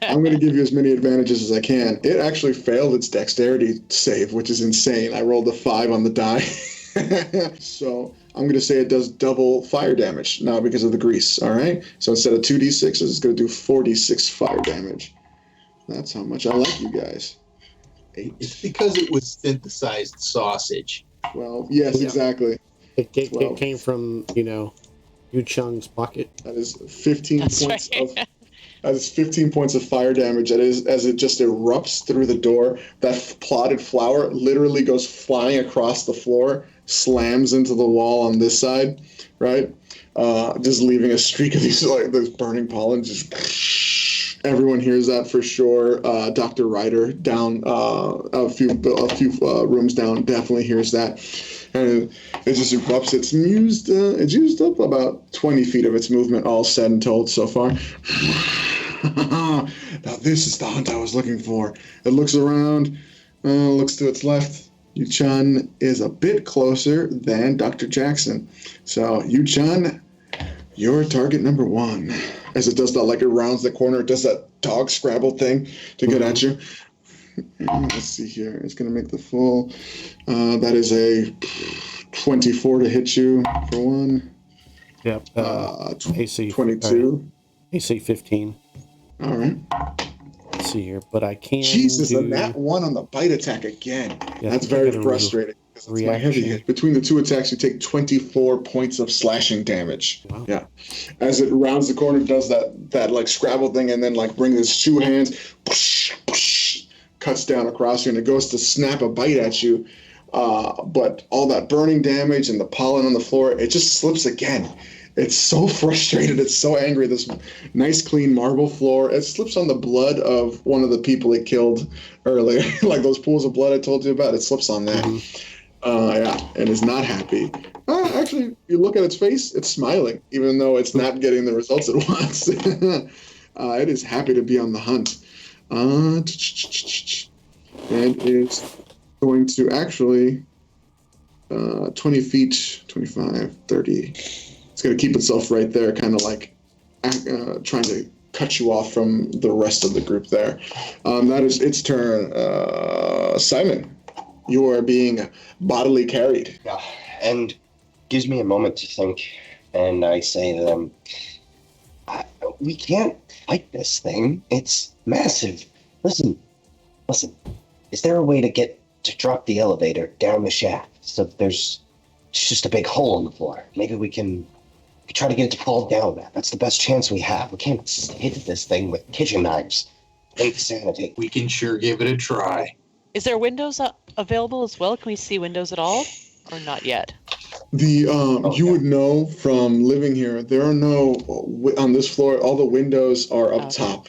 I'm going to give you as many advantages as I can. It actually failed its dexterity save, which is insane. I rolled a 5 on the die. So I'm going to say it does double fire damage now because of the grease, all right? So instead of 2d6, it's going to do 4d6 fire damage. That's how much I like you guys. 8. It's because it was synthesized sausage. 12. Yes, exactly. It came from, Yu Chung's pocket. That is 15 That's points right. of that is 15 points of fire damage. That is as it just erupts through the door. That plotted flower literally goes flying across the floor, slams into the wall on this side, right? Just leaving a streak of these those burning pollen. Just everyone hears that for sure. Dr. Ryder down a few rooms down definitely hears that. And it just erupts. It's used up about 20 feet of its movement, all said and told so far. Now this is the hunt I was looking for. It looks around, looks to its left. Yu-chan is a bit closer than Dr. Jackson. So, Yu-chan, you're target number 1. As it does that, like it rounds the corner, it does that dog scrabble thing to get at you. Let's see here. It's going to make the full. That is a 24 to hit you for 1. Yep. AC 22. AC 15. All right. Let's see here, but I can't. Jesus, and that 1 on the bite attack again. Yeah, that's very frustrating. It's my heavy hit. Between the 2 attacks, you take 24 points of slashing damage. Wow. Yeah. As it rounds the corner, does that like scrabble thing, and then like brings its 2 hands, cuts down across you, and it goes to snap a bite at you. But all that burning damage and the pollen on the floor, it just slips again. It's so frustrated. It's so angry. This nice, clean marble floor. It slips on the blood of one of the people it killed earlier. Like those pools of blood I told you about. It slips on that. Yeah, and is not happy. Actually, you look at its face, it's smiling, even though it's not getting the results it wants. It is happy to be on the hunt. And it's going to actually 20 feet, 25, 30. It's going to keep itself right there, kind of like trying to cut you off from the rest of the group there. That is its turn. Simon, you are being bodily carried. Yeah, and gives me a moment to think, and I say to them, we can't fight this thing. It's massive. Listen. Is there a way to drop the elevator down the shaft so that there's just a big hole in the floor? Maybe we can try to get it to fall down that. That's the best chance we have. We can't hit this thing with kitchen knives. Insanity. We can sure give it a try. Is there windows available as well? Can we see windows at all, or not yet? You would know from living here. There are no on this floor. All the windows are up top.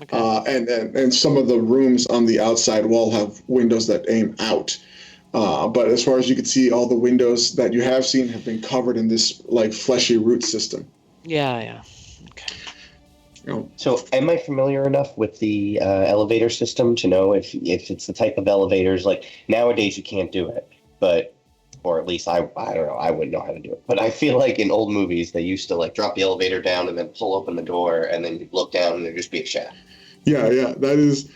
Okay. And some of the rooms on the outside wall have windows that aim out. But as far as you can see, all the windows that you have seen have been covered in this like fleshy root system. Yeah. Okay. So am I familiar enough with the elevator system to know if it's the type of elevators, like nowadays you can't do it, but, or at least I don't know, I wouldn't know how to do it. But I feel like in old movies, they used to like drop the elevator down and then pull open the door and then you look down and there'd just be a shaft. Yeah, that is,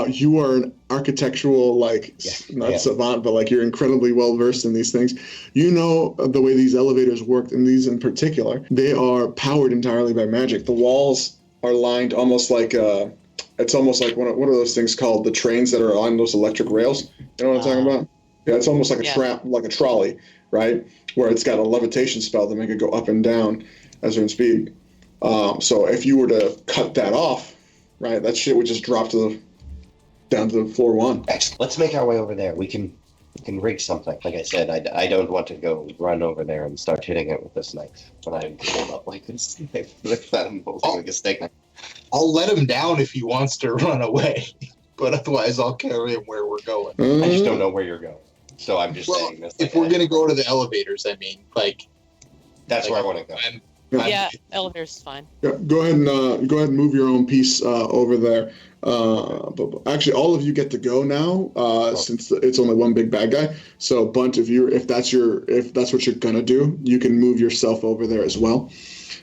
you are an architectural, savant, but like you're incredibly well versed in these things. You know the way these elevators work, and these in particular, they are powered entirely by magic. The walls are lined almost like, it's almost like what are those things called? The trains that are on those electric rails. You know what I'm talking about? Yeah, it's almost like a trolley, right? Where it's got a levitation spell to make it go up and down as they're in speed. So if you were to cut that off, right, that shit would just drop down to floor 1. Excellent. Let's make our way over there. We can rig something. Like I said, I don't want to go run over there and start hitting it with this knife when I'm pulled up like this. Like a steak knife. I'll let him down if he wants to run away, but otherwise I'll carry him where we're going. I just don't know where you're going, so I'm just saying this. If we're gonna go to the elevators, I mean, that's where I want to go. Yeah, elevator's fine. Yeah, go ahead and move your own piece over there. But actually, all of you get to go now since it's only one big bad guy. So, Bunt, if that's what you're gonna do, you can move yourself over there as well.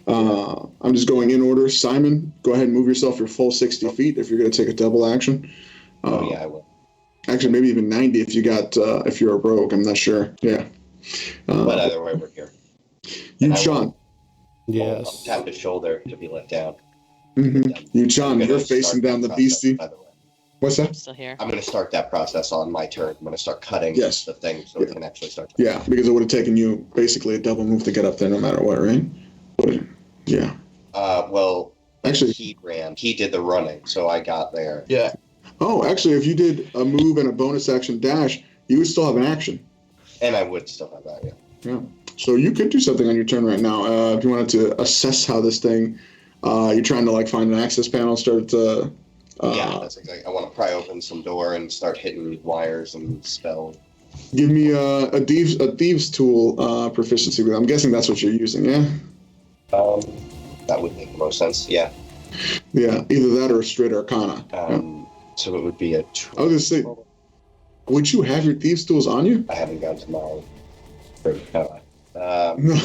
I'm just going in order. Simon, go ahead and move yourself your full 60 feet if you're gonna take a double action. I will. Actually, maybe even 90 if if you're a rogue. I'm not sure. Yeah. But either way, we're here. Yu-chan. Yes. Tap his shoulder to be let down. Mm-hmm. Yu-chan, you're facing down the beastie. By the way. What's that? I'm still here. I'm going to start that process on my turn. I'm going to start cutting the thing so we can actually start. Yeah, because it would have taken you basically a double move to get up there no matter what, right? Yeah. Well, actually, he did the running, so I got there. Yeah. Oh, actually, if you did a move and a bonus action dash, you would still have an action. And I would still have that, yeah. So you could do something on your turn right now. If you wanted to assess how this thing, you're trying to like find an access panel, start to... yeah, that's exactly. I want to pry open some door and start hitting wires and spell Give me a thieves tool proficiency. I'm guessing that's what you're using, yeah? That would make the most sense, yeah. Yeah, either that or a straight Arcana. So it would be a... I was going to say, would you have your thieves tools on you? I haven't gone to my... No.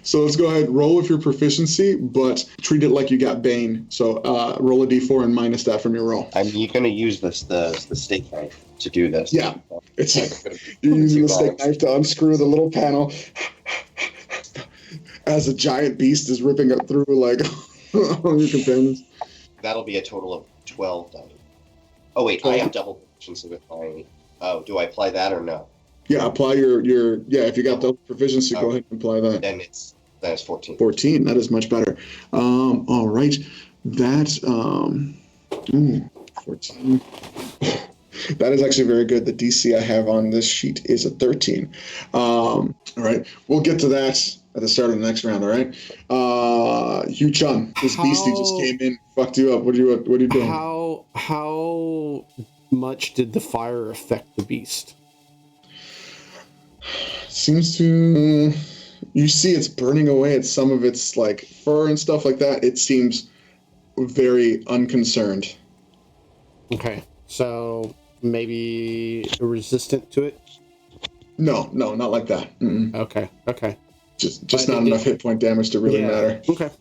So let's go ahead, roll with your proficiency, but treat it like you got Bane. So roll a d4 and minus that from your roll. You're going to use the steak knife to do this. Yeah. It's like you're using the steak knife to unscrew the little panel as a giant beast is ripping it through like all your companions. That'll be a total of 12 done. Oh, wait, 12. I have double proficiency with my... Oh, do I apply that or no? Yeah, apply your if you got double proficiency, go ahead and apply that. Then it's 14. 14, that is much better. All right. That's 14. That is actually very good. The DC I have on this sheet is a 13. All right. We'll get to that at the start of the next round, all right? Yu Chun, this beastie just came in, fucked you up. What are you doing? How much did the fire affect the beast? Seems to... You see it's burning away at some of its like fur and stuff like that. It seems very unconcerned. Okay. So maybe resistant to it? No, not like that. Mm-mm. Okay. Just not enough hit point damage to really matter. Okay. As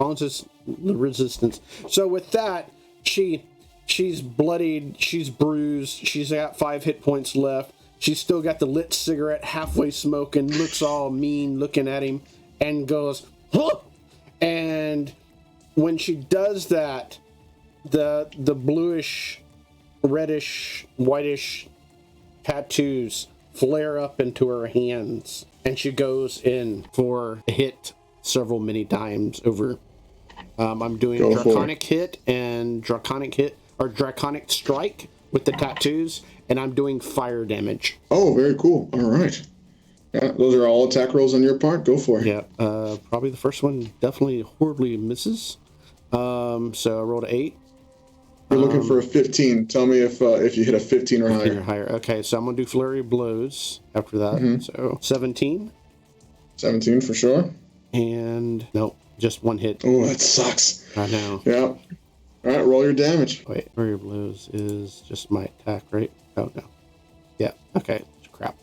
long as it's the resistance. So with that, she's bloodied, she's bruised, she's got 5 hit points left. She's still got the lit cigarette halfway smoking, looks all mean looking at him, and goes, huh! And when she does that, the bluish, reddish, whitish tattoos flare up into her hands, and she goes in for a hit many times over. I'm doing Draconic hit and Draconic strike with the tattoos, and I'm doing fire damage. Oh, very cool. All right. Yeah, those are all attack rolls on your part. Go for it. Yeah, probably the first one definitely horribly misses. So I rolled an 8. You're looking for a 15. Tell me if you hit a 15 or higher. 15 or higher. Okay, so I'm going to do Flurry of Blows after that. Mm-hmm. So 17. 17 for sure. And no, just 1 hit. Oh, that sucks. I know. Yeah. All right, roll your damage. Wait, Flurry of Blows is just my attack, right? Oh, no. Yeah, okay. Crap.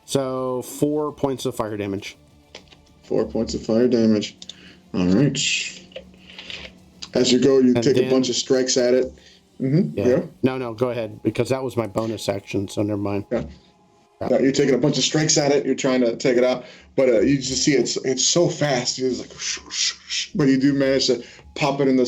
So 4 points of fire damage. 4 points of fire damage. All right. As you go, you take a bunch of strikes at it. Mm-hmm. Yeah. No, go ahead, because that was my bonus action, so never mind. Yeah. No, you're taking a bunch of strikes at it. You're trying to take it out, but you just see it's so fast. You're just like, but you do manage to pop it in the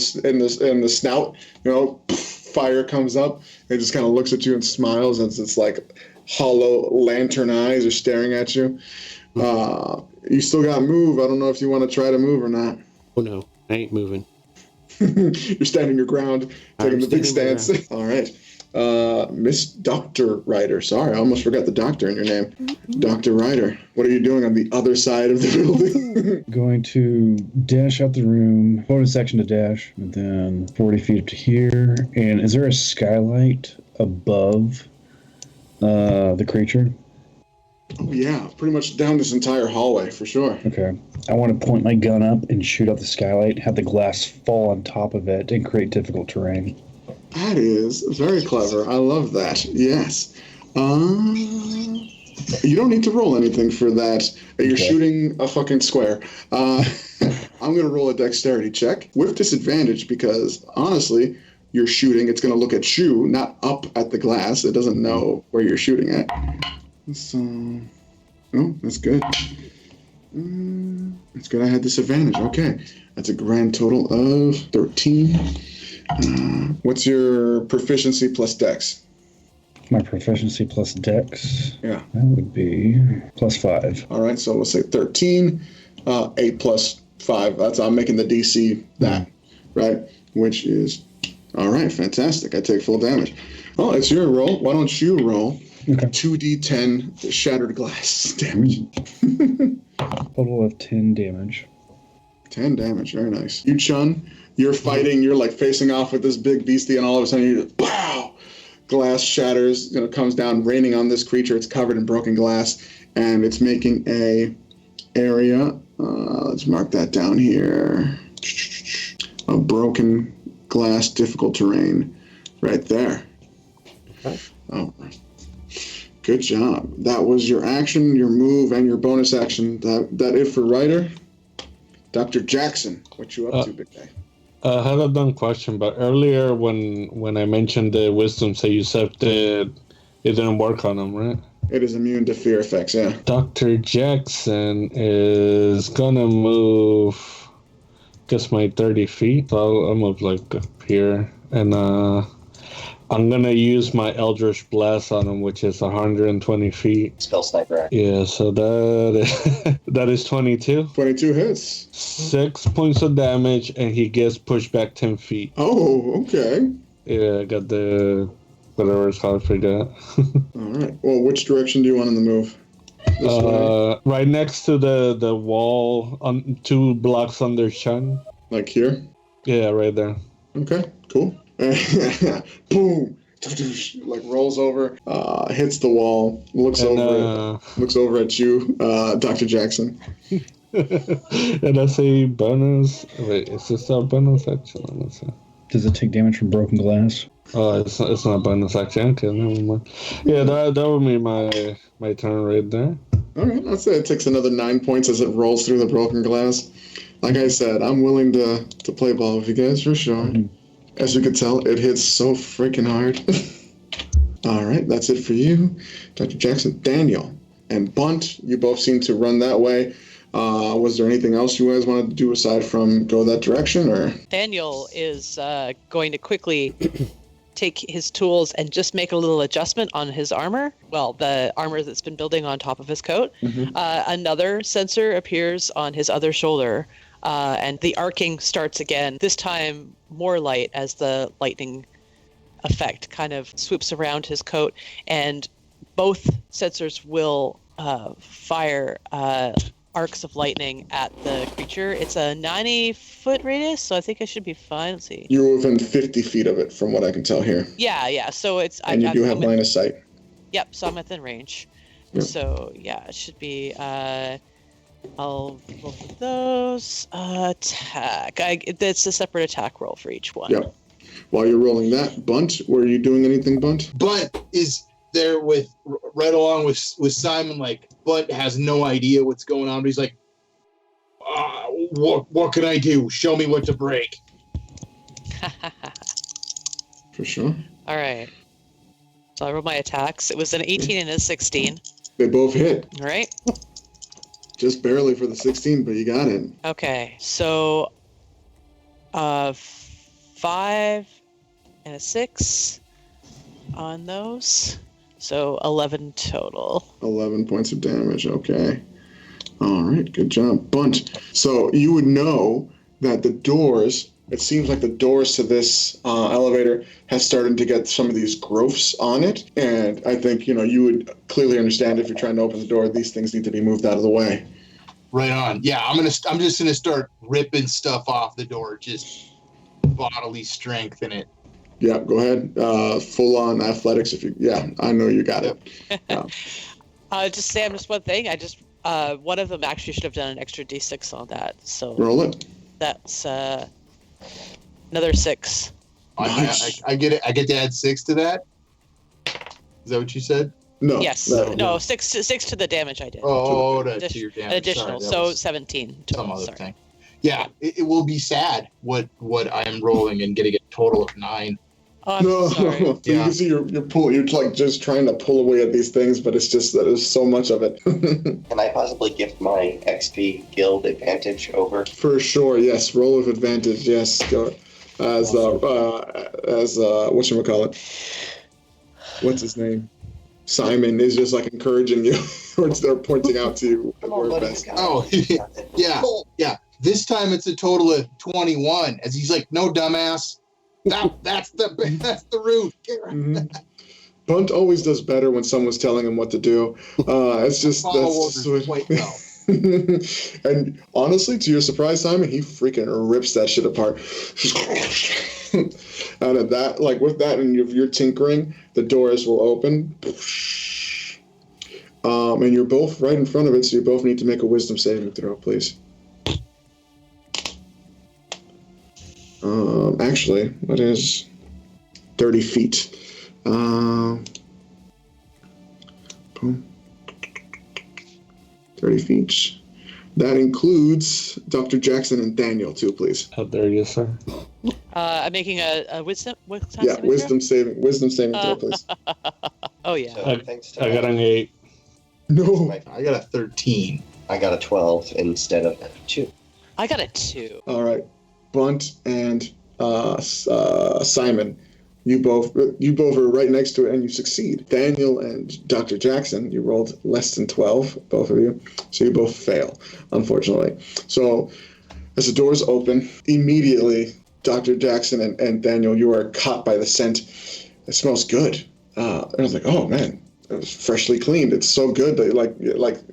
snout. You know, fire comes up. It just kind of looks at you and smiles, and it's like hollow lantern eyes are staring at you. You still got move. I don't know if you want to try to move or not. Oh no, I ain't moving. You're standing your ground, taking the big stance. All right. Miss Dr. Ryder. Sorry, I almost forgot the doctor in your name. Dr. Ryder. What are you doing on the other side of the building? Going to dash out the room, bonus action to dash, and then 40 feet up to here. And is there a skylight above the creature? Oh, yeah. Pretty much down this entire hallway, for sure. Okay. I want to point my gun up and shoot out the skylight, have the glass fall on top of it, and create difficult terrain. That is very clever. I love that. Yes. You don't need to roll anything for that. You're shooting a fucking square. I'm going to roll a dexterity check with disadvantage because, honestly, you're shooting. It's going to look at you, not up at the glass. It doesn't know where you're shooting at. So, oh, that's good. That's good. I had disadvantage. Okay. That's a grand total of 13. What's your proficiency plus dex? My proficiency plus dex? Yeah. That would be plus 5. All right, so let's say 13. 8 plus 5. I'm making the DC that, right? Which is, all right, fantastic. I take full damage. Oh, it's your roll. Why don't you roll 2d10 shattered glass damage? Total of 10 damage. 10 damage, very nice. You, Chun, you're fighting, you're like facing off with this big beastie, and all of a sudden you just, pow! glass shatters, comes down, raining on this creature. It's covered in broken glass, and it's making a area. Let's mark that down here. A broken glass, difficult terrain, right there. Okay. Oh, good job. That was your action, your move, and your bonus action. That it for Ryder. Dr. Jackson, what you up to, big guy? I have a dumb question, but earlier when I mentioned the wisdom, say you said that it didn't work on him, right? It is immune to fear effects, yeah. Dr. Jackson is gonna move, guess my 30 feet. So I'll move like up here, and I'm gonna use my Eldritch Blast on him, which is 120 feet. Spell sniper. Yeah, so that is 22. 22 hits. 6 points of damage, and he gets pushed back 10 feet. Oh, okay. Yeah, I got the whatever it's called for that. All right. Well, which direction do you want in the move? This way? Right next to the wall, on 2 blocks under Chun. Like here? Yeah, right there. Okay, cool. Boom! Like rolls over, hits the wall, looks over at you, Dr. Jackson. And I say bonus. Wait, is this a bonus action? Let's see. Does it take damage from broken glass? Oh, it's not bonus action. Okay, never mind. Yeah, that would be my turn right there. All right, I'd say it takes another 9 points as it rolls through the broken glass. Like I said, I'm willing to play ball with you guys for sure. Mm-hmm. As you can tell, it hits so freaking hard. All right, that's it for you, Dr. Jackson. Daniel and Bunt, you both seem to run that way. Was there anything else you guys wanted to do aside from go that direction, or? Daniel is going to quickly take his tools and just make a little adjustment on his armor. Well, the armor that's been building on top of his coat. Mm-hmm. Another sensor appears on his other shoulder. And the arcing starts again, this time more light as the lightning effect kind of swoops around his coat. And both sensors will fire arcs of lightning at the creature. It's a 90-foot radius, so I think I should be fine. Let's see. You're within 50 feet of it, from what I can tell here. Yeah. So it's... And you do have line of sight. Yep, so I'm within range. Yep. So, yeah, it should be... I'll roll for those. Attack. It's a separate attack roll for each one. Yep. While you're rolling that, Bunt, were you doing anything, Bunt? Bunt is there right along with Simon. Like, Bunt has no idea what's going on, but he's like, what can I do? Show me what to break. For sure. All right. So I rolled my attacks. It was an 18 and a 16. They both hit. All right. Just barely for the 16, but you got it. Okay, so 5 and a 6 on those. So 11 total. 11 points of damage, okay. All right, good job. Bunt. So you would know that the doors, it seems like the doors to this elevator has started to get some of these growths on it. And I think, you would clearly understand if you're trying to open the door, these things need to be moved out of the way. Right on. Yeah, I'm just gonna start ripping stuff off the door, just bodily strength in it. Yeah, go ahead. Full on athletics. I know you got it. Yeah. Just Sam, just one thing. One of them actually should have done an extra D6 on that. So roll it. That's another 6. Nice. I get it. I get to add 6 to that. Is that what you said? No. Yes. No. 6 to the damage I did. To your damage. Additional. Sorry, so 17. Total. Some other thing. Yeah, it will be sad what I am rolling and getting a total of 9. Oh, I'm sorry. So you can see you're pulling. You're like just trying to pull away at these things, but it's just that there's so much of it. Can I possibly gift my XP guild advantage over? For sure, yes. Roll with advantage, yes. Go as whatchamacallit. What's his name? Simon is just like encouraging you, or they're pointing out to you your best. Oh, yeah. This time it's a total of 21. As he's like, "No, dumbass. That's the route." Mm-hmm. Bunt always does better when someone's telling him what to do. It's just that's quite well. And honestly, to your surprise, Simon, he freaking rips that shit apart. out of that, like with that and your tinkering, the doors will open. And you're both right in front of it, so you both need to make a wisdom saving throw, please. Actually, that is 30 feet. Boom. 30 feet. That includes Dr. Jackson and Daniel, too, please. How dare you, sir? I'm making a wisdom. Wisdom saving throw, please. Oh yeah. So, thanks to I got an 8. No. I got a 13. I got a 12 instead of 2. I got a 2. All right, Bunt and Simon, you both are right next to it, and you succeed. Daniel and Dr. Jackson, you rolled less than 12, both of you, so you both fail, unfortunately. So as the doors open, immediately, Dr. Jackson and Daniel, you are caught by the scent. It smells good. And I was like, oh man, it was freshly cleaned. It's so good that like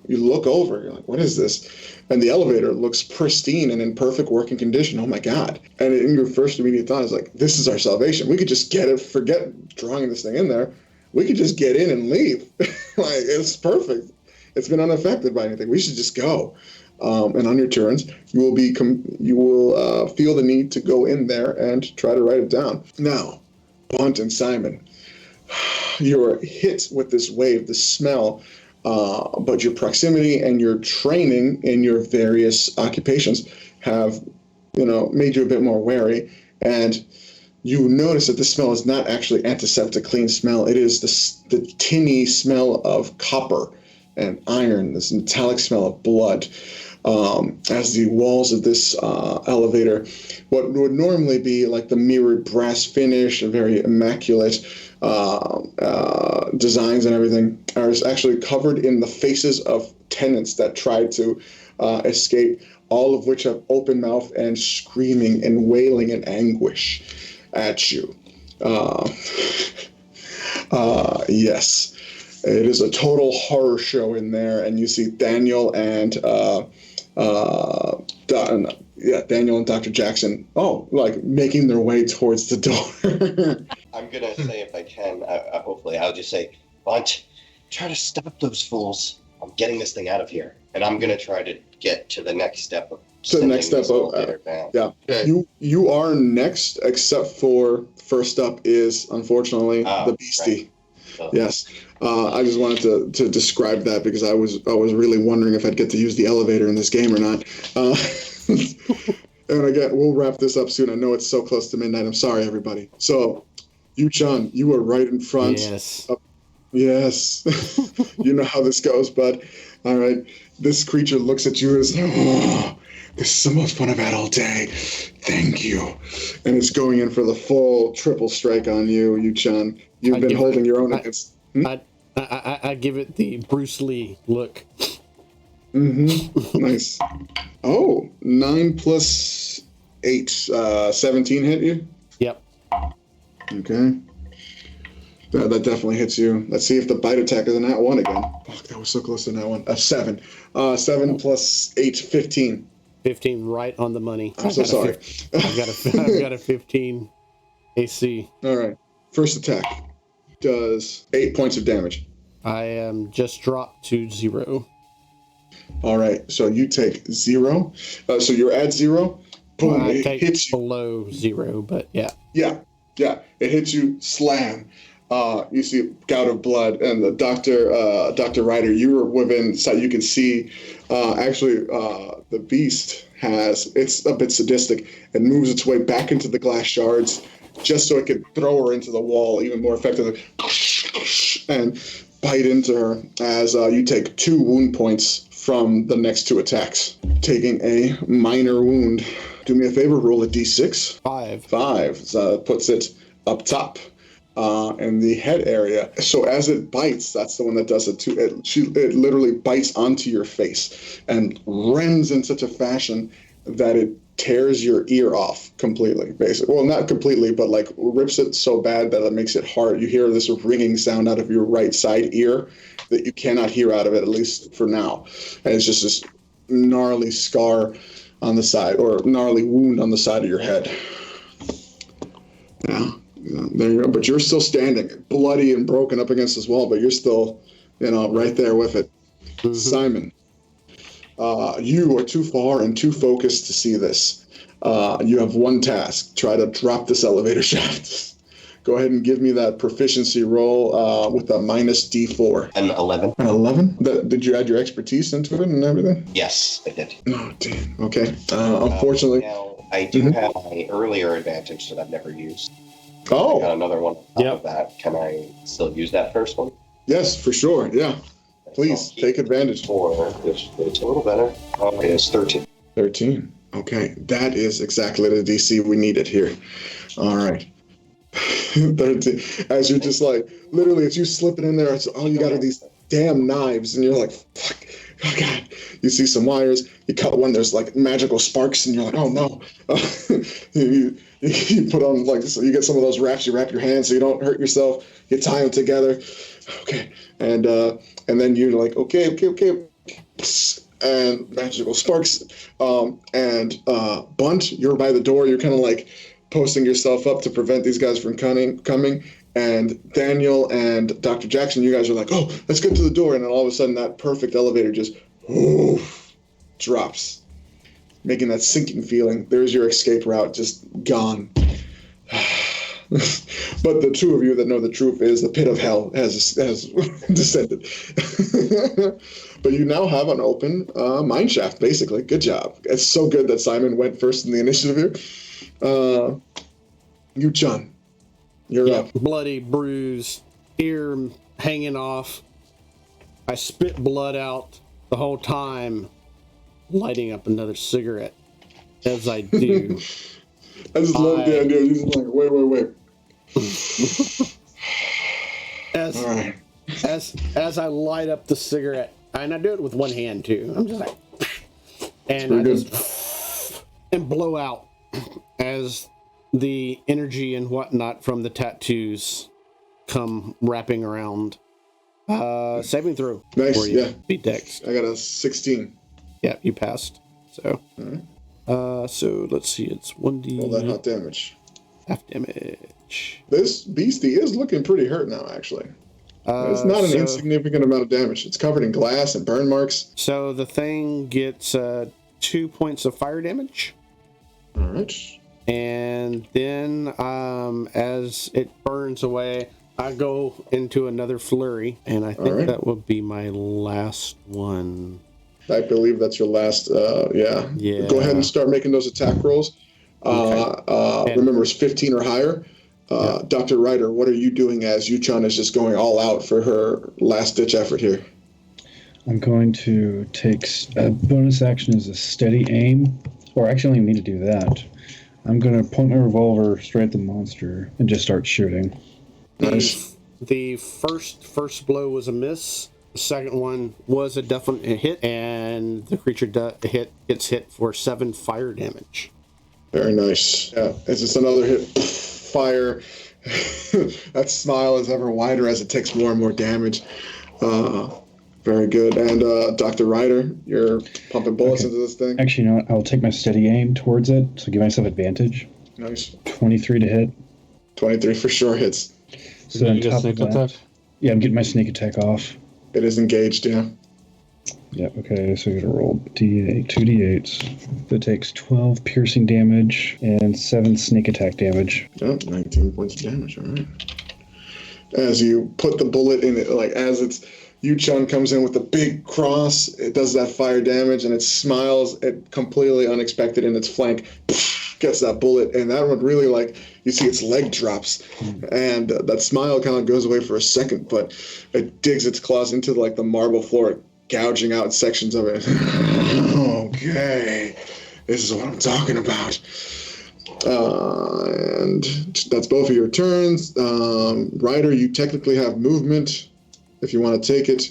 you look over, you're like, what is this? And the elevator looks pristine and in perfect working condition. Oh my God. And in your first immediate thought is like, this is our salvation. We could just get it, forget drawing this thing in there. We could just get in and leave. Like, it's perfect. It's been unaffected by anything. We should just go. And on your turns, you will feel the need to go in there and try to write it down. Now, Bunt and Simon, you're hit with this wave, this smell, but your proximity and your training in your various occupations have, made you a bit more wary. And you notice that this smell is not actually antiseptic clean smell. It is the tinny smell of copper and iron, this metallic smell of blood. As the walls of this elevator, what would normally be like the mirrored brass finish and very immaculate designs and everything, are actually covered in the faces of tenants that tried to escape, all of which have open mouth and screaming and wailing in anguish at you. Yes, it is a total horror show in there, and you see Daniel and Daniel and Dr. Jackson, making their way towards the door. I'm going to say, if I can, hopefully, I'll just say, Bunt, try to stop those fools. I'm getting this thing out of here. And I'm going to try to get to the next step of down. Yeah. Okay. You are next, except for first up is, unfortunately, the beastie. Right. So. Yes. I just wanted to describe that because I was really wondering if I'd get to use the elevator in this game or not. And again, we'll wrap this up soon. I know it's so close to midnight. I'm sorry, everybody. So, Yu-chan, you are right in front. Yes. Yes. You know how this goes, bud. All right. This creature looks at you as, oh, this is the most fun I've had all day. Thank you. And it's going in for the full triple strike on you, Yu-chan. You've been holding your own against... I give it the Bruce Lee look. Mm-hmm. Nice. Oh, 9 plus 8, 17 hit you? Yep. Okay. That definitely hits you. Let's see if the bite attack is in that one again. Fuck, that was so close to that one. 7. 7 plus 8, 15. 15 right on the money. I'm so sorry. I've got a 15 AC. All right. First attack does 8 points of damage. I am just dropped to 0. All right. So you take 0. So you're at 0. Boom. I it take hits you. Below 0, but yeah. Yeah. It hits you. Slam. You see a gout of blood, and the Dr. Ryder, you were within sight. You can see, the beast it's a bit sadistic. It moves its way back into the glass shards just so it can throw her into the wall even more effectively and bite into her as you take 2 wound points from the next 2 attacks. Taking a minor wound. Do me a favor, roll a d6. 5. 5. So that puts it up top. In the head area. So as it bites, that's the one that does it too. It literally bites onto your face and rends in such a fashion that it tears your ear off completely, basically. Well, not completely, but like rips it so bad that it makes it hard. You hear this ringing sound out of your right side ear that you cannot hear out of it, at least for now. And it's just this gnarly scar on the side, or gnarly wound on the side of your head. Now, There you go. But you're still standing, bloody and broken up against this wall, but you're still, right there with it. Mm-hmm. Simon, you are too far and too focused to see this. You have one task. Try to drop this elevator shaft. Go ahead and give me that proficiency roll with a minus D4. An 11. An 11? Did you add your expertise into it and everything? Yes, I did. Oh, damn. Okay. Unfortunately. Now, I do have my earlier advantage that I've never used. Oh. I got another one of that. Can I still use that first one? Yes, for sure. Yeah. Please, take advantage. It's a little better. It's 13. 13. Okay. That is exactly the DC we needed here. All right. 13. As you're just like, literally, it's you slipping in there. It's all you got are these damn knives, and you're like, fuck, oh god. You see some wires. You cut one. There's like magical sparks, and you're like, oh no. You put on so you get some of those wraps. You wrap your hands so you don't hurt yourself. You tie them together. Okay, and then you're like, okay, and magical sparks. And Bunt, you're by the door. You're kind of like posting yourself up to prevent these guys from coming. And Daniel and Dr. Jackson, you guys are like, oh, let's get to the door. And then all of a sudden, that perfect elevator just drops, making that sinking feeling. There's your escape route, just gone. But the two of you that know the truth is the pit of hell has descended. But you now have an open mine shaft, basically. Good job. It's so good that Simon went first in the initiative here. Yu-chan, you're up. Bloody, bruised, ear hanging off. I spit blood out the whole time, lighting up another cigarette. As I do. I just love the idea. You're just like, wait. As I light up the cigarette, and I do it with one hand too. I'm just like, and I just and blow out as the energy and whatnot from the tattoos come wrapping around. Saving throw. Nice, yeah. Beat dex. I got a 16. Yeah, you passed. So, so let's see. It's 1d. All that hot damage. Half damage. This beastie is looking pretty hurt now, actually. It's not an insignificant amount of damage. It's covered in glass and burn marks. So the thing gets 2 points of fire damage. All right. And then as it burns away, I go into another flurry, and I think that will be my last one. I believe that's your last, yeah. Go ahead and start making those attack rolls. Okay. Remember, it's 15 or higher. Dr. Ryder, what are you doing as Yu-chan is just going all out for her last-ditch effort here? I'm going to take a bonus action as a steady aim, or actually I don't even need to do that. I'm going to point my revolver straight at the monster and just start shooting. Nice. The first blow was a miss. The second one was a definite hit, and the creature gets hit for 7 fire damage. Very nice. Yeah, it's just another hit. Fire. That smile is ever wider as it takes more and more damage. Very good. And Dr. Ryder, you're pumping bullets into this thing? Actually, you know what? I'll take my steady aim towards it, so give myself advantage. Nice. 23 to hit. 23 for sure hits. So on top of that, yeah, I'm getting my sneak attack off. It is engaged, yeah. Yep, okay, so I gotta roll D8, 2d8s. That takes 12 piercing damage and 7 sneak attack damage. Yep, 19 points of damage, all right. As you put the bullet in it, like as it's, Yu-chan comes in with the big cross, it does that fire damage, and it smiles at completely unexpected in its flank, gets that bullet, and that one really, like, you see its leg drops, and that smile kind of goes away for a second, but it digs its claws into, like, the marble floor, gouging out sections of it. Okay, this is what I'm talking about. And that's both of your turns. Ryder, you technically have movement if you want to take it.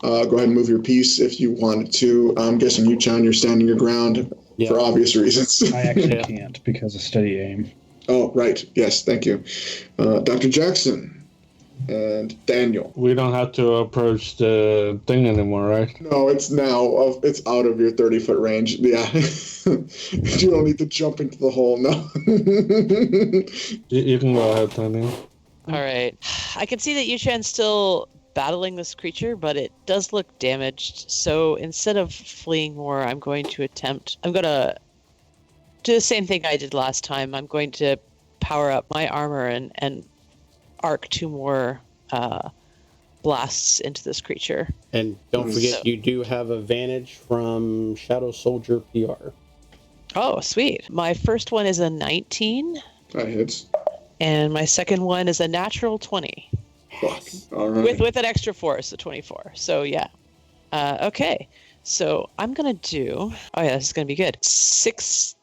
Go ahead and move your piece if you want to. I'm guessing Yu-chan, you're standing your ground for obvious reasons. I actually can't because of steady aim. Oh, right. Yes, thank you. Dr. Jackson. and Daniel. We don't have to approach the thing anymore, right? No, it's it's out of your 30-foot range. Yeah. You don't need to jump into the hole, no. You can go ahead, Daniel. All right. I can see that Yushan's still battling this creature, but it does look damaged. So instead of fleeing more, I'm going to do the same thing I did last time. I'm going to power up my armor and arc 2 more blasts into this creature. And don't forget, you do have advantage from Shadow Soldier PR. Oh, sweet. My first one is a 19. That hits. And my second one is a natural 20. Fuck. All right. With an extra 4, so 24. So, yeah. Okay. So, I'm going to do... Oh, yeah, this is going to be good. 6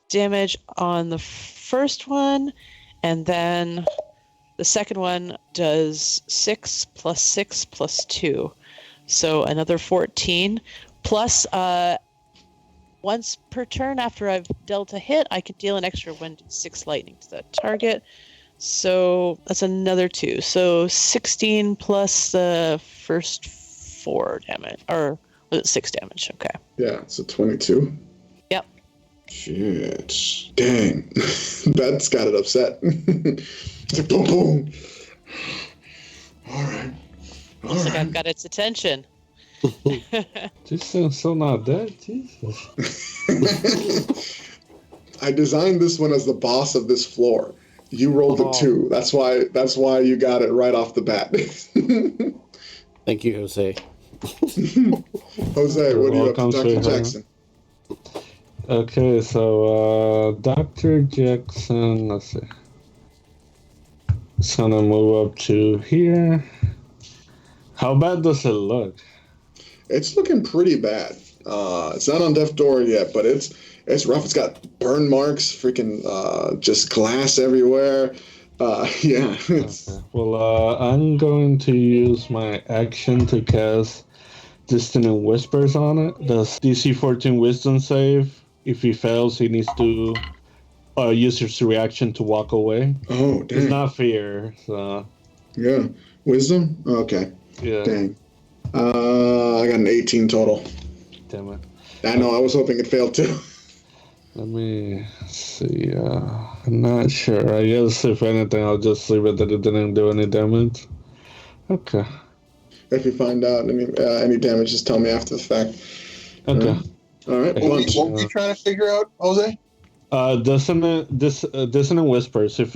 damage on the first one, and then the second one does 6 plus 6 plus 2. So, another 14. Plus, once per turn after I've dealt a hit, I can deal an extra 1d6 lightning to that target. So that's another 2. So 16 plus the first 4 damage. Or was it 6 damage? Okay. Yeah, so 22. Yep. Shit. Dang. That's got it upset. It's like boom, boom. All right. Looks like I've got its attention. Just so not dead, Jesus. I designed this one as the boss of this floor. You rolled a 2. That's why you got it right off the bat. Thank you, Jose. Jose, what do you have to Dr. Jackson? Okay, so Dr. Jackson, let's see. It's gonna move up to here. How bad does it look? It's looking pretty bad. It's not on death's door yet, but it's rough. It's got burn marks, freaking just glass everywhere. Yeah. Okay. Well, I'm going to use my action to cast Dissonant Whispers on it. Does DC 14 Wisdom save? If he fails, he needs to use his reaction to walk away. Oh, dang. It's not fear, so... Yeah. Wisdom? Okay. Yeah. Dang. I got an 18 total. Damn it. I know, I was hoping it failed too. Let me see. I'm not sure. I guess if anything, I'll just leave it that it didn't do any damage. Okay. If you find out any damage, just tell me after the fact. Okay. All right. What were you trying to figure out, Jose? Dissonant Whispers. If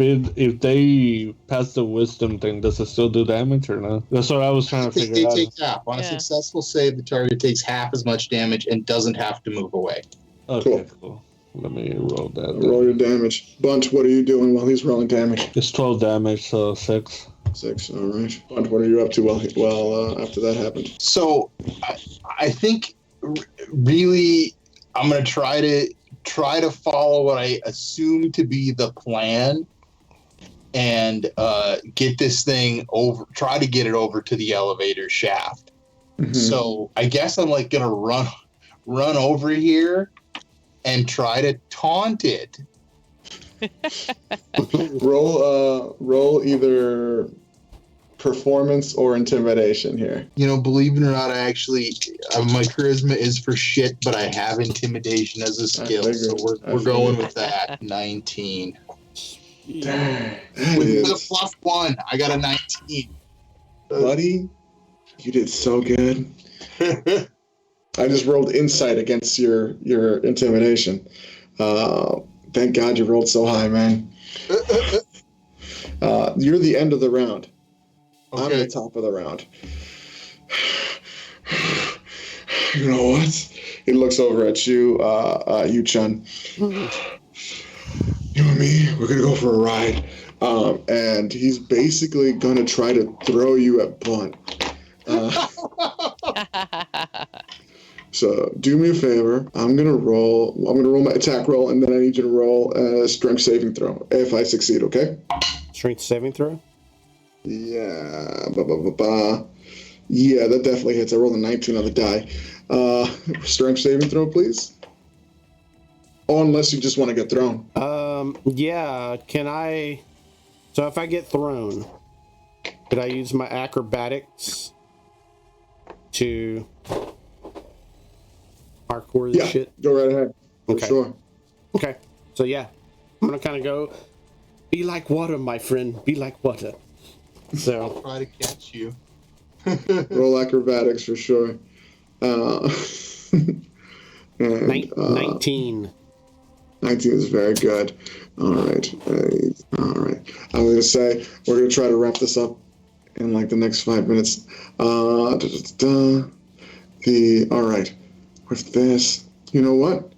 they pass the wisdom thing, does it still do damage or not? That's what I was trying to figure out. They take half. On a successful save, the target takes half as much damage and doesn't have to move away. Okay, cool. Let me roll that. Roll your damage. Bunt, what are you doing while he's rolling damage? It's 12 damage, so 6. 6, all right. Bunt, what are you up to while after that happened? So, I think really I'm going to try to follow what I assume to be the plan and get this thing over, try to get it over to the elevator shaft. Mm-hmm. So I guess I'm like going to run over here and try to taunt it. Roll either performance or intimidation here. You know, believe it or not, I actually my charisma is for shit, but I have intimidation as a skill, so we're going with that. 19. Dang, with a +1, I got a 19. Buddy, you did so good. I just rolled insight against your intimidation. Thank God you rolled so high, man. You're the end of the round. Okay. I'm the top of the round. You know what? He looks over at you, Yu-Chun. You and me, we're going to go for a ride. And he's basically going to try to throw you at Bunt. So do me a favor. I'm gonna roll my attack roll, and then I need you to roll a strength saving throw if I succeed. Okay? Strength saving throw. Yeah. Yeah, that definitely hits. I rolled a 19 on the die. Strength saving throw, please. Oh, unless you just want to get thrown. Yeah. Can I? So if I get thrown, Could I use my acrobatics to parkour this shit? Go right ahead. For Okay. sure. Okay. So yeah, I'm gonna kind of go. Be like water, my friend. Be like water. So Try to catch you. Roll acrobatics for sure. And, 19. 19 is very good. All right. All right. I'm going to say we're going to try to wrap this up in like the next 5 minutes. All right. With this, you know what?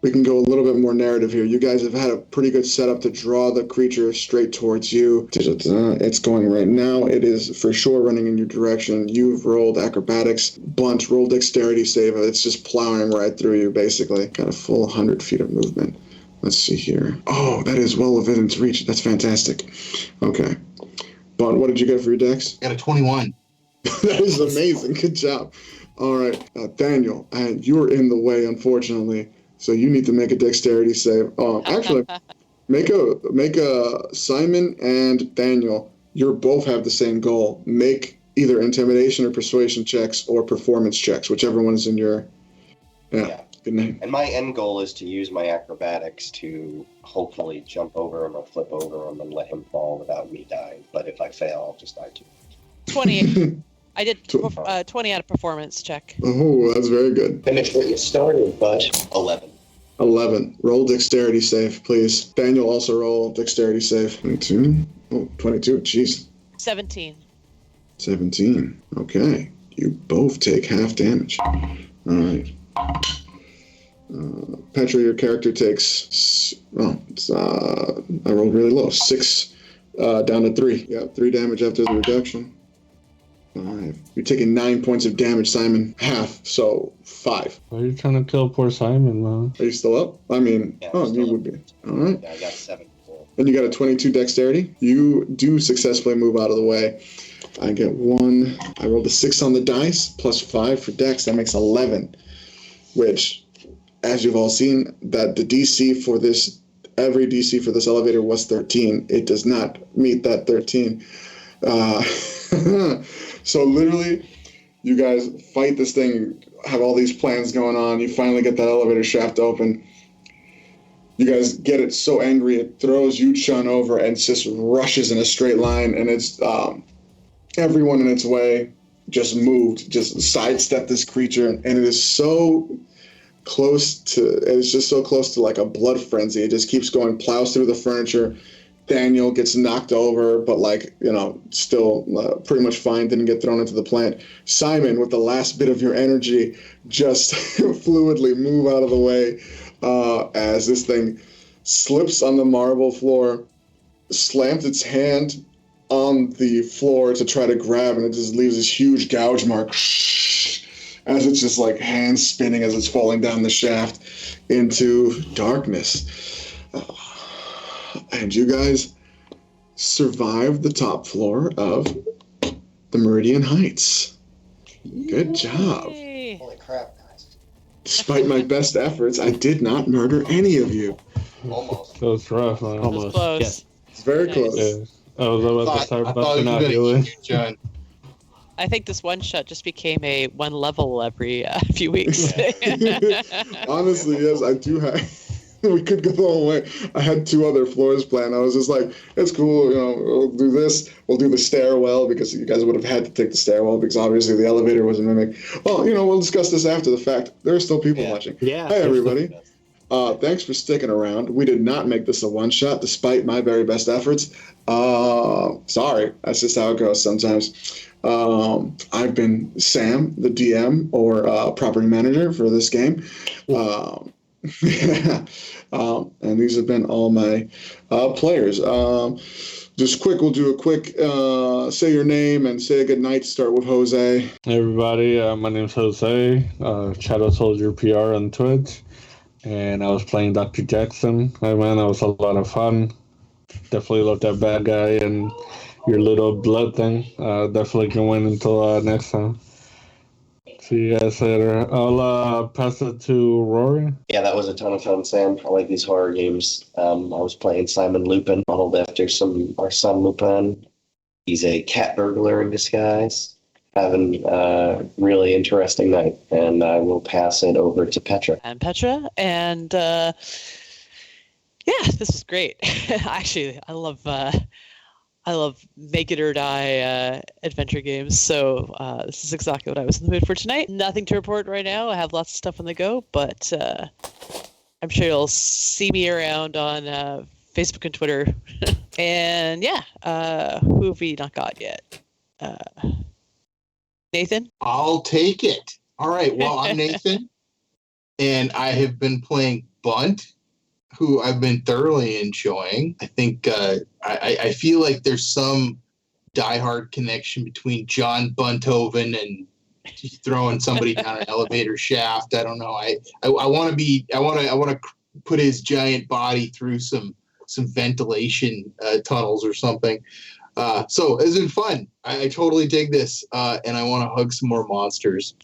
We can go a little bit more narrative here. You guys have had a pretty good setup to draw the creature straight towards you. It's going right now. It is for sure running in your direction. You've rolled acrobatics. Blunt, roll dexterity save. It's just plowing right through you, basically. Got a full 100 feet of movement. Let's see here. Oh, that is well within its reach. That's fantastic. Okay. Blunt, what did you get for your dex? Got a 21. That is amazing. Good job. All right. Daniel, you're in the way, unfortunately. So you need to make a dexterity save. Actually, make a Simon and Daniel. You both have the same goal. Make either intimidation or persuasion checks or performance checks, whichever one is in your. Yeah. Good night. And my end goal is to use my acrobatics to hopefully jump over him or flip over him and let him fall without me dying. But if I fail, I'll just die too. 20. I did 20 out of performance check. Oh, that's very good. Finish what you started, but 11. 11. Roll dexterity save, please. Daniel, also roll dexterity save. 22. Oh, 22. Jeez. 17. 17. Okay. You both take half damage. All right. Petra, your character takes. I rolled really low. 6 down to 3. Yeah, 3 damage after the reduction. 5. You're taking 9 points of damage, Simon. Half, so 5. Why are you trying to kill poor Simon, man? Are you still up? I mean, Yeah, you would be. All right. Yeah, I got 7. And you got a 22 dexterity. You do successfully move out of the way. I get 1. I rolled a 6 on the dice, plus 5 for dex. That makes 11. Which, as you've all seen, that the DC for this, every DC for this elevator was 13. It does not meet that 13. So literally, you guys fight this thing, have all these plans going on. You finally get that elevator shaft open. You guys get it so angry, it throws you, Chun, over and just rushes in a straight line. And it's everyone in its way just moved, just sidestepped this creature. And it is so close to, it's just so close to like a blood frenzy. It just keeps going, plows through the furniture. Daniel gets knocked over, but still pretty much fine, didn't get thrown into the plant. Simon, with the last bit of your energy, just fluidly move out of the way as this thing slips on the marble floor, slams its hand on the floor to try to grab, and it just leaves this huge gouge mark as it's just like hands spinning as it's falling down the shaft into darkness. And you guys survived the top floor of the Meridian Heights. Good job. Yay. Holy crap, guys. Despite my best efforts, I did not murder any of you. Almost. That was rough, man. That was close. Yes. It's very Nice. close. Yeah. I was about to start I thought busting you out were going to healing. eat you, John. I think this one shot just became a one level every few weeks. Honestly, yes, I do have. We could go the whole way. I had 2 other floors planned. I was just like, it's cool, we'll do this. We'll do the stairwell because you guys would have had to take the stairwell because obviously the elevator was a mimic. Well, we'll discuss this after the fact. There are still people watching. Yeah. Hey, everybody. Thanks for sticking around. We did not make this a one-shot despite my very best efforts. Sorry. That's just how it goes sometimes. I've been Sam, the DM or property manager for this game. And these have been all my players. We'll do a quick say your name and say a good night. Start with Jose. Hey everybody, my name's Jose, Shadow Soldier PR on Twitch, and I was playing Dr. Jackson. Hey man, that was a lot of fun. Definitely love that bad guy and your little blood thing. Definitely can win until next time. See you guys later. I'll pass it to Rory. Yeah, that was a ton of fun, Sam. I like these horror games. I was playing Simon Lupin, modeled after our son Lupin. He's a cat burglar in disguise, having a really interesting night, and I will pass it over to Petra. I'm Petra, and this is great. Actually, I love make it or die adventure games, so this is exactly what I was in the mood for tonight. Nothing to report right now. I have lots of stuff on the go, but I'm sure you'll see me around on Facebook and Twitter. And who have we not got yet? Nathan? I'll take it. All right. Well, I'm Nathan, and I have been playing Bunt, who I've been thoroughly enjoying. I think I feel like there's some diehard connection between John Bunthoven and throwing somebody down an elevator shaft. I don't know. I want to put his giant body through some ventilation tunnels or something. So it's been fun. I totally dig this, and I want to hug some more monsters.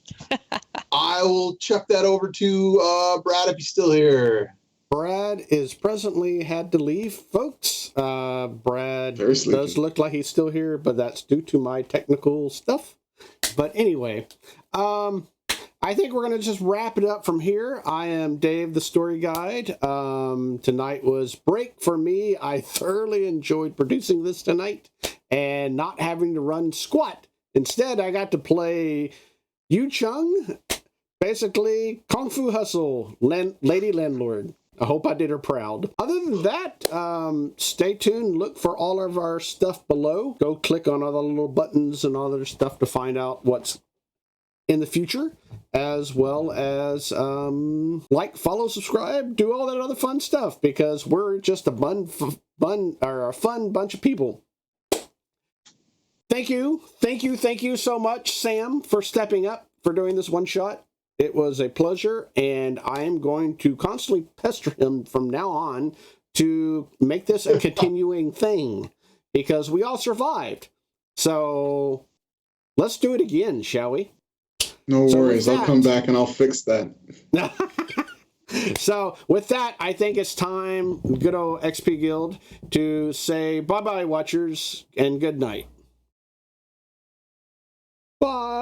I will chuck that over to Brad if he's still here. Brad is presently had to leave, folks. Brad does look like he's still here, but that's due to my technical stuff. But anyway, I think we're going to just wrap it up from here. I am Dave, the story guide. Tonight was break for me. I thoroughly enjoyed producing this tonight and not having to run squat. Instead, I got to play Yu Chung, basically Kung Fu Hustle, Lady Landlord. I hope I did her proud. Other than that, stay tuned. Look for all of our stuff below. Go click on all the little buttons and all other stuff to find out what's in the future, as well as like, follow, subscribe, do all that other fun stuff, because we're just a fun bunch of people. Thank you so much, Sam, for stepping up for doing this one shot. It was a pleasure, and I am going to constantly pester him from now on to make this a continuing thing, because we all survived. So let's do it again, shall we? No worries. I'll come back and I'll fix that. So with that, I think it's time, good old XP Guild, to say bye-bye, watchers, and good night. Bye.